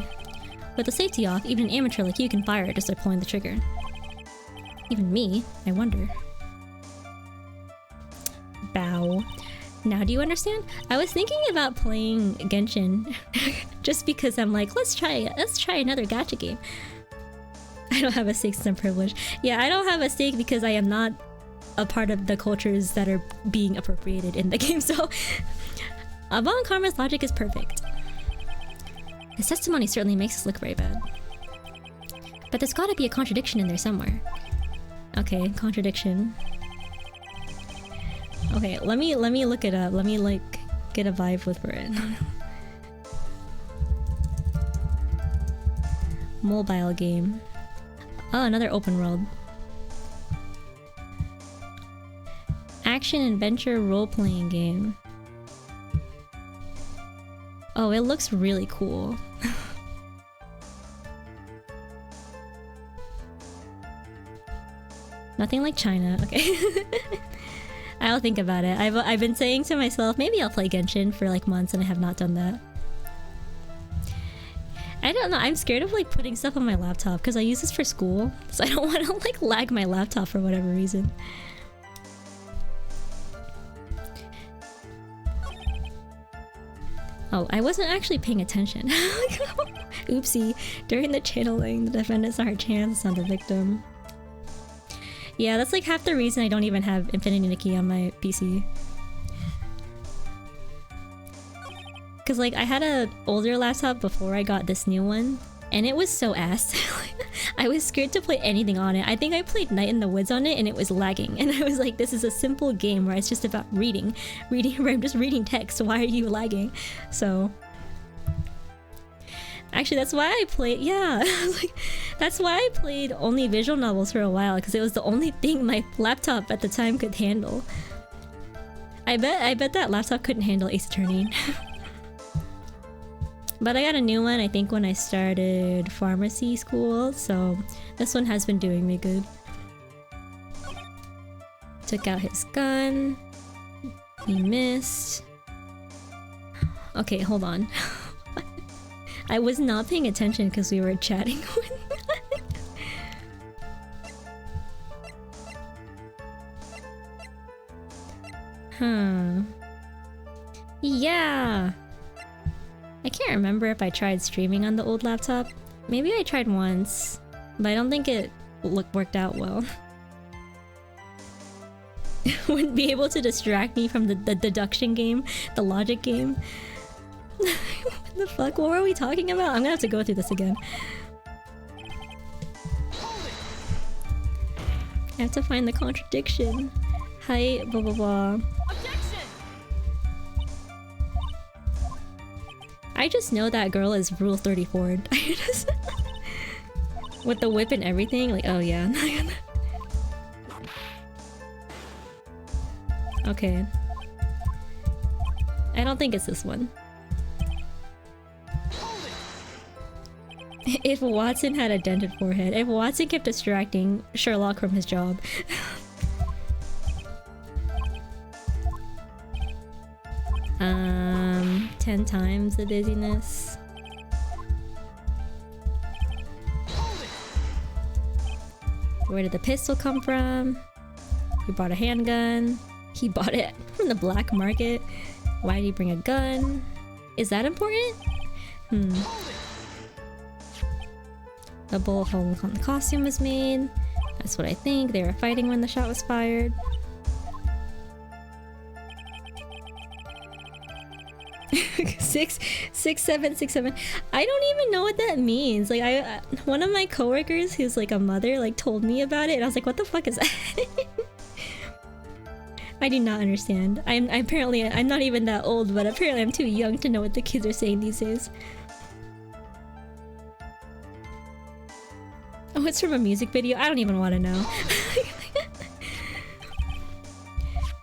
With the safety off, even an amateur like you can fire it just by pulling the trigger. Even me, I wonder. Bow. Now do you understand? I was thinking about playing Genshin just because I'm like, let's try another gacha game. I don't have a stake since I'm privileged. Yeah, I don't have a stake because I am not a part of the cultures that are being appropriated in the game, so Von Karma's logic is perfect. His testimony certainly makes us look very bad. But there's gotta be a contradiction in there somewhere. Okay, contradiction. Okay, let me look it up. Let me like get a vibe with it. Mobile game. Oh, another open world. Action adventure role-playing game. Oh, it looks really cool. Nothing like China. Okay. I'll think about it. I've been saying to myself, maybe I'll play Genshin for like months, and I have not done that. I don't know. I'm scared of like putting stuff on my laptop because I use this for school, so I don't want to like lag my laptop for whatever reason. Oh, I wasn't actually paying attention. Oopsie. During the channeling, the defendants are chance on the victim. Yeah, that's like half the reason I don't even have Infinity Nikki on my PC. Cause like I had an older laptop before I got this new one, and it was so ass. I was scared to play anything on it. I think I played Night in the Woods on it and it was lagging. And I was like, this is a simple game where it's just about reading where I'm just reading text. Why are you lagging? So actually, that's why I played, yeah. Like, that's why I played only visual novels for a while, because it was the only thing my laptop at the time could handle. I bet that laptop couldn't handle Ace Attorney. But I got a new one, I think, when I started pharmacy school, so this one has been doing me good. Took out his gun. He missed. Okay, hold on. I was not paying attention because we were chatting. Huh. Yeah! I can't remember if I tried streaming on the old laptop. Maybe I tried once, but I don't think it worked out well. Wouldn't be able to distract me from the deduction game, the logic game. What the fuck? What were we talking about? I'm gonna have to go through this again. I have to find the contradiction. Height, blah blah blah. I just know that girl is Rule 34. With the whip and everything, like, oh yeah. Okay. I don't think it's this one. If Watson had a dented forehead. If Watson kept distracting Sherlock from his job. 10 times the dizziness. Where did the pistol come from? He bought a handgun. He bought it from the black market. Why did he bring a gun? Is that important? A bullet hole on the costume was made. That's what I think. They were fighting when the shot was fired. Six, seven. I don't even know what that means. Like, one of my coworkers who's like a mother like told me about it, and I was like, "What the fuck is that?" I do not understand. I'm not even that old, but apparently I'm too young to know what the kids are saying these days. Oh, it's from a music video? I don't even want to know.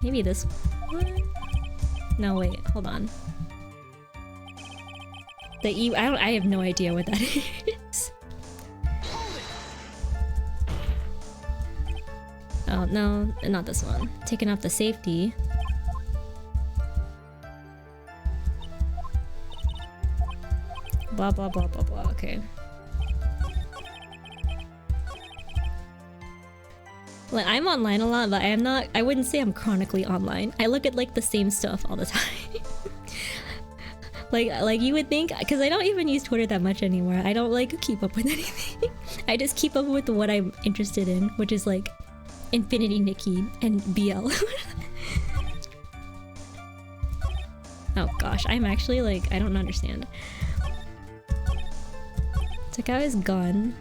Maybe this one? No, wait, hold on. I have no idea what that is. Oh, no, not this one. Taking off the safety. Blah, blah, blah, blah, blah. Okay. Like, I'm online a lot, but I wouldn't say I'm chronically online. I look at, like, the same stuff all the time. Like you would think, because I don't even use Twitter that much anymore. I don't, like, keep up with anything. I just keep up with what I'm interested in, which is, like, Infinity Nikki and BL. Oh gosh, I'm actually, like, I don't understand. Took out his gun.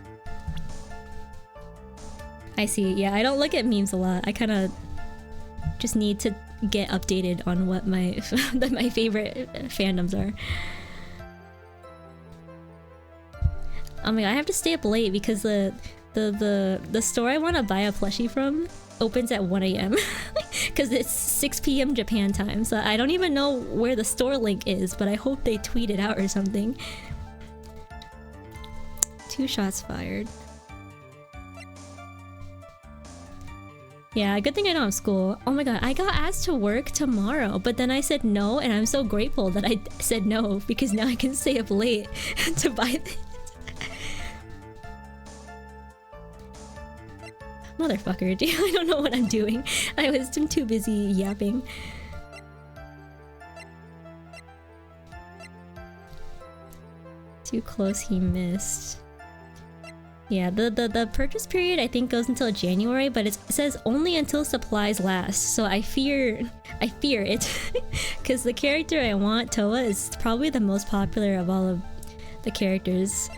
I see. Yeah, I don't look at memes a lot. I kind of just need to get updated on what my favorite fandoms are. Oh my god, I have to stay up late because The store I want to buy a plushie from opens at 1 a.m. because it's 6 p.m. Japan time. So I don't even know where the store link is, but I hope they tweet it out or something. 2 shots fired. Yeah, good thing I don't have school. Oh my god, I got asked to work tomorrow, but then I said no, and I'm so grateful that I said no because now I can stay up late to buy this. Motherfucker, dude, I don't know what I'm doing. I'm too busy yapping. Too close, he missed. Yeah, the purchase period I think goes until January, but it says only until supplies last. So I fear it, because the character I want, Toa, is probably the most popular of all of the characters.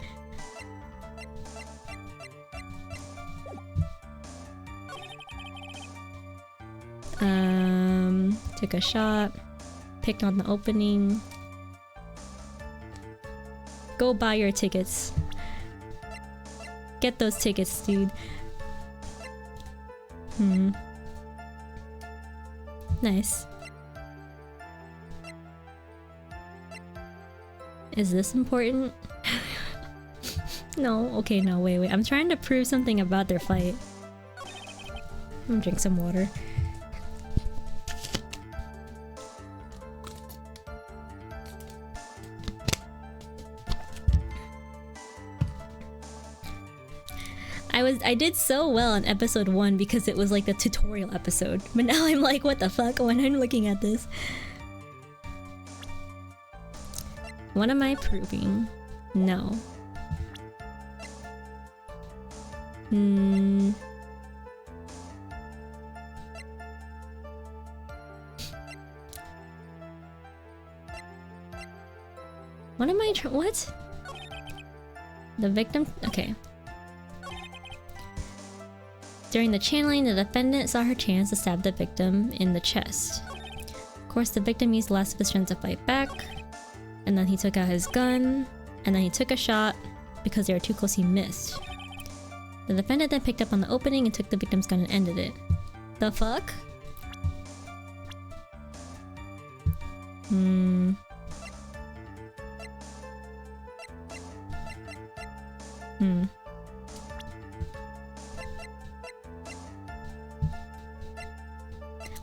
Took a shot, picked on the opening. Go buy your tickets. Get those tickets, dude. Nice. Is this important? No? Okay, no, wait. I'm trying to prove something about their fight. I'm gonna drink some water. I did so well in episode 1 because it was like the tutorial episode. But now I'm like, what the fuck when I'm looking at this? What am I proving? No. What am I what? The victim? Okay. During the channeling, the defendant saw her chance to stab the victim in the chest. Of course, the victim used the last of his strength to fight back, and then he took out his gun, and then he took a shot. Because they were too close, he missed. The defendant then picked up on the opening and took the victim's gun and ended it. The fuck?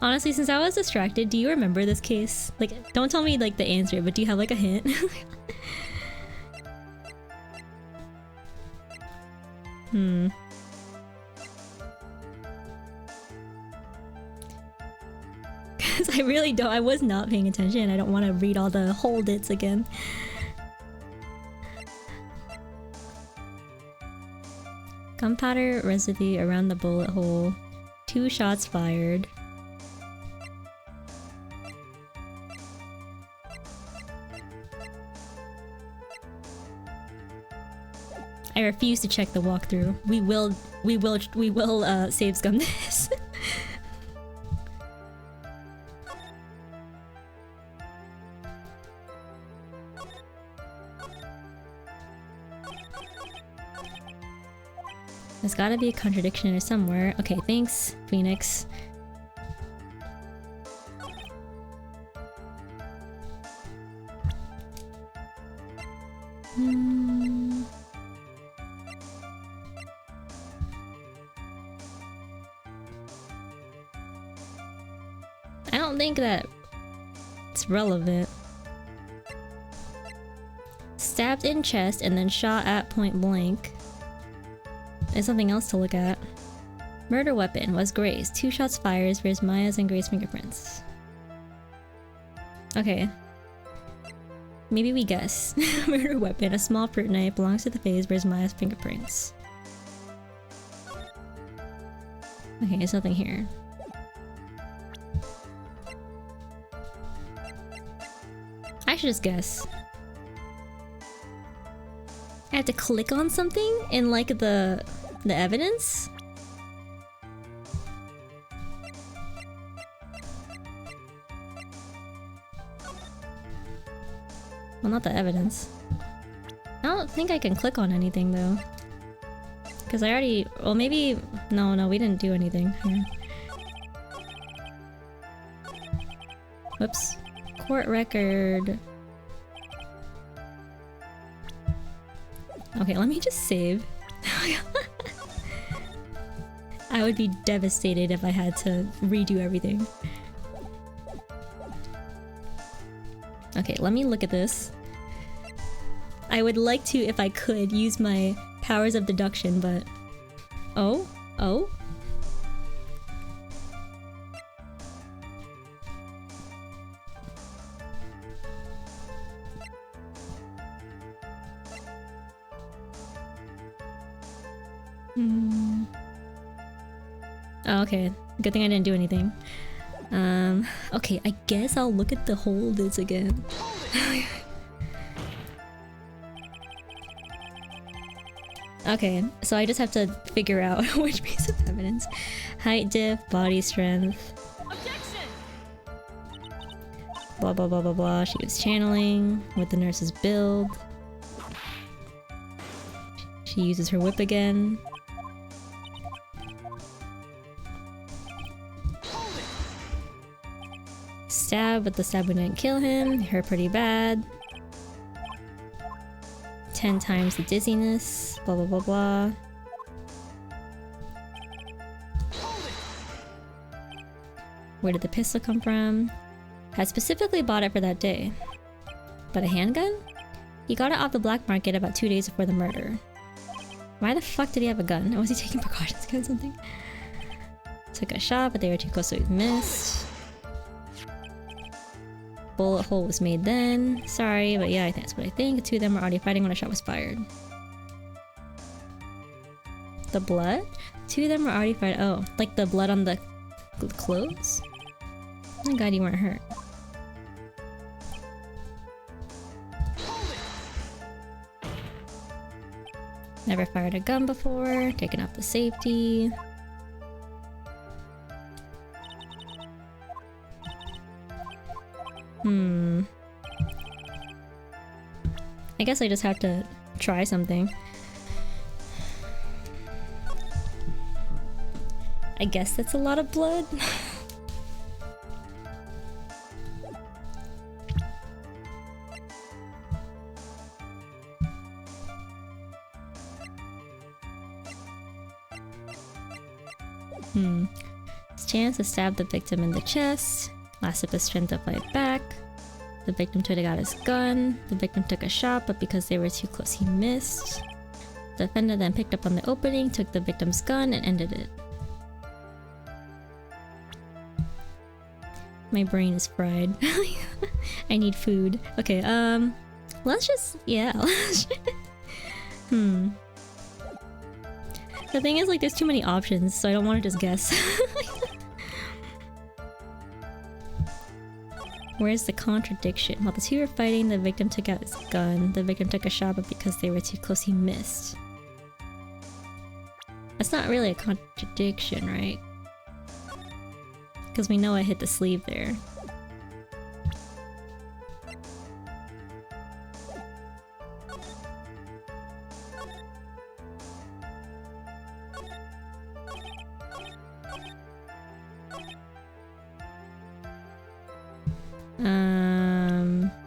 Honestly, since I was distracted, do you remember this case? Like, don't tell me like the answer, but do you have like a hint? Because I really don't. I was not paying attention. I don't want to read all the hold its again. Gunpowder residue around the bullet hole. 2 shots fired. I refuse to check the walkthrough. We will save scum this. There's gotta be a contradiction here somewhere. Okay, thanks, Phoenix. I don't think that it's relevant. Stabbed in chest and then shot at point blank. There's something else to look at. Murder weapon was Gray's. 2 shots fired. Where's Maya's and Gray's fingerprints? Okay. Maybe we guess. Murder weapon. A small fruit knife belongs to the face. Where's Maya's fingerprints? Okay, there's nothing here. I should just guess. I have to click on something in like the evidence? Well, not the evidence. I don't think I can click on anything though. Because I already... Well, maybe... No, we didn't do anything. Here. Whoops. Court record. Okay, let me just save. I would be devastated if I had to redo everything. Okay, let me look at this. I would like to, if I could, use my powers of deduction, but... Oh? Oh? Oh, okay. Good thing I didn't do anything. Okay, I guess I'll look at the holders again. Okay, so I just have to figure out which piece of evidence. Height diff, body strength. Objection! Blah blah blah blah blah. She was channeling with the nurse's build. She uses her whip again. Stab, but the stab didn't kill him. It hurt pretty bad. 10 times the dizziness. Blah blah blah blah. Where did the pistol come from? Had specifically bought it for that day. But a handgun? He got it off the black market about 2 days before the murder. Why the fuck did he have a gun? Or was he taking precautions against something? Took a shot, but they were too close so he missed. Bullet hole was made then. Sorry, but yeah, I think that's what I think. The two of them were already fighting when a shot was fired. The blood? Two of them were already fighting. Oh, like the blood on the clothes? Thank God you weren't hurt. Never fired a gun before. Taken off the safety. I guess I just have to try something. I guess that's a lot of blood. His chance to stab the victim in the chest. Lasted the strength to fight back. The victim took out his gun. The victim took a shot, but because they were too close, he missed. The defendant then picked up on the opening, took the victim's gun, and ended it. My brain is fried. I need food. Okay, let's just... yeah. The thing is, like, there's too many options, so I don't want to just guess. Where's the contradiction? While the two were fighting, the victim took out his gun. The victim took a shot, but because they were too close, he missed. That's not really a contradiction, right? Because we know I hit the sleeve there.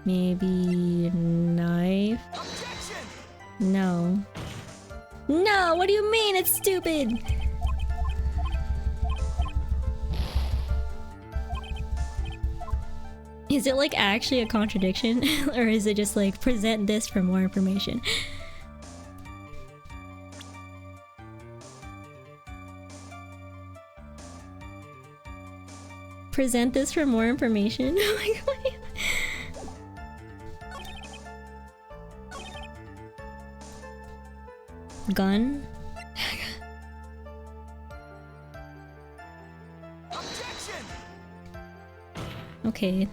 Maybe knife? Objection! No. No, what do you mean? It's stupid! Is it like actually a contradiction? Or is it just like present this for more information? Present this for more information? Gun? Objection! Okay.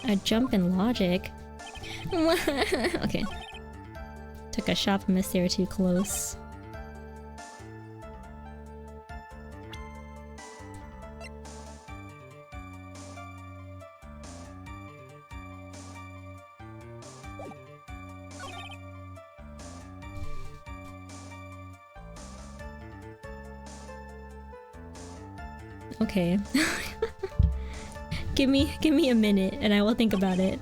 A jump in logic? Okay. Took a shot but missed, they were too close. Okay. give me a minute and I will think about it.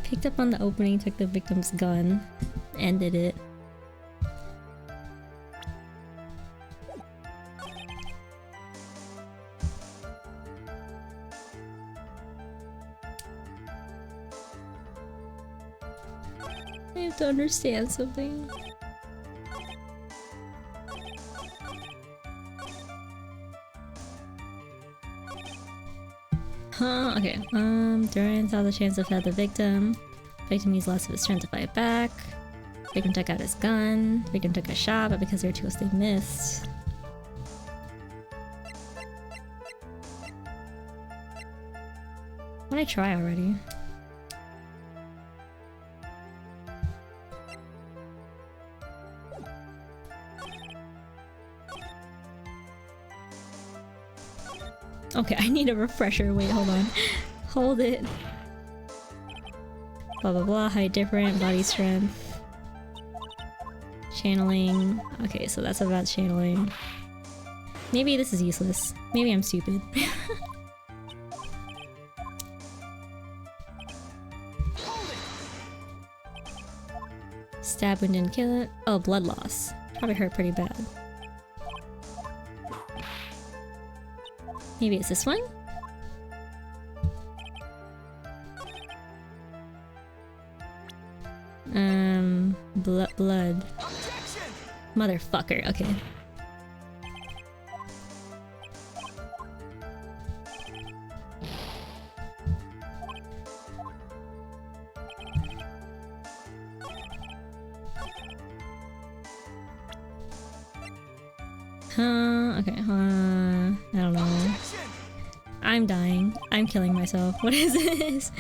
Picked up on the opening, took the victim's gun, ended it. I have to understand something. Huh, okay. Dorian saw the chance to fell the victim. Victim used lots of his strength to fight back. Victim took out his gun. Victim took a shot, but because they were too close, they missed. Why'd I try already? Okay, I need a refresher. Wait, hold on. Hold it. Blah blah blah, height different, body strength. Channeling. Okay, so that's about channeling. Maybe this is useless. Maybe I'm stupid. Stab wound didn't kill it. Oh, blood loss. Probably hurt pretty bad. Maybe it's this one? Blood. Motherfucker, okay. Okay, I don't know. I'm dying. I'm killing myself. What is this?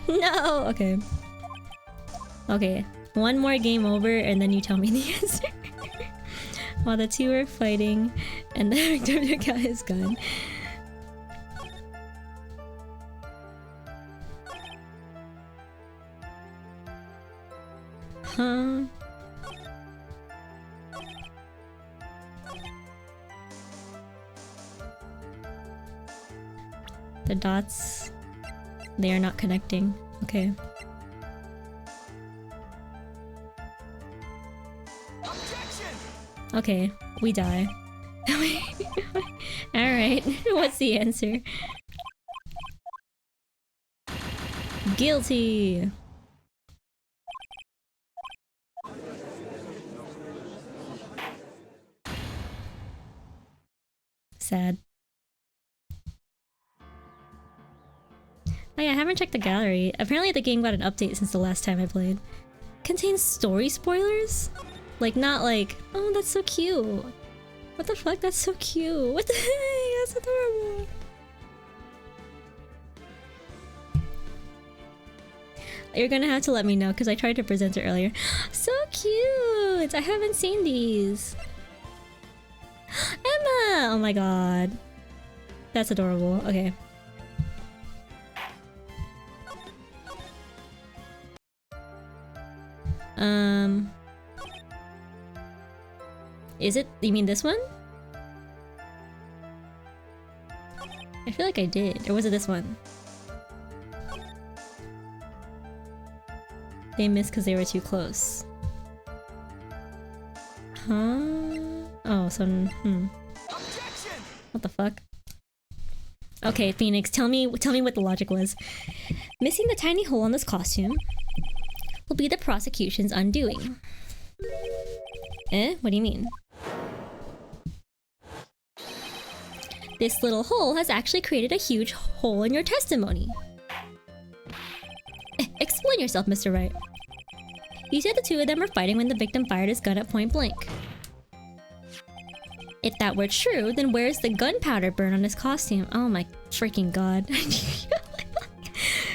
No! Okay. Okay. One more game over and then you tell me the answer. While the two were fighting and the victim took out his gun. Huh? The dots, they are not connecting. Okay. Okay, we die. Alright, what's the answer? Guilty! Sad. Oh yeah, I haven't checked the gallery. Apparently the game got an update since the last time I played. Contains story spoilers? Like, not like, oh, that's so cute. What the fuck? That's so cute. What the heck? That's adorable. You're gonna have to let me know because I tried to present it earlier. So cute! I haven't seen these. Emma! Oh my god. That's adorable. Okay. Is it? You mean this one? I feel like I did. Or was it this one? They missed because they were too close. Huh? Oh, so... What the fuck? Okay, Phoenix, tell me what the logic was. Missing the tiny hole on this costume will be the prosecution's undoing. Eh? What do you mean? This little hole has actually created a huge hole in your testimony. Explain yourself, Mr. Wright. You said the two of them were fighting when the victim fired his gun at point blank. If that were true, then where's the gunpowder burn on his costume? Oh my freaking god.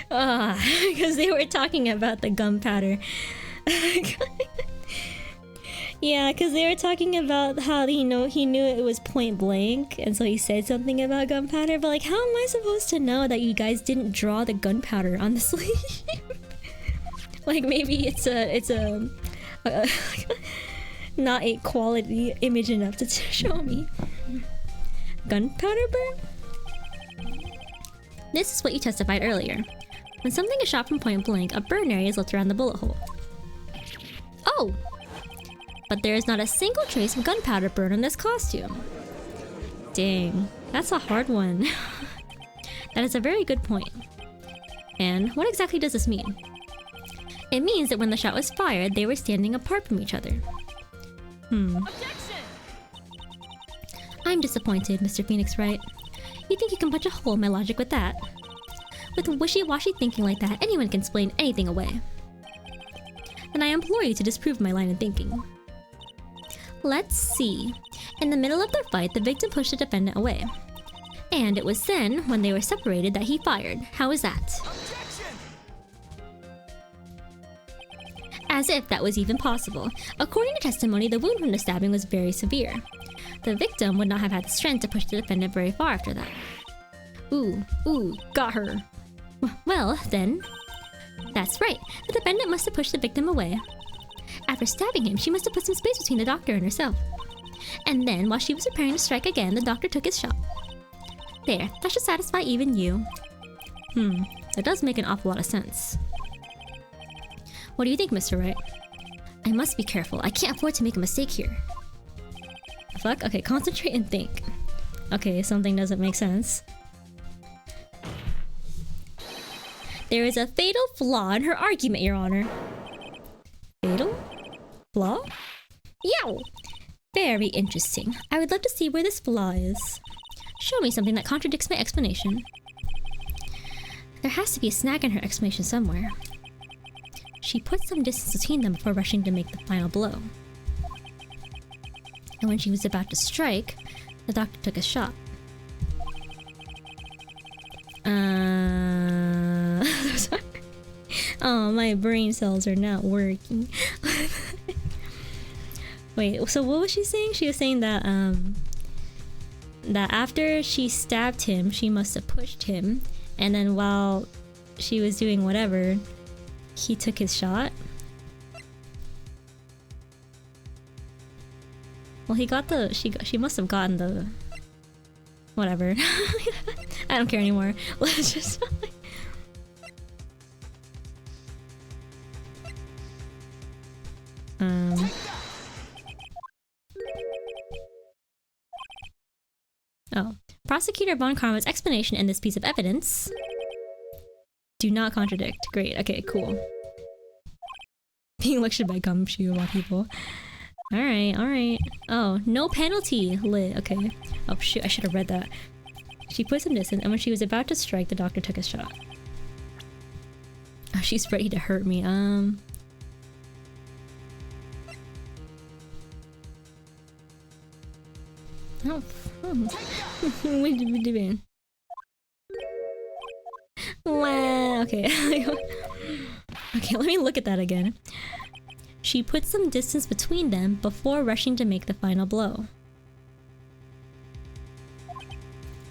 Because they were talking about the gunpowder. Yeah, because they were talking about how he knew it was point blank, and so he said something about gunpowder. But like, how am I supposed to know that you guys didn't draw the gunpowder on the sleeve? Like maybe it's a Not a quality image enough to show me. Gunpowder burn? This is what you testified earlier. When something is shot from point blank, a burn area is left around the bullet hole. Oh! But there is not a single trace of gunpowder burn on this costume. Dang, that's a hard one. That is a very good point. And what exactly does this mean? It means that when the shot was fired, they were standing apart from each other. Objection! I'm disappointed, Mr. Phoenix Wright. You think you can punch a hole in my logic with that? With wishy-washy thinking like that, anyone can explain anything away. Then I implore you to disprove my line of thinking. Let's see. In the middle of their fight, the victim pushed the defendant away. And it was then, when they were separated, that he fired. How is that? Objection! As if that was even possible. According to testimony, the wound from the stabbing was very severe. The victim would not have had the strength to push the defendant very far after that. Ooh, got her. Well, then... That's right. The defendant must have pushed the victim away. After stabbing him, she must have put some space between the doctor and herself. And then, while she was preparing to strike again, the doctor took his shot. There, that should satisfy even you. That does make an awful lot of sense. What do you think, Mr. Wright? I must be careful. I can't afford to make a mistake here. Fuck? Okay, concentrate and think. Okay, something doesn't make sense. There is a fatal flaw in her argument, Your Honor. Fatal? Flaw? Yow! Very interesting. I would love to see where this flaw is. Show me something that contradicts my explanation. There has to be a snag in her explanation somewhere. She put some distance between them before rushing to make the final blow. And when she was about to strike, the doctor took a shot. Oh, my brain cells are not working. Wait, so what was she saying? She was saying that that after she stabbed him, she must have pushed him, and then while she was doing whatever, he took his shot. Well, he got the she must have gotten the whatever. I don't care anymore. Let's just Oh. Prosecutor Von Karma's explanation in this piece of evidence do not contradict. Great. Okay, cool. Being lectured by Gumshoe of all people. Alright. Oh, no penalty. Lit. Okay. Oh shoot, I should have read that. She put some distance, and when she was about to strike, the doctor took a shot. Oh, she's ready to hurt me. Oh. What are we doing? Wow. Okay. Okay, let me look at that again. She put some distance between them before rushing to make the final blow.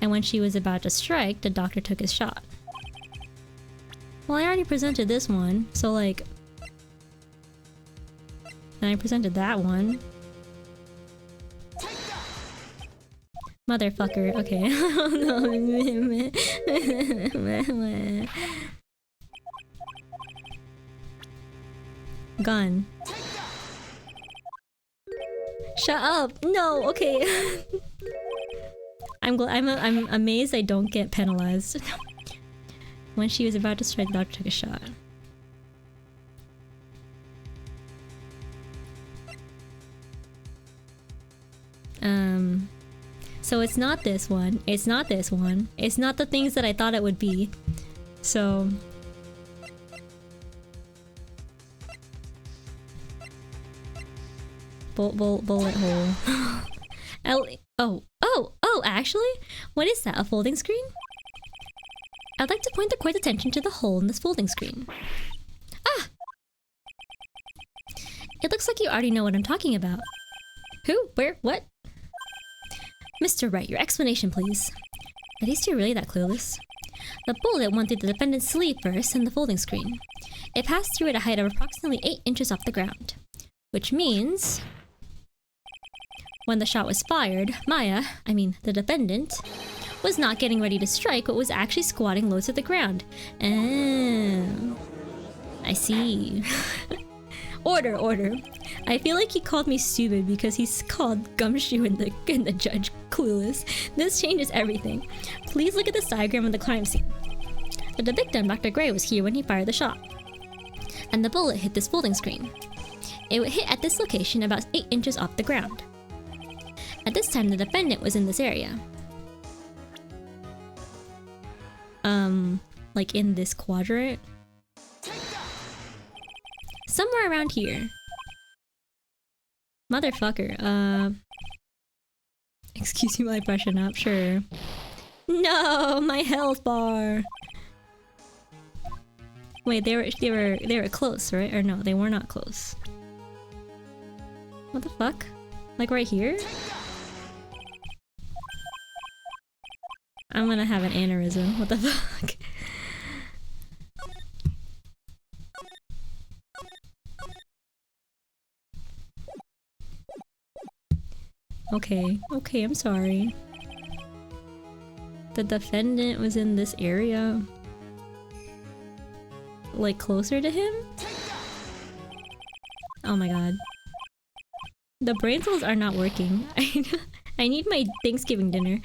And when she was about to strike, the doctor took his shot. Well, I already presented this one, so like... And I presented that one. Motherfucker, okay. Gun. Shut up! No, okay. I'm amazed I don't get penalized. When she was about to strike, the doctor took a shot. So it's not this one. It's not this one. It's not the things that I thought it would be. So... bullet hole. Oh, actually? What is that? A folding screen? I'd like to point the court's attention to the hole in this folding screen. Ah! It looks like you already know what I'm talking about. Who? Where? What? Mr. Wright, your explanation, please. Are these two really that clueless? The bullet went through the defendant's sleeve first, and the folding screen. It passed through at a height of approximately 8 inches off the ground. Which means... When the shot was fired, Maya, I mean the defendant, was not getting ready to strike but was actually squatting low to the ground. Oh, I see. Order. I feel like he called me stupid because he's called Gumshoe and the judge clueless. This changes everything. Please look at this diagram of the crime scene. The victim, Dr. Gray, was here when he fired the shot. And the bullet hit this folding screen. It would hit at this location about 8 inches off the ground. At this time, the defendant was in this area. Like in this quadrant? Somewhere around here. Motherfucker, excuse me while I freshen up, sure. No, my health bar! Wait, they were close, right? Or no, they were not close. What the fuck? Like right here? I'm gonna have an aneurysm. What the fuck? Okay, I'm sorry. The defendant was in this area. Like closer to him? Oh my god. The brain cells are not working. I need my Thanksgiving dinner.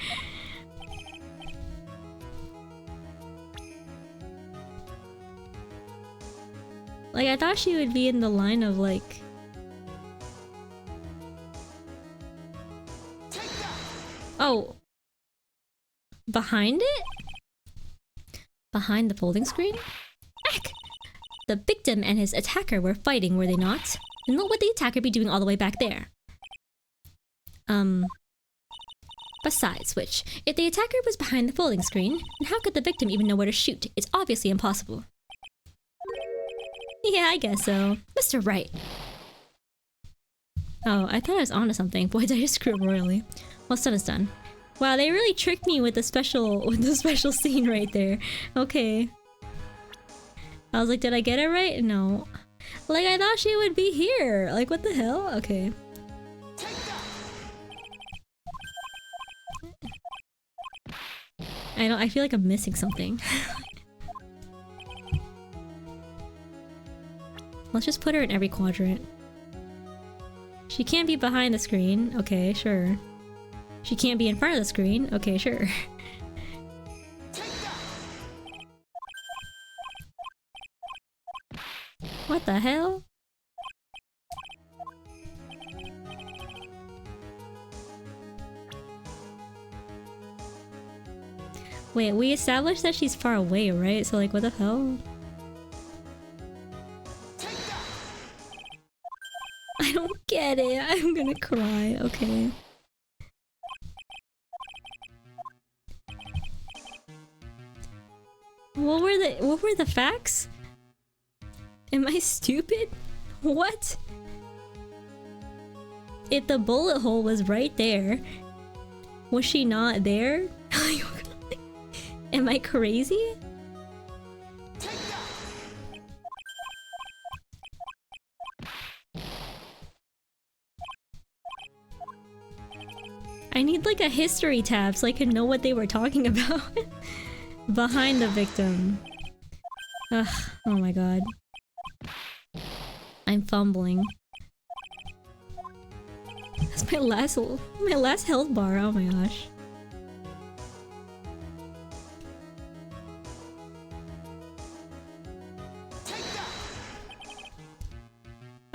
Like, I thought she would be in the line of like... Oh. Behind it? Behind the folding screen? Heck! The victim and his attacker were fighting, were they not? And what would the attacker be doing all the way back there? Besides which, if the attacker was behind the folding screen, then how could the victim even know where to shoot? It's obviously impossible. Yeah, I guess so. Mr. Wright. Oh, I thought I was onto something. Boy, did I just screw up royally. Well, done is done. Wow, they really tricked me with the special scene right there. Okay. I was like, did I get it right? No. Like, I thought she would be here. Like, what the hell? Okay. I feel like I'm missing something. Let's just put her in every quadrant. She can't be behind the screen. Okay, sure. She can't be in front of the screen. Okay, sure. What the hell? Wait, we established that she's far away, right? So like, what the hell? I don't get it. I'm gonna cry. Okay. What were the facts? Am I stupid? What? If the bullet hole was right there, was she not there? Am I crazy? I need like a history tab so I can know what they were talking about. Behind the victim. Ugh, oh my god. I'm fumbling. That's my last health bar, oh my gosh.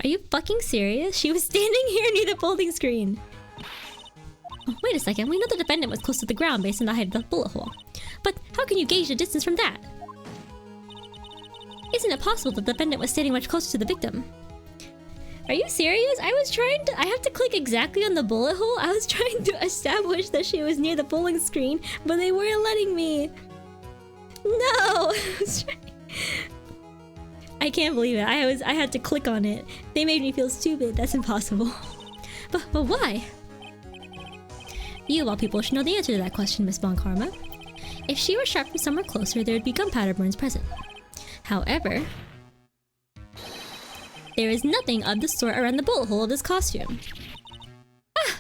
Are you fucking serious? She was standing here near the folding screen. Oh, wait a second, we know the defendant was close to the ground based on the height of the bullet hole. But how can you gauge the distance from that? Isn't it possible that the defendant was standing much closer to the victim? Are you serious? I have to click exactly on the bullet hole? I was trying to establish that she was near the folding screen, but they weren't letting me. No! I can't believe it. I had to click on it. They made me feel stupid. That's impossible. But why? You of all people should know the answer to that question, Miss Von Karma. If she were shot from somewhere closer, there would be gunpowder burns present. However, there is nothing of the sort around the bullet hole of this costume. Ah!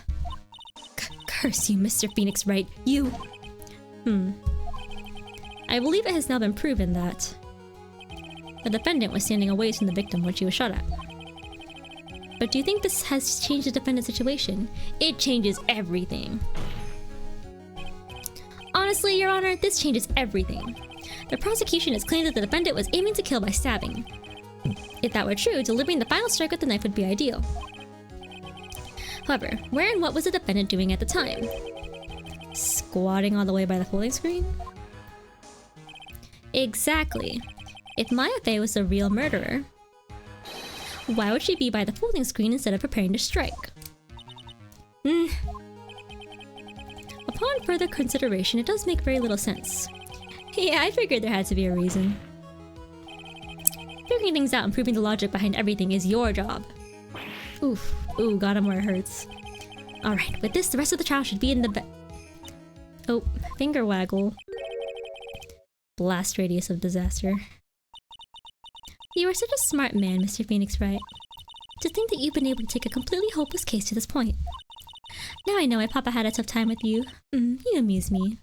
Curse you, Mr. Phoenix Wright. You... I believe it has now been proven that the defendant was standing away from the victim when she was shot at. But do you think this has changed the defendant's situation? It changes everything. Honestly, Your Honor, this changes everything. The prosecution has claimed that the defendant was aiming to kill by stabbing. If that were true, delivering the final strike with the knife would be ideal. However, where and what was the defendant doing at the time? Squatting all the way by the folding screen? Exactly. If Maya Fey was the real murderer, why would she be by the folding screen instead of preparing to strike? Upon further consideration, it does make very little sense. Yeah, I figured there had to be a reason. Figuring things out and proving the logic behind everything is your job. Oof. Ooh, got him where it hurts. Alright, with this, the rest of the trial should be in the oh, finger waggle. Blast radius of disaster. You are such a smart man, Mr. Phoenix Wright. To think that you've been able to take a completely hopeless case to this point. Now I know why Papa had a tough time with you. You amuse me.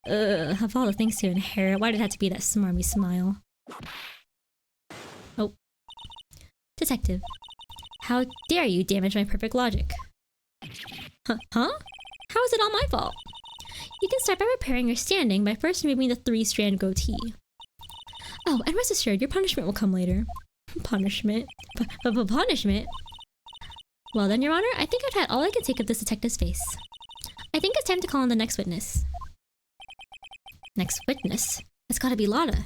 Of all the things to inherit, why did it have to be that smarmy smile? Oh. Detective. How dare you damage my perfect logic? Huh? How is it all my fault? You can start by repairing your standing by first removing the 3-strand goatee. Oh, and rest assured, your punishment will come later. Punishment? Punishment? Well then, Your Honor, I think I've had all I can take of this detective's face. I think it's time to call on the next witness. Next witness? That's gotta be Lotta.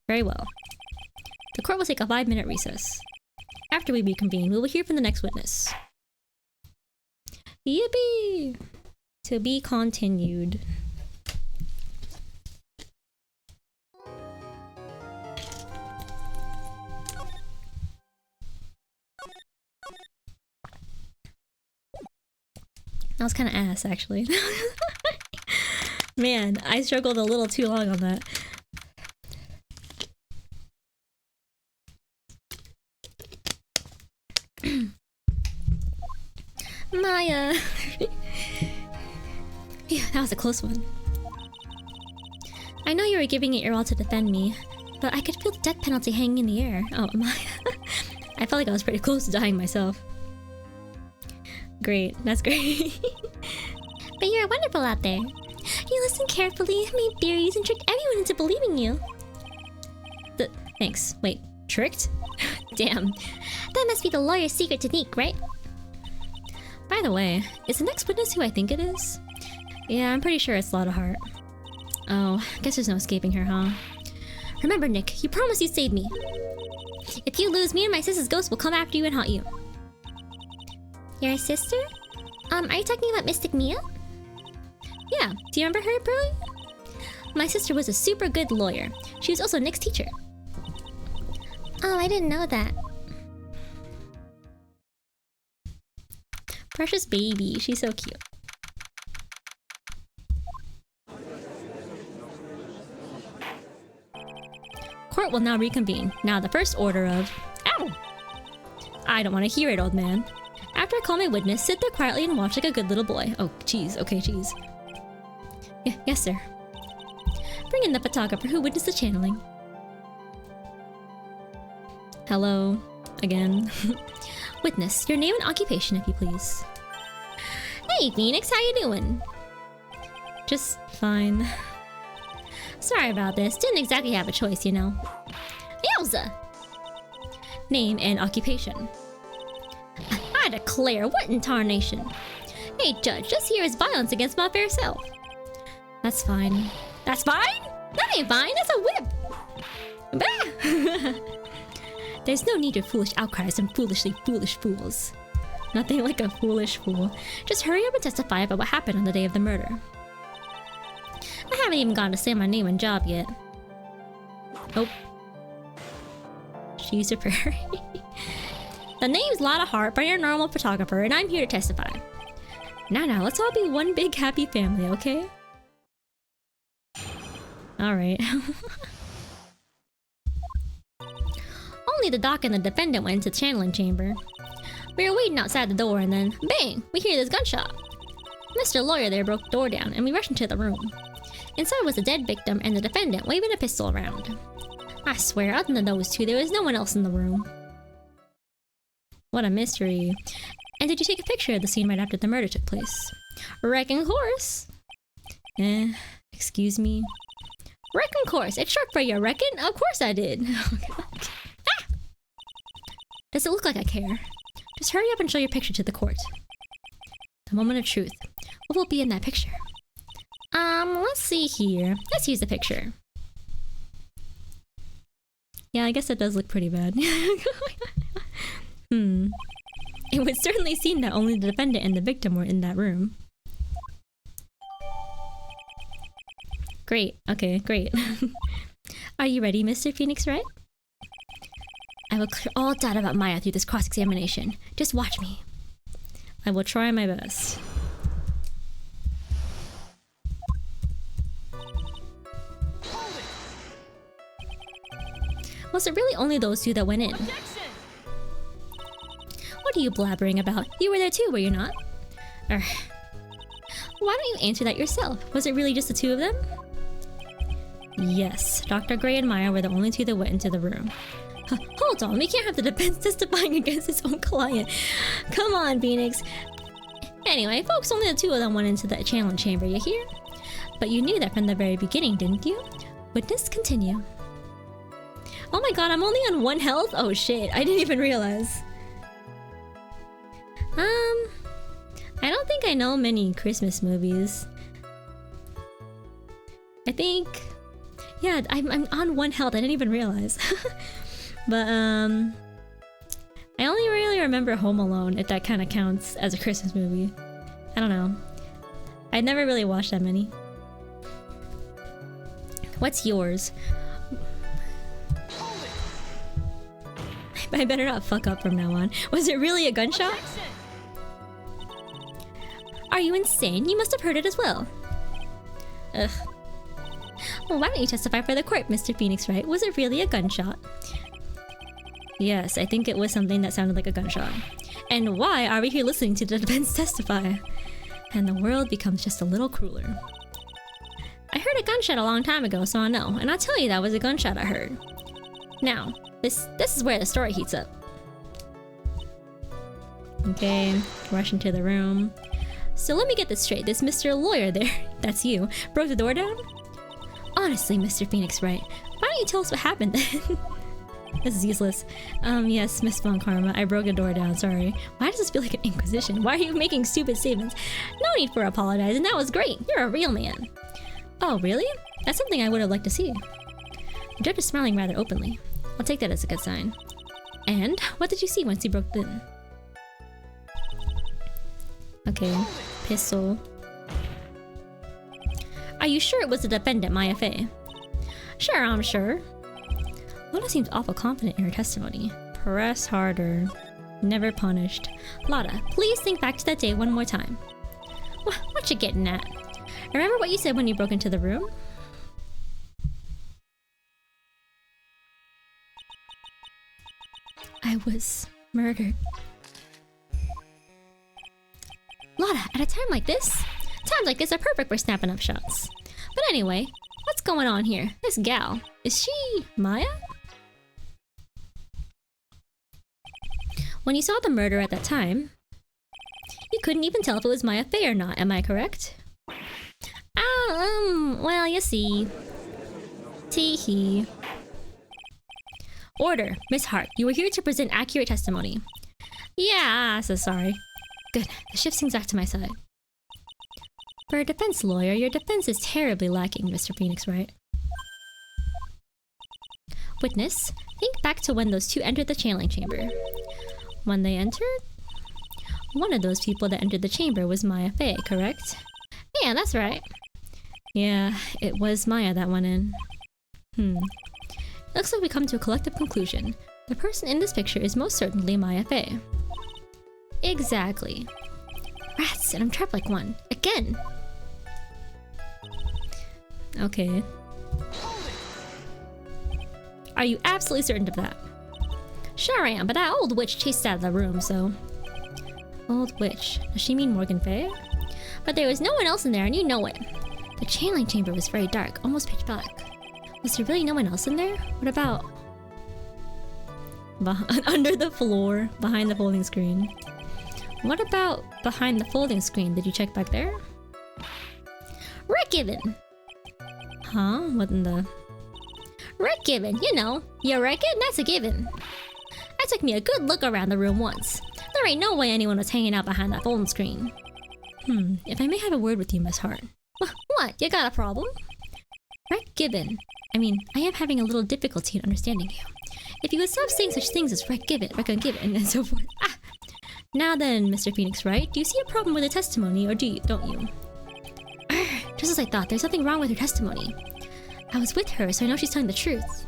Very well. The court will take a 5-minute recess. After we reconvene, we will hear from the next witness. Yippee! To be continued. That was kind of ass, actually. Man, I struggled a little too long on that. Maya! Yeah, that was a close one. I know you were giving it your all to defend me, but I could feel the death penalty hanging in the air. Oh, Maya. I felt like I was pretty close to dying myself. Great, that's great. But you're wonderful out there. You listen carefully, made theories, and tricked everyone into believing you. Thanks. Wait, tricked? Damn. That must be the lawyer's secret technique, right? By the way, is the next witness who I think it is? Yeah, I'm pretty sure it's Lotta Hart. Oh, guess there's no escaping her, huh? Remember, Nick, you promised you'd save me. If you lose, me and my sister's ghost will come after you and haunt you. Your sister? Are you talking about Mystic Mia? Yeah, do you remember her, Pearly? My sister was a super good lawyer. She was also Nick's teacher. Oh, I didn't know that. Precious baby, she's so cute. Court will now reconvene. Now the first order of... Ow! I don't want to hear it, old man. After I call my witness, sit there quietly and watch like a good little boy. Oh, jeez. Okay, jeez. Yes, sir. Bring in the photographer who witnessed the channeling. Hello. Again. Witness, your name and occupation, if you please. Hey, Phoenix, how you doing? Just fine. Sorry about this. Didn't exactly have a choice, you know. Yowza! Name and occupation. I declare, what in tarnation? Hey, Judge, this here is violence against my fair self. That's fine. That's fine? That ain't fine, that's a whip! Bah! There's no need of foolish outcries and foolishly foolish fools. Nothing like a foolish fool. Just hurry up and testify about what happened on the day of the murder. I haven't even gotten to say my name and job yet. Oh. She's preparing. The name's Lotta Hart, but you're a normal photographer, and I'm here to testify. Now, let's all be one big happy family, okay? Alright. Only the doc and the defendant went into the channeling chamber. We were waiting outside the door and then, bang! We hear this gunshot. Mr. Lawyer there broke the door down and we rushed into the room. Inside was the dead victim and the defendant waving a pistol around. I swear, other than those two, there was no one else in the room. What a mystery. And did you take a picture of the scene right after the murder took place? Reckon course. Excuse me? Reckon course. It's short for you, reckon? Of course I did. Ah! Does it look like I care? Just hurry up and show your picture to the court. The moment of truth. What will be in that picture? Let's see here. Let's use the picture. Yeah, I guess it does look pretty bad. It would certainly seem that only the defendant and the victim were in that room. Great. Okay, great. Are you ready, Mr. Phoenix Wright? I will clear all doubt about Maya through this cross-examination. Just watch me. I will try my best. Was it really only those two that went in? What are you blabbering about? You were there too, were you not? Why don't you answer that yourself? Was it really just the two of them? Yes, Dr. Gray and Maya were the only two that went into the room. Hold on, we can't have the defense testifying against its own client. Come on, Phoenix. Anyway, folks, only the two of them went into the challenge chamber, you hear? But you knew that from the very beginning, didn't you? Witness continue. Oh my god, I'm only on 1 health? Oh shit, I didn't even realize. I don't think I know many Christmas movies. I think... Yeah, I'm on 1 health, I didn't even realize. But, I only really remember Home Alone, if that kind of counts as a Christmas movie. I don't know. I never really watched that many. What's yours? I better not fuck up from now on. Was it really a gunshot? Are you insane? You must have heard it as well. Ugh. Well, why don't you testify for the court, Mr. Phoenix Wright? Was it really a gunshot? Yes, I think it was something that sounded like a gunshot. And why are we here listening to the defense testify? And the world becomes just a little crueler. I heard a gunshot a long time ago, so I know. And I'll tell you that was a gunshot I heard. Now, this is where the story heats up. Okay, rush into the room. So let me get this straight. This Mr. Lawyer there, that's you, broke the door down? Honestly, Mr. Phoenix Wright, why don't you tell us what happened then? This is useless. Yes, Miss Von Karma, I broke a door down, sorry. Why does this feel like an inquisition? Why are you making stupid statements? No need for apologizing, that was great. You're a real man. Oh, really? That's something I would have liked to see. The judge is smiling rather openly. I'll take that as a good sign. And what did you see once you broke in? Okay, pistol. Are you sure it was the defendant, Maya Fey? Sure, I'm sure. Lotta seems awful confident in her testimony. Press harder. Never punished. Lotta, please think back to that day one more time. What you getting at? Remember what you said when you broke into the room? I was murdered. Lotta, at a time like this? Times like this are perfect for snapping up shots. But anyway, what's going on here? This gal, is she Maya? When you saw the murder at that time, you couldn't even tell if it was Maya Fey or not, am I correct? Well, you see. Tee-hee. Order, Miss Hart, you were here to present accurate testimony. Yeah, so sorry. Good, the shift seems back to my side. For a defense lawyer, your defense is terribly lacking, Mr. Phoenix Wright. Witness, think back to when those two entered the channeling chamber. When they entered? One of those people that entered the chamber was Maya Fey, correct? Yeah, that's right. Yeah, it was Maya that went in. Looks like we come to a collective conclusion. The person in this picture is most certainly Maya Fey. Exactly. Rats, and I'm trapped like one. Again! Okay. Are you absolutely certain of that? Sure I am, but that old witch chased out of the room, so... Old witch. Does she mean Morgan Fay? But there was no one else in there and you know it. The channeling chamber was very dark, almost pitch black. Was there really no one else in there? What about... under the floor, behind the folding screen? What about behind the folding screen? Did you check back there? Rick Given! Huh? What in the... Rick Given, you know. You reckon? That's a given. I took me a good look around the room once. There ain't no way anyone was hanging out behind that folding screen. If I may have a word with you, Miss Hart. What? You got a problem? Rick Given. I mean, I am having a little difficulty in understanding you. If you would stop saying such things as Rick Given, and so forth. Ah! Now then, Mr. Phoenix Wright, do you see a problem with the testimony, or don't you? Just as I thought, there's nothing wrong with her testimony. I was with her, so I know she's telling the truth.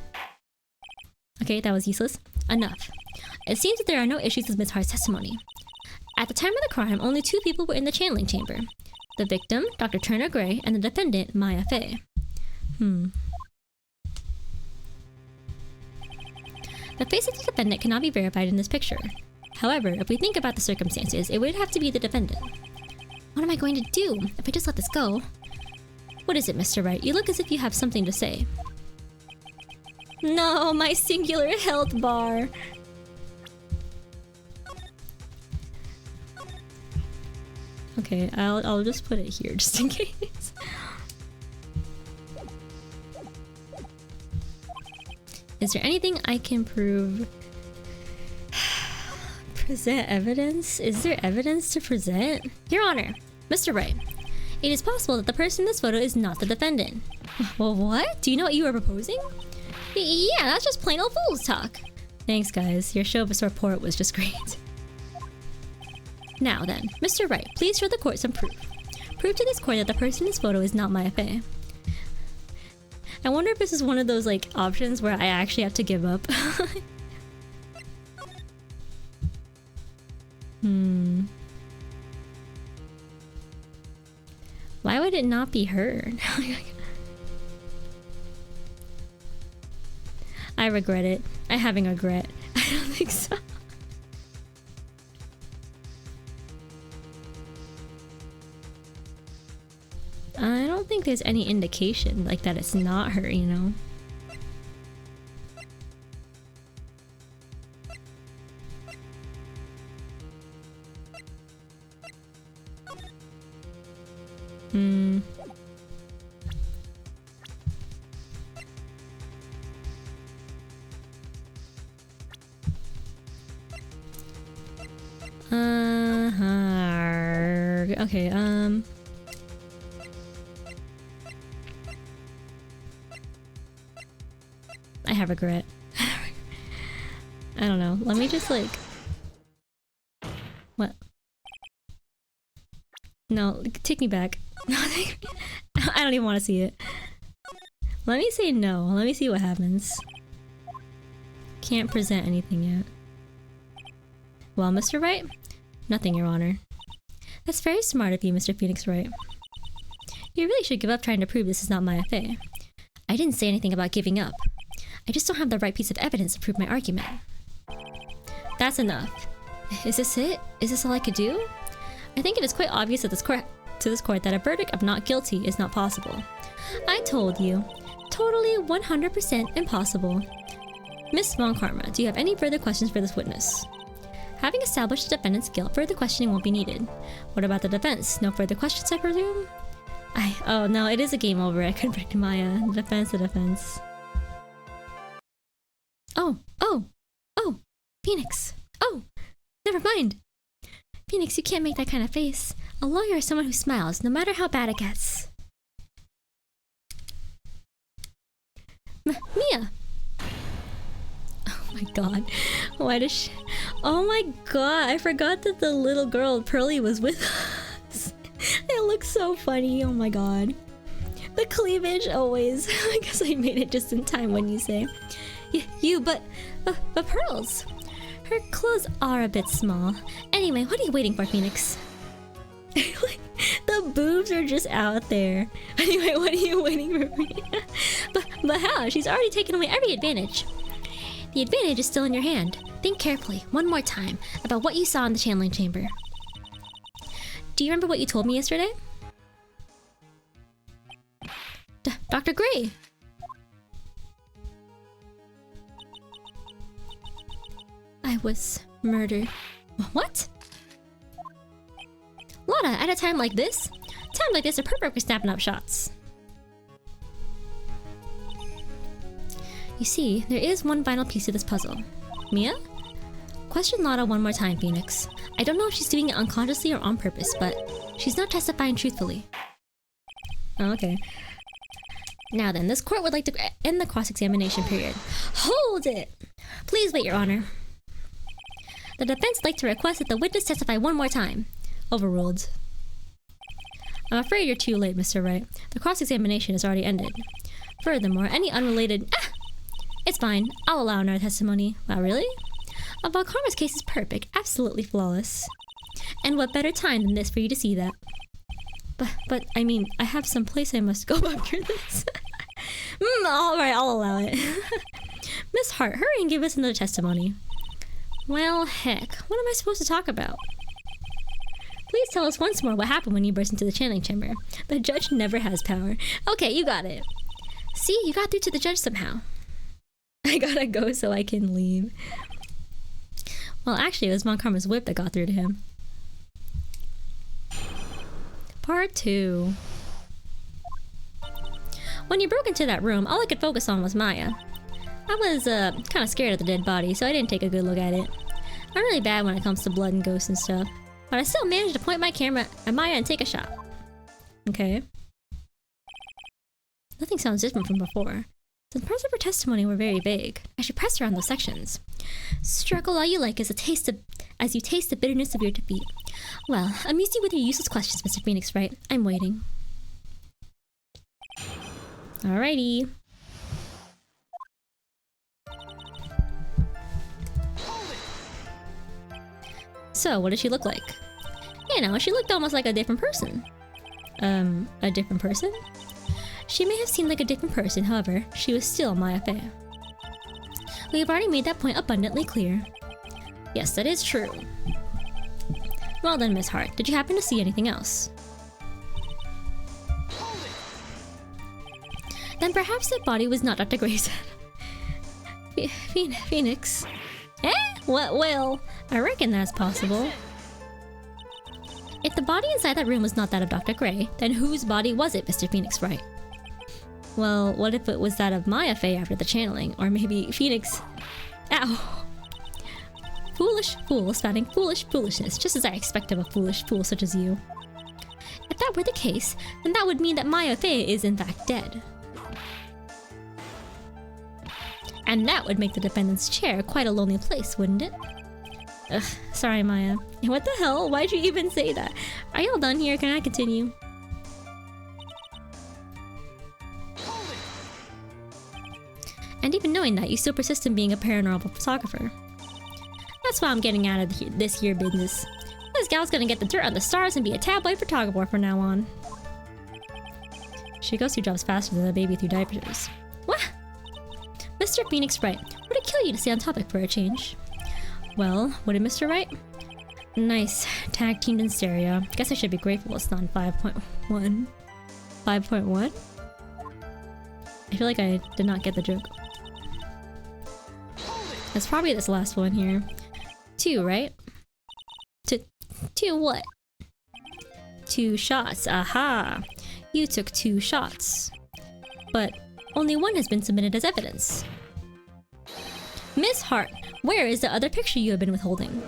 Okay, that was useless. Enough. It seems that there are no issues with Miss Hart's testimony. At the time of the crime, only 2 people were in the channeling chamber. The victim, Dr. Turner Gray, and the defendant, Maya Fey. The face of the defendant cannot be verified in this picture. However, if we think about the circumstances, it would have to be the defendant. What am I going to do if I just let this go? What is it, Mr. Wright? You look as if you have something to say. No, my singular health bar. Okay, I'll just put it here just in case. Is there anything I can prove? Present evidence? Is there evidence to present? Your Honor, Mr. Wright, it is possible that the person in this photo is not the defendant. Well, what? Do you know what you are proposing? Yeah, that's just plain old fool's talk. Thanks, guys. Your show of a report was just great. Now then, Mr. Wright, please show the court some proof. Prove to this court that the person in this photo is not Maya Fey. I wonder if this is one of those, like, options where I actually have to give up. Why would it not be her? I regret it. I'm having regret. I don't think so. I don't think there's any indication like that it's not her, you know? Okay, I have regret. I don't know. Let me just like... What? No, take me back. I don't even want to see it. Let me say no. Let me see what happens. Can't present anything yet. Well, Mr. Wright? Nothing, Your Honor. That's very smart of you, Mr. Phoenix Wright. You really should give up trying to prove this is not Maya Fey. I didn't say anything about giving up. I just don't have the right piece of evidence to prove my argument. That's enough. Is this it? Is this all I could do? I think it is quite obvious to this court that a verdict of not guilty is not possible. I told you. Totally 100% impossible. Miss Von Karma, do you have any further questions for this witness? Having established the defendant's guilt, further questioning won't be needed. What about the defense? No further questions, I presume? Oh no, it is a game over. I couldn't predict Maya. The defense. Oh! Phoenix! Oh! Never mind! Phoenix, you can't make that kind of face. A lawyer is someone who smiles, no matter how bad it gets. Mia! Oh my god. Why does she... Oh my god, I forgot that the little girl, Pearly, was with us. It looks so funny, oh my god. The cleavage, always. I guess I made it just in time when you say... But Pearls... Her clothes are a bit small. Anyway, what are you waiting for, Phoenix? The boobs are just out there. Anyway, what are you waiting for me? But how? She's already taken away every advantage. The advantage is still in your hand. Think carefully, one more time, about what you saw in the channeling chamber. Do you remember what you told me yesterday? Dr. Gray! I was murdered. What? Lotta, at a time like this? Times like this are perfect for snapping up shots. You see, there is one final piece to this puzzle. Mia? Question Lotta one more time, Phoenix. I don't know if she's doing it unconsciously or on purpose, but she's not testifying truthfully. Oh, okay. Now then, this court would like to end the cross-examination period. Hold it! Please wait, Your Honor. The defense would like to request that the witness testify one more time. Overruled. I'm afraid you're too late, Mr. Wright. The cross-examination has already ended. Furthermore, any unrelated... It's fine. I'll allow another testimony. Wow, really? Von Karma's case is perfect. Absolutely flawless. And what better time than this for you to see that? But, I mean, I have some place I must go after this. Alright, I'll allow it. Miss Hart, hurry and give us another testimony. Well, heck. What am I supposed to talk about? Please tell us once more what happened when you burst into the channeling chamber. The judge never has power. Okay, you got it. See, you got through to the judge somehow. I gotta go so I can leave. Well, actually, it was Von Karma's whip that got through to him. Part 2. When you broke into that room, all I could focus on was Maya. I was kind of scared of the dead body, so I didn't take a good look at it. I'm really bad when it comes to blood and ghosts and stuff, but I still managed to point my camera at Maya and take a shot. Okay. Nothing sounds different from before. The parts of her testimony were very vague. I should press her on those sections. Struggle all you like as you taste the bitterness of your defeat. Well, amuse you with your useless questions, Mr. Phoenix Wright. I'm waiting. Alrighty. So, what did she look like? You know, she looked almost like a different person. A different person? She may have seemed like a different person, however, she was still Maya Fey. We have already made that point abundantly clear. Yes, that is true. Well then, Miss Hart, did you happen to see anything else? Then perhaps that body was not Dr. Gray's. Phoenix? Eh? What? Well, I reckon that's possible. If the body inside that room was not that of Dr. Gray, then whose body was it, Mr. Phoenix Wright? Well, what if it was that of Maya Fey after the channeling? Or maybe Phoenix... Ow! Foolish fool spouting foolish foolishness, just as I expect of a foolish fool such as you. If that were the case, then that would mean that Maya Fey is in fact dead. And that would make the defendant's chair quite a lonely place, wouldn't it? Ugh, sorry Maya. What the hell? Why'd you even say that? Are y'all done here? Can I continue? And even knowing that, you still persist in being a paranormal photographer. That's why I'm getting out of this here business. This gal's gonna get the dirt on the stars and be a tabloid photographer from now on. She goes through jobs faster than a baby through diapers. What? Mr. Phoenix Wright, would it kill you to stay on topic for a change? Well, would it, Mr. Wright? Nice. Tag teamed in stereo. Guess I should be grateful it's not 5.1. 5.1? I feel like I did not get the joke. That's probably this last one here. 2, right? Two what? 2 shots. Aha! You took 2 shots. But only one has been submitted as evidence. Miss Hart, where is the other picture you have been withholding?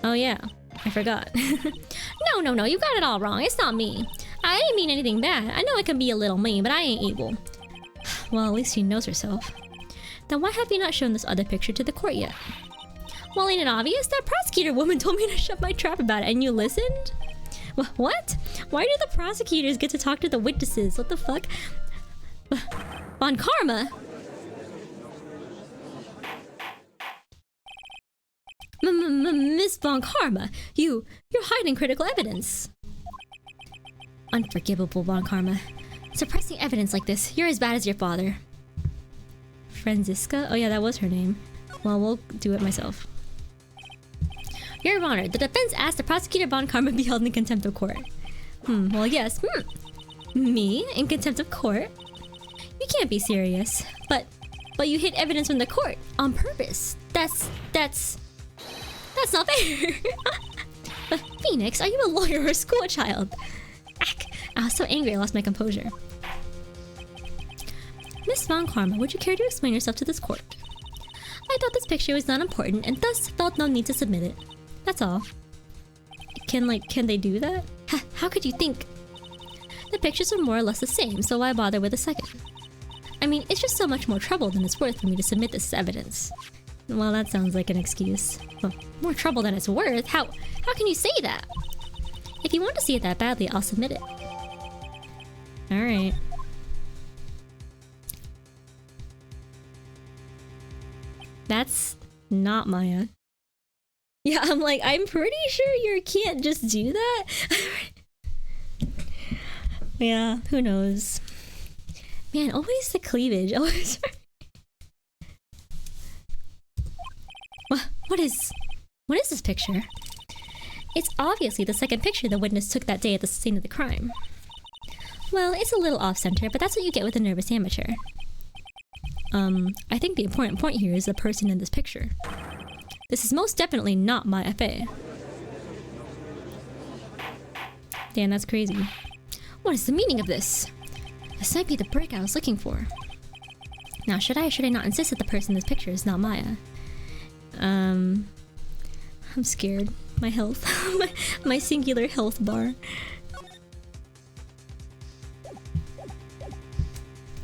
Oh yeah, I forgot. No, you got it all wrong. It's not me. I didn't mean anything bad. I know I can be a little mean, but I ain't evil. Well, at least she knows herself. Then why have you not shown this other picture to the court yet? Well, ain't it obvious? That prosecutor woman told me to shut my trap about it, and you listened? What? Why do the prosecutors get to talk to the witnesses? What the fuck? Von Karma? Miss Von Karma, you're hiding critical evidence. Unforgivable, Von Karma. Suppressing evidence like this, you're as bad as your father. Franziska? Oh yeah, that was her name. Well, we'll do it myself. Your Honor, the defense asked the prosecutor von Karma be held in contempt of court. Well, yes. Me? In contempt of court? You can't be serious. But you hid evidence from the court on purpose. That's not fair. But Phoenix, are you a lawyer or a school child? Ack! I was so angry I lost my composure. Miss Von Karma, would you care to explain yourself to this court? I thought this picture was not important and thus felt no need to submit it. That's all. Can they do that? How could you think? The pictures are more or less the same, so why bother with a second? I mean, it's just so much more trouble than it's worth for me to submit this as evidence. Well, that sounds like an excuse. Well, more trouble than it's worth? How can you say that? If you want to see it that badly, I'll submit it. Alright. That's not Maya. Yeah, I'm pretty sure you can't just do that. Yeah, who knows? Man, always the cleavage. Always. What is this picture? It's obviously the second picture the witness took that day at the scene of the crime. Well, it's a little off-center, but that's what you get with a nervous amateur. I think the important point here is the person in this picture. This is most definitely not Maya Fey. Damn, that's crazy. What is the meaning of this? This might be the break I was looking for. Now, should I or should I not insist that the person in this picture is not Maya? I'm scared. My health. my singular health bar.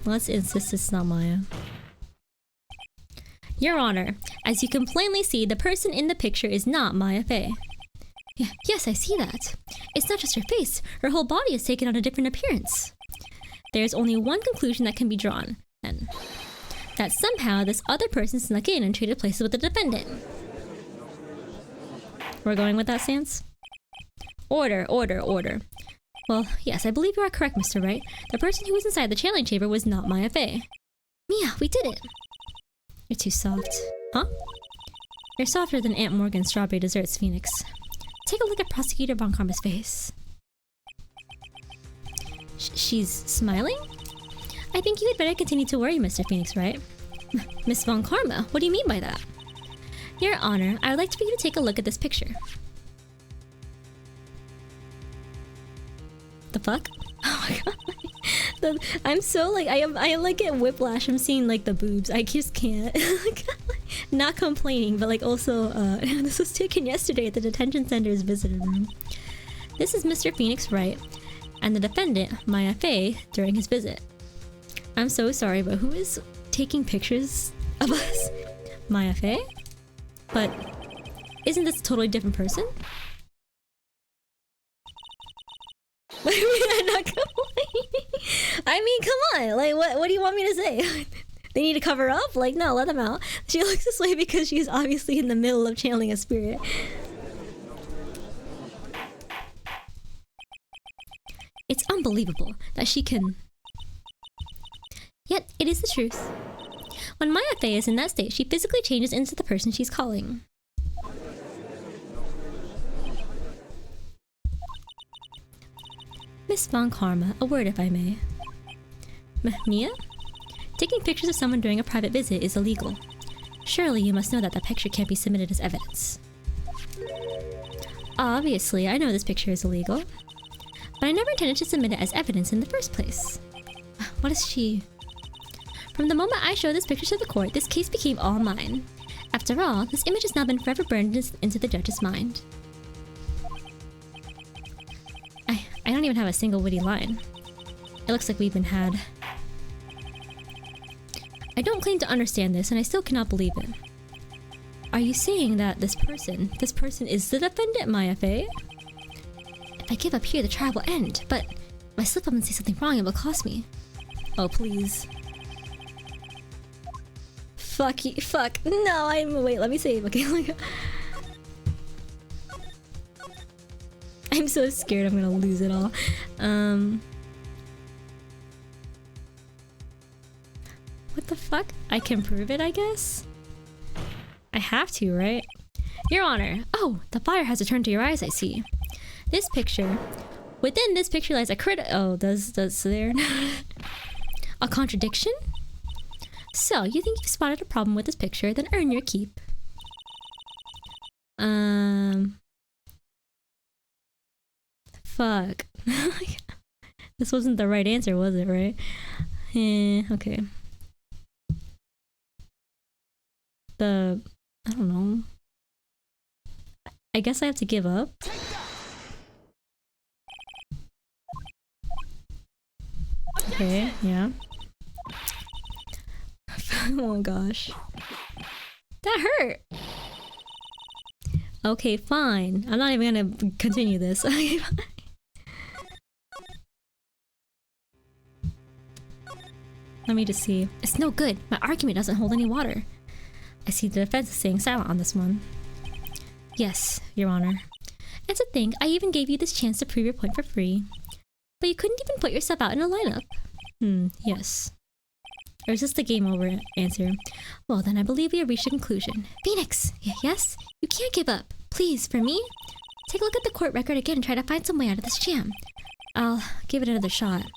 Let's insist it's not Maya. Your Honor, as you can plainly see, the person in the picture is not Maya Fey. Yes, I see that. It's not just her face. Her whole body has taken on a different appearance. There's only one conclusion that can be drawn, then. That somehow this other person snuck in and traded places with the defendant. We're going with that stance? Order. Well, yes, I believe you are correct, Mr. Wright. The person who was inside the channeling chamber was not Maya Fey. Mia, we did it! You're too soft. Huh? You're softer than Aunt Morgan's strawberry desserts, Phoenix. Take a look at Prosecutor Von Karma's face. She's smiling? I think you had better continue to worry, Mr. Phoenix, right? Miss Von Karma, what do you mean by that? Your Honor, I would like for you to take a look at this picture. The fuck? Oh my god. I'm so I get whiplash. I'm seeing the boobs. I just can't. Not complaining, but also this was taken yesterday at the detention center's visitor room. This is Mr. Phoenix Wright and the defendant, Maya Fey, during his visit. I'm so sorry, but who is taking pictures of us? Maya Fey? But isn't this a totally different person? I'm not complaining. I mean, come on. What do you want me to say? They need to cover up? No, let them out. She looks this way because she's obviously in the middle of channeling a spirit. It's unbelievable that she can... Yet, it is the truth. When Maya Fey is in that state, she physically changes into the person she's calling. Miss Von Karma, a word if I may. Mia? Taking pictures of someone during a private visit is illegal. Surely you must know that picture can't be submitted as evidence. Obviously, I know this picture is illegal. But I never intended to submit it as evidence in the first place. What is she... From the moment I showed this picture to the court, this case became all mine. After all, this image has now been forever burned into the judge's mind. I don't even have a single witty line. It looks like we've been had. I don't claim to understand this, and I still cannot believe it. Are you saying that this person is the defendant, Maya Fey? If I give up here, the trial will end, but if I slip up and say something wrong, it will cost me. Oh, please. Fuck you, fuck. No, wait, let me save, okay? I'm so scared I'm gonna lose it all. What the fuck? I can prove it, I guess? I have to, right? Your Honor. Oh, the fire has returned to your eyes, I see. This picture. Within this picture lies a Oh, does there... a contradiction? So, you think you've spotted a problem with this picture, then earn your keep. Fuck. This wasn't the right answer, was it, right? Okay. I don't know. I guess I have to give up. Okay, yeah. Oh my gosh. That hurt! Okay, fine. I'm not even gonna continue this. Let me just see. It's no good. My argument doesn't hold any water. I see the defense is staying silent on this one. Yes, Your Honor. And to think, I even gave you this chance to prove your point for free. But you couldn't even put yourself out in a lineup. Yes. Or is this the game over answer? Well, then I believe we have reached a conclusion. Phoenix! Yes? You can't give up. Please, for me? Take a look at the court record again and try to find some way out of this jam. I'll give it another shot.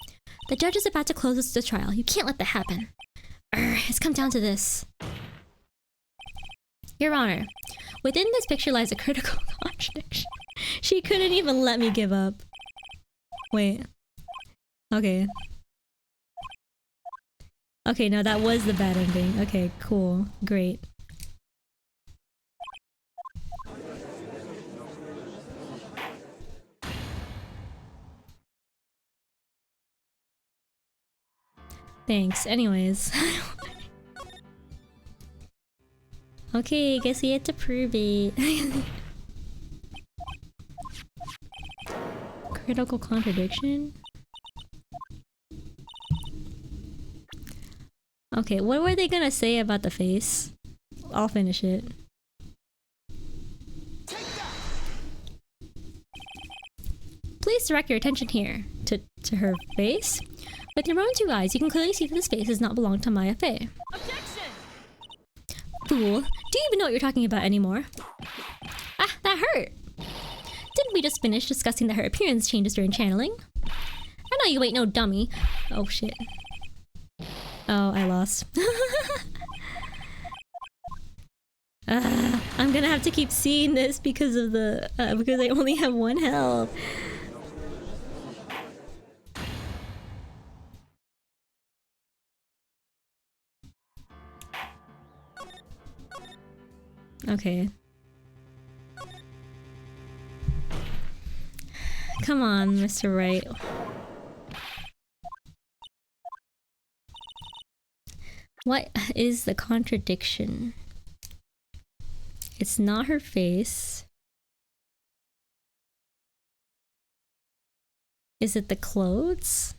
The judge is about to close the trial. You can't let that happen. It's come down to this. Your Honor, within this picture lies a critical contradiction. She couldn't even let me give up. Wait. Okay. Okay, no, that was the bad ending. Okay, cool. Great. Thanks. Anyways. Okay, guess we had to prove it. Critical contradiction? Okay, what were they gonna say about the face? I'll finish it. Please direct your attention here. To her face? With your own two eyes, you can clearly see that this face does not belong to Maya Fey. Objection! Fool, do you even know what you're talking about anymore? Ah, that hurt! Didn't we just finish discussing that her appearance changes during channeling? I know you ain't no dummy. Oh shit. Oh, I lost. I'm gonna have to keep seeing this because of the because I only have one health. Okay. Come on, Mr. Wright. What is the contradiction? It's not her face. Is it the clothes?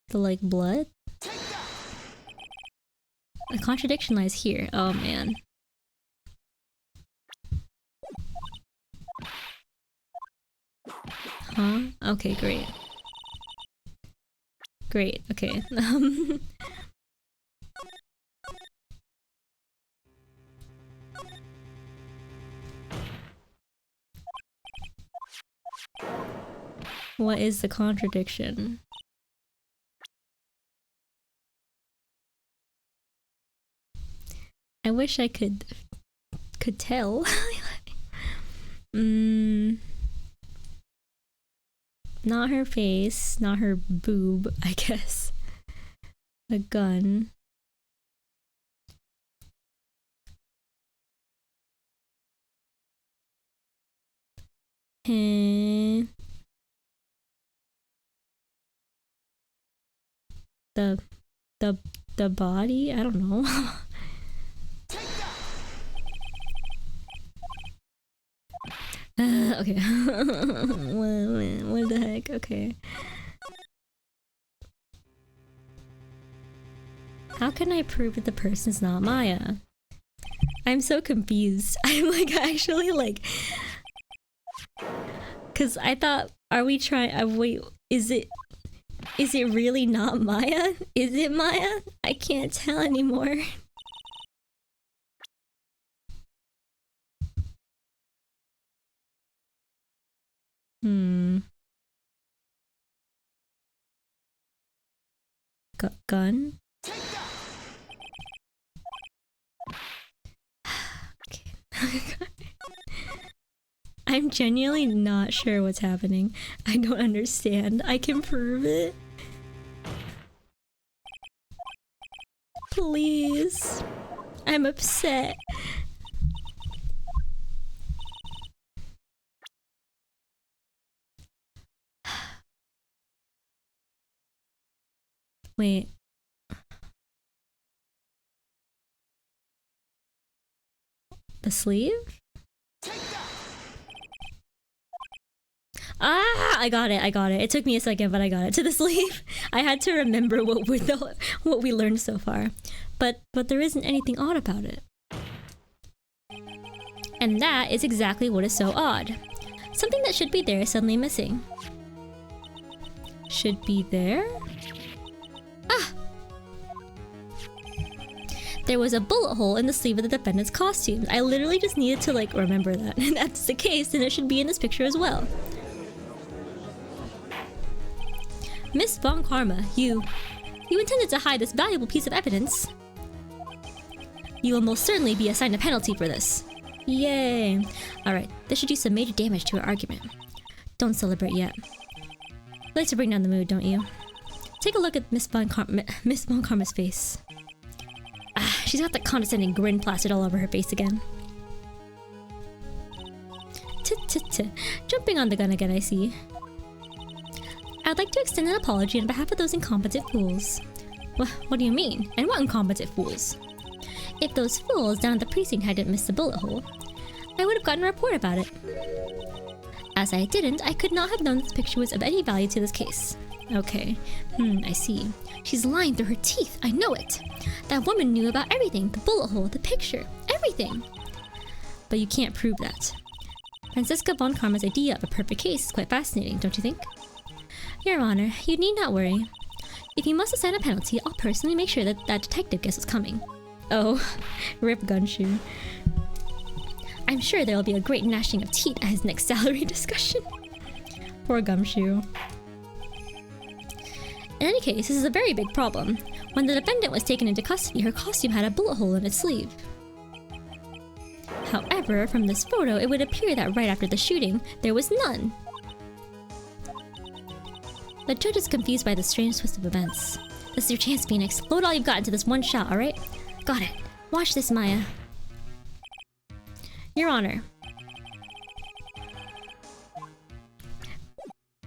The like blood? The contradiction lies here. Oh man. Huh? Okay, great. Great, okay. What is the contradiction? I wish I could tell. Not her face, not her boob, I guess. A gun. And the body? I don't know. Okay. What the heck? Okay. How can I prove that the person's not Maya? I'm so confused. I'm like actually like... Cause I thought, are we trying... wait, is it really not Maya? Is it Maya? I can't tell anymore. Hmm. Gun? Okay. I'm genuinely not sure what's happening. I don't understand. I can prove it. Please. I'm upset. Wait. The sleeve? Ah, I got it. It took me a second, but I got it. To the sleeve. I had to remember what we learned so far. But there isn't anything odd about it. And that is exactly what is so odd. Something that should be there is suddenly missing. Should be there? Ah! There was a bullet hole in the sleeve of the defendant's costume. I literally just needed to like remember that. And that's the case, then it should be in this picture as well. Miss Von Karma, you intended to hide this valuable piece of evidence. You will most certainly be assigned a penalty for this. Yay. Alright, this should do some major damage to our argument. Don't celebrate yet. Like to bring down the mood, don't you? Take a look at Miss Von Karma's face. Ah, she's got that condescending grin plastered all over her face again. Jumping on the gun again, I see. I'd like to extend an apology on behalf of those incompetent fools. What do you mean? And what incompetent fools? If those fools down at the precinct hadn't missed the bullet hole, I would have gotten a report about it. As I didn't, I could not have known this picture was of any value to this case. Okay. I see. She's lying through her teeth. I know it. That woman knew about everything. The bullet hole, the picture, everything. But you can't prove that. Franziska von Karma's idea of a perfect case is quite fascinating, don't you think? Your Honor, you need not worry. If you must assign a penalty, I'll personally make sure that that detective guesses what's coming. Oh, rip Gumshoe. I'm sure there will be a great gnashing of teeth at his next salary discussion. Poor Gumshoe. In any case, this is a very big problem. When the defendant was taken into custody, her costume had a bullet hole in its sleeve. However, from this photo, it would appear that right after the shooting, there was none. The judge is confused by the strange twist of events. This is your chance, Phoenix. Load all you've got into this one shot, alright? Got it. Watch this, Maya. Your Honor.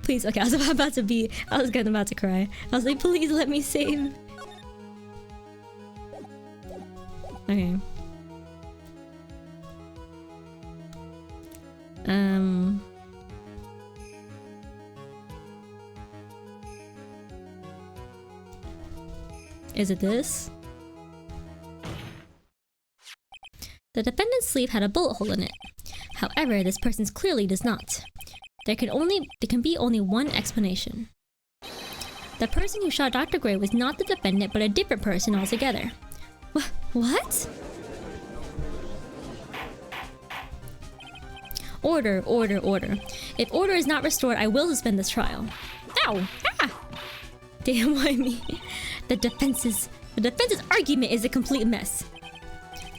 Please, okay, I was about to cry. I was like, please let me save. Okay. Is it this? The defendant's sleeve had a bullet hole in it. However, this person's clearly does not. There can be only one explanation. The person who shot Dr. Gray was not the defendant, but a different person altogether. What? Order, order, order. If order is not restored, I will suspend this trial. Ow! Ah! Damn, why me? The defense's argument is a complete mess.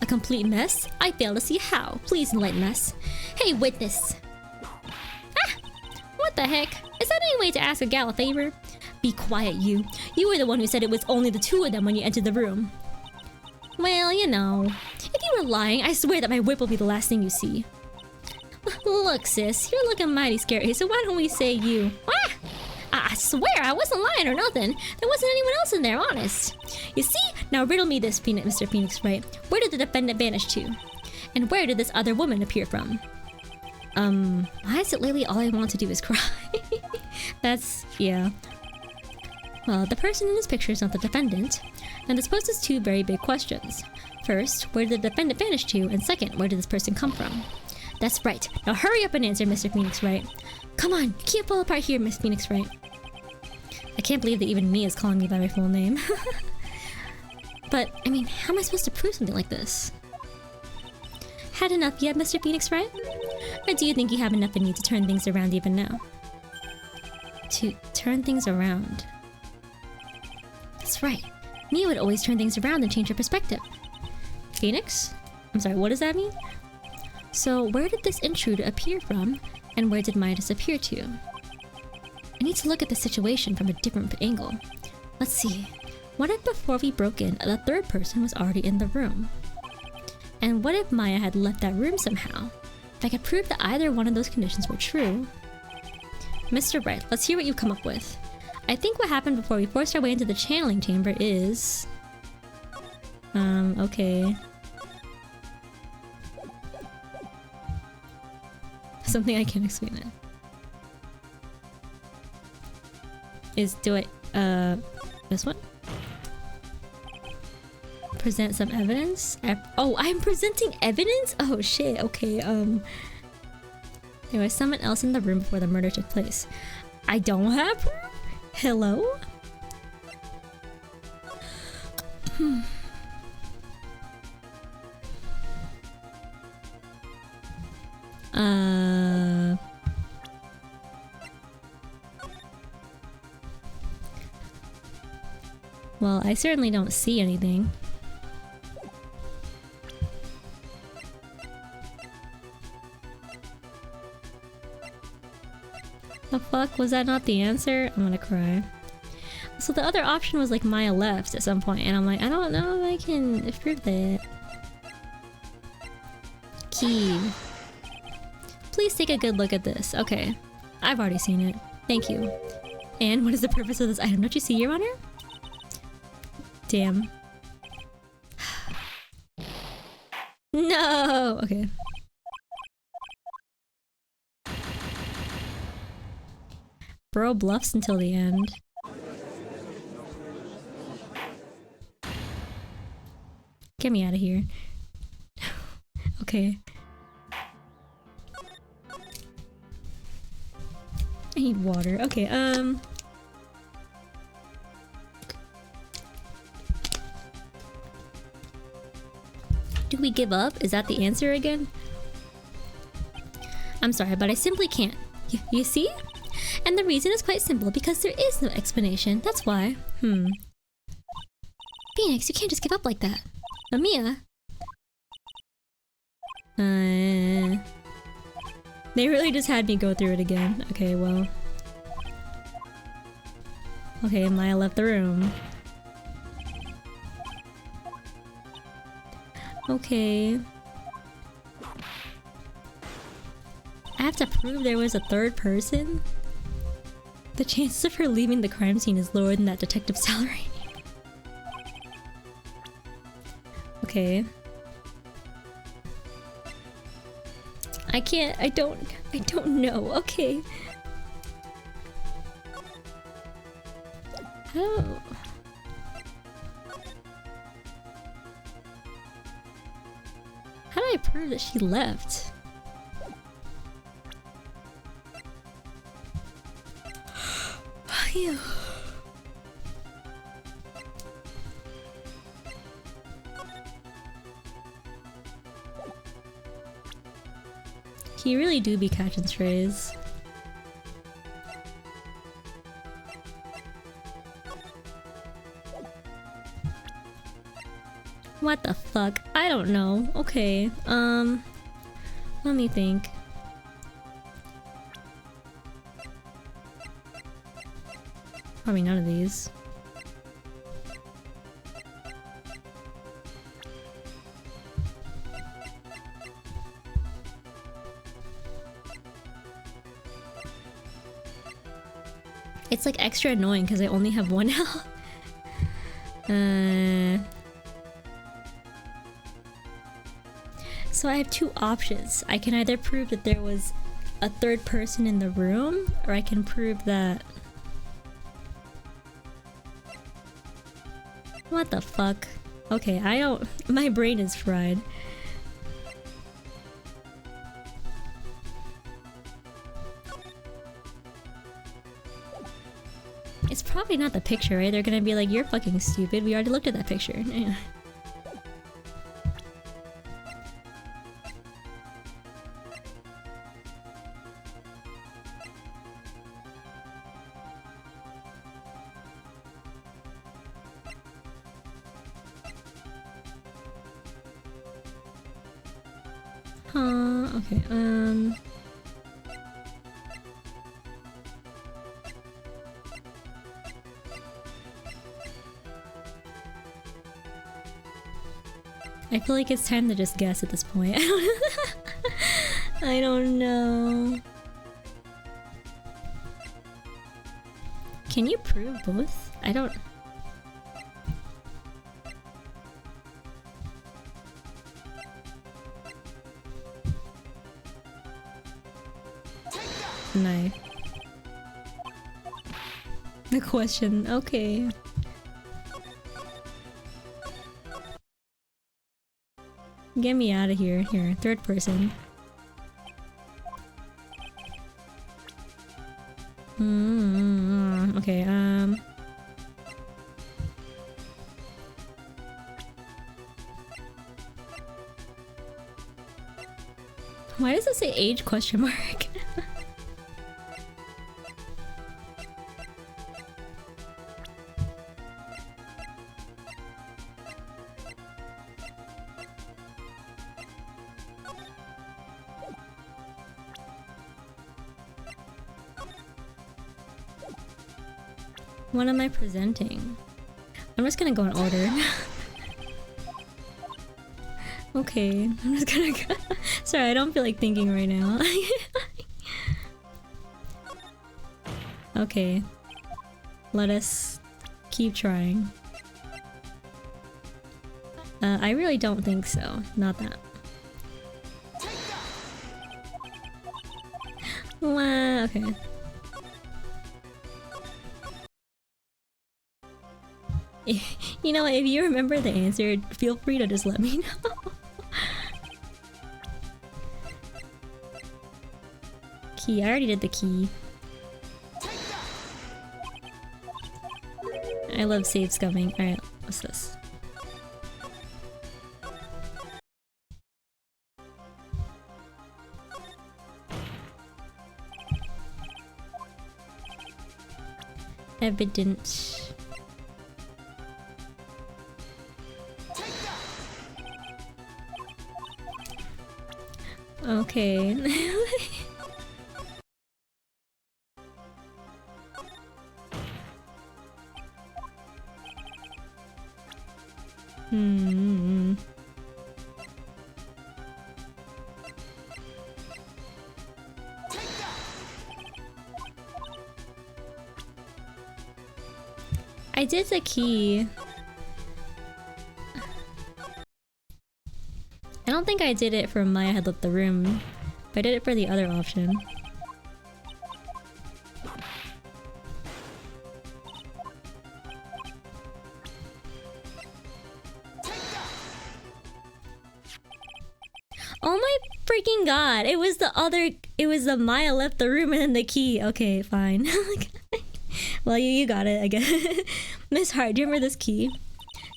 A complete mess? I fail to see how. Please enlighten us. Hey, witness. Ah! What the heck? Is that any way to ask a gal a favor? Be quiet, you. You were the one who said it was only the two of them when you entered the room. Well, you know. If you were lying, I swear that my whip will be the last thing you see. Look, sis, you're looking mighty scary, so why don't we say you? Ah! I swear I wasn't lying or nothing. There wasn't anyone else in there, honest. You see? Now riddle me this, Mr. Phoenix Wright. Where did the defendant vanish to? And where did this other woman appear from? Why is it lately all I want to do is cry? Yeah. Well, the person in this picture is not the defendant. And this poses two very big questions. First, where did the defendant vanish to? And second, where did this person come from? That's right. Now hurry up and answer, Mr. Phoenix Wright. Come on, you can't fall apart here, Miss Phoenix Wright. I can't believe that even me is calling me by my full name. But, I mean, how am I supposed to prove something like this? Had enough yet, Mr. Phoenix Wright? Or do you think you have enough in you to turn things around even now? To turn things around. That's right. Mia would always turn things around and change her perspective. Phoenix? I'm sorry, what does that mean? So where did this intruder appear from, and where did Maya disappear to? I need to look at the situation from a different angle. Let's see. What if before we broke in, the third person was already in the room? And what if Maya had left that room somehow? If I could prove that either one of those conditions were true... Mr. Wright, let's hear what you've come up with. I think what happened before we forced our way into the channeling chamber is... okay. Something I can't explain it. This one? Present some evidence? Oh, I'm presenting evidence? Oh shit, okay, there was someone else in the room before the murder took place. I don't have proof? Hello? Well, I certainly don't see anything. The fuck? Was that not the answer? I'm gonna cry. So the other option was like Maya left at some point, and I'm like, I don't know if I can prove that. Key. Please take a good look at this. Okay. I've already seen it. Thank you. And what is the purpose of this item? Don't you see, Your Honor? Damn. No! Okay. Bro bluffs until the end. Get me out of here. Okay. I need water. Okay, do we give up? Is that the answer again? I'm sorry, but I simply can't. You see? And the reason is quite simple, because there is no explanation. That's why. Phoenix, you can't just give up like that. But Mia... They really just had me go through it again. Okay, well... Okay, Maya left the room. Okay... I have to prove there was a third person? The chances of her leaving the crime scene is lower than that detective's salary. Okay. I can't, I don't know. Okay. How do I prove that she left? Phew. You really do be catching strays. What the fuck? I don't know. Okay, let me think. Probably none of these. It's like extra annoying because I only have one health. So I have two options. I can either prove that there was a third person in the room, or I can prove that... What the fuck? Okay, I don't... My brain is fried. It's probably not the picture, right? They're gonna be like, you're fucking stupid. We already looked at that picture. Huh, okay, I feel like it's time to just guess at this point. I don't know. Can you prove both? I don't... No. The question, okay. Get me out of here. Here, third person. Okay, why does it say age question mark? What am I presenting? I'm just gonna go in order. Okay, I'm just gonna go. Sorry, I don't feel like thinking right now. Okay. Let us keep trying. I really don't think so. Not that. Wow, okay. You know, if you remember the answer, feel free to just let me know. Key, I already did the key. I love save scumming. Alright, what's this? Evident. Okay. I did the key. I don't think I did it for Maya had left the room, but I did it for the other option. Oh my freaking god! It was the Maya left the room and then the key. Okay, fine. Well, you got it, I guess. Miss Hart, do you remember this key?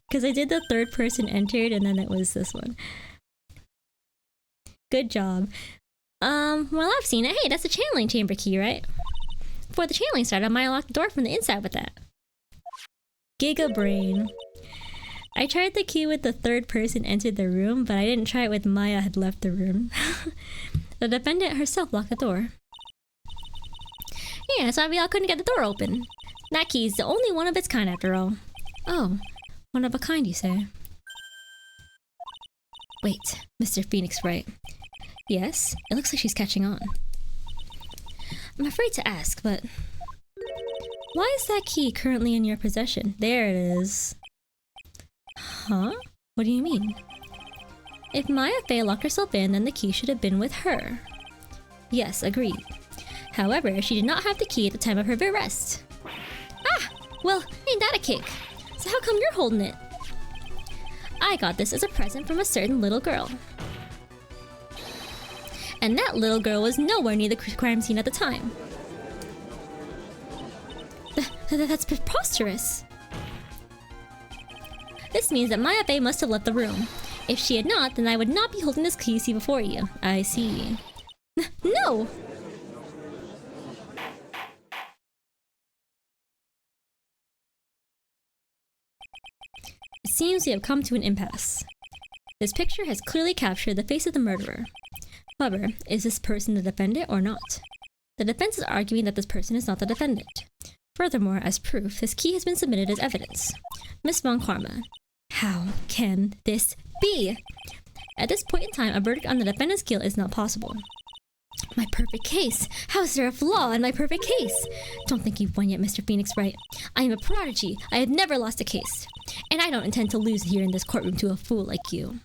Because I did the third person entered and then it was this one. Good job. Well, I've seen it. Hey, that's a channeling chamber key, right? Before the channeling started, I might have locked the door from the inside with that. Giga brain. I tried the key with the third person entered the room, but I didn't try it with Maya had left the room. The defendant herself locked the door. Yeah, so I couldn't get the door open. That key is the only one of its kind after all. Oh, one of a kind, you say? Wait, Mr. Phoenix Wright. Yes, it looks like she's catching on. I'm afraid to ask, but... why is that key currently in your possession? There it is. Huh? What do you mean? If Maya Fey locked herself in, then the key should have been with her. Yes, agreed. However, she did not have the key at the time of her arrest. Ah! Well, ain't that a kick? So how come you're holding it? I got this as a present from a certain little girl. And that little girl was nowhere near the crime scene at the time. That's preposterous. This means that Maya Fey must have left the room. If she had not, then I would not be holding this key before you. I see. No! It seems we have come to an impasse. This picture has clearly captured the face of the murderer. However, is this person the defendant or not? The defense is arguing that this person is not the defendant. Furthermore, as proof, this key has been submitted as evidence. Miss Von Karma, how can this be? At this point in time, a verdict on the defendant's guilt is not possible. My perfect case! How is there a flaw in my perfect case? Don't think you've won yet, Mr. Phoenix Wright. I am a prodigy. I have never lost a case. And I don't intend to lose here in this courtroom to a fool like you.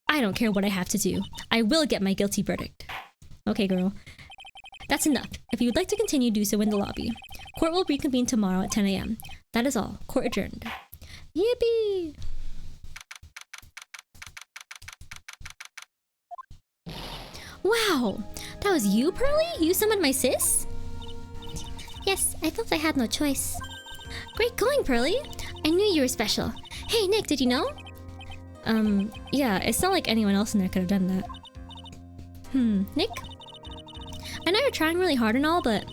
I don't care what I have to do. I will get my guilty verdict. Okay, girl. That's enough. If you would like to continue, do so in the lobby. Court will reconvene tomorrow at 10 a.m. That is all. Court adjourned. Yippee! Wow! That was you, Pearly? You summoned my sis? Yes, I felt I had no choice. Great going, Pearly! I knew you were special. Hey, Nick, did you know? Yeah, it's not like anyone else in there could have done that. Nick? I know you're trying really hard and all, but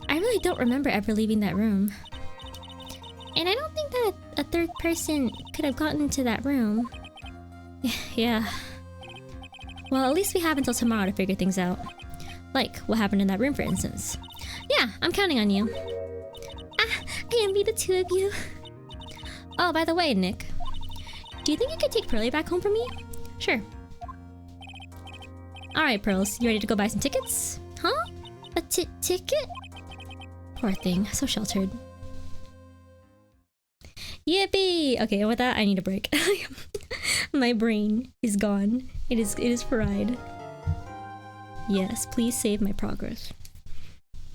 I really don't remember ever leaving that room. And I don't think that a third person could have gotten into that room. Yeah. Well, at least we have until tomorrow to figure things out. Like, what happened in that room, for instance. Yeah, I'm counting on you. Ah, I envy the two of you. Oh, by the way, Nick. Do you think you could take Pearly back home for me? Sure. Alright, Pearls, you ready to go buy some tickets? Huh? A ticket? Poor thing, so sheltered. Yippee! Okay, with that, I need a break. My brain is gone. It is fried. Yes, please save my progress.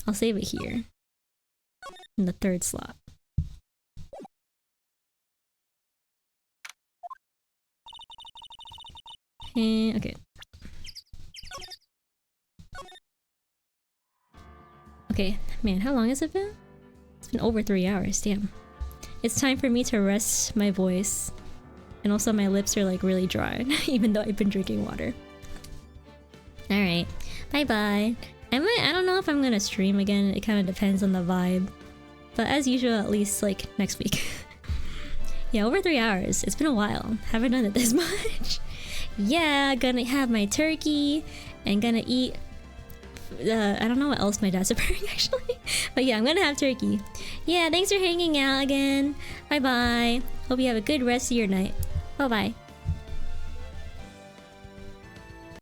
I'll save it here. In the third slot. Okay. Okay, man, how long has it been? It's been over 3 hours, damn. It's time for me to rest my voice. And also my lips are like really dry, even though I've been drinking water. Alright, bye-bye. I don't know if I'm gonna stream again, it kind of depends on the vibe. But as usual, at least like next week. Yeah, over 3 hours. It's been a while. Haven't done it this much. Yeah, gonna have my turkey and gonna eat I don't know what else my dad's preparing actually, but yeah, I'm gonna have turkey. Yeah, thanks for hanging out again. Bye bye. Hope you have a good rest of your night. Bye bye.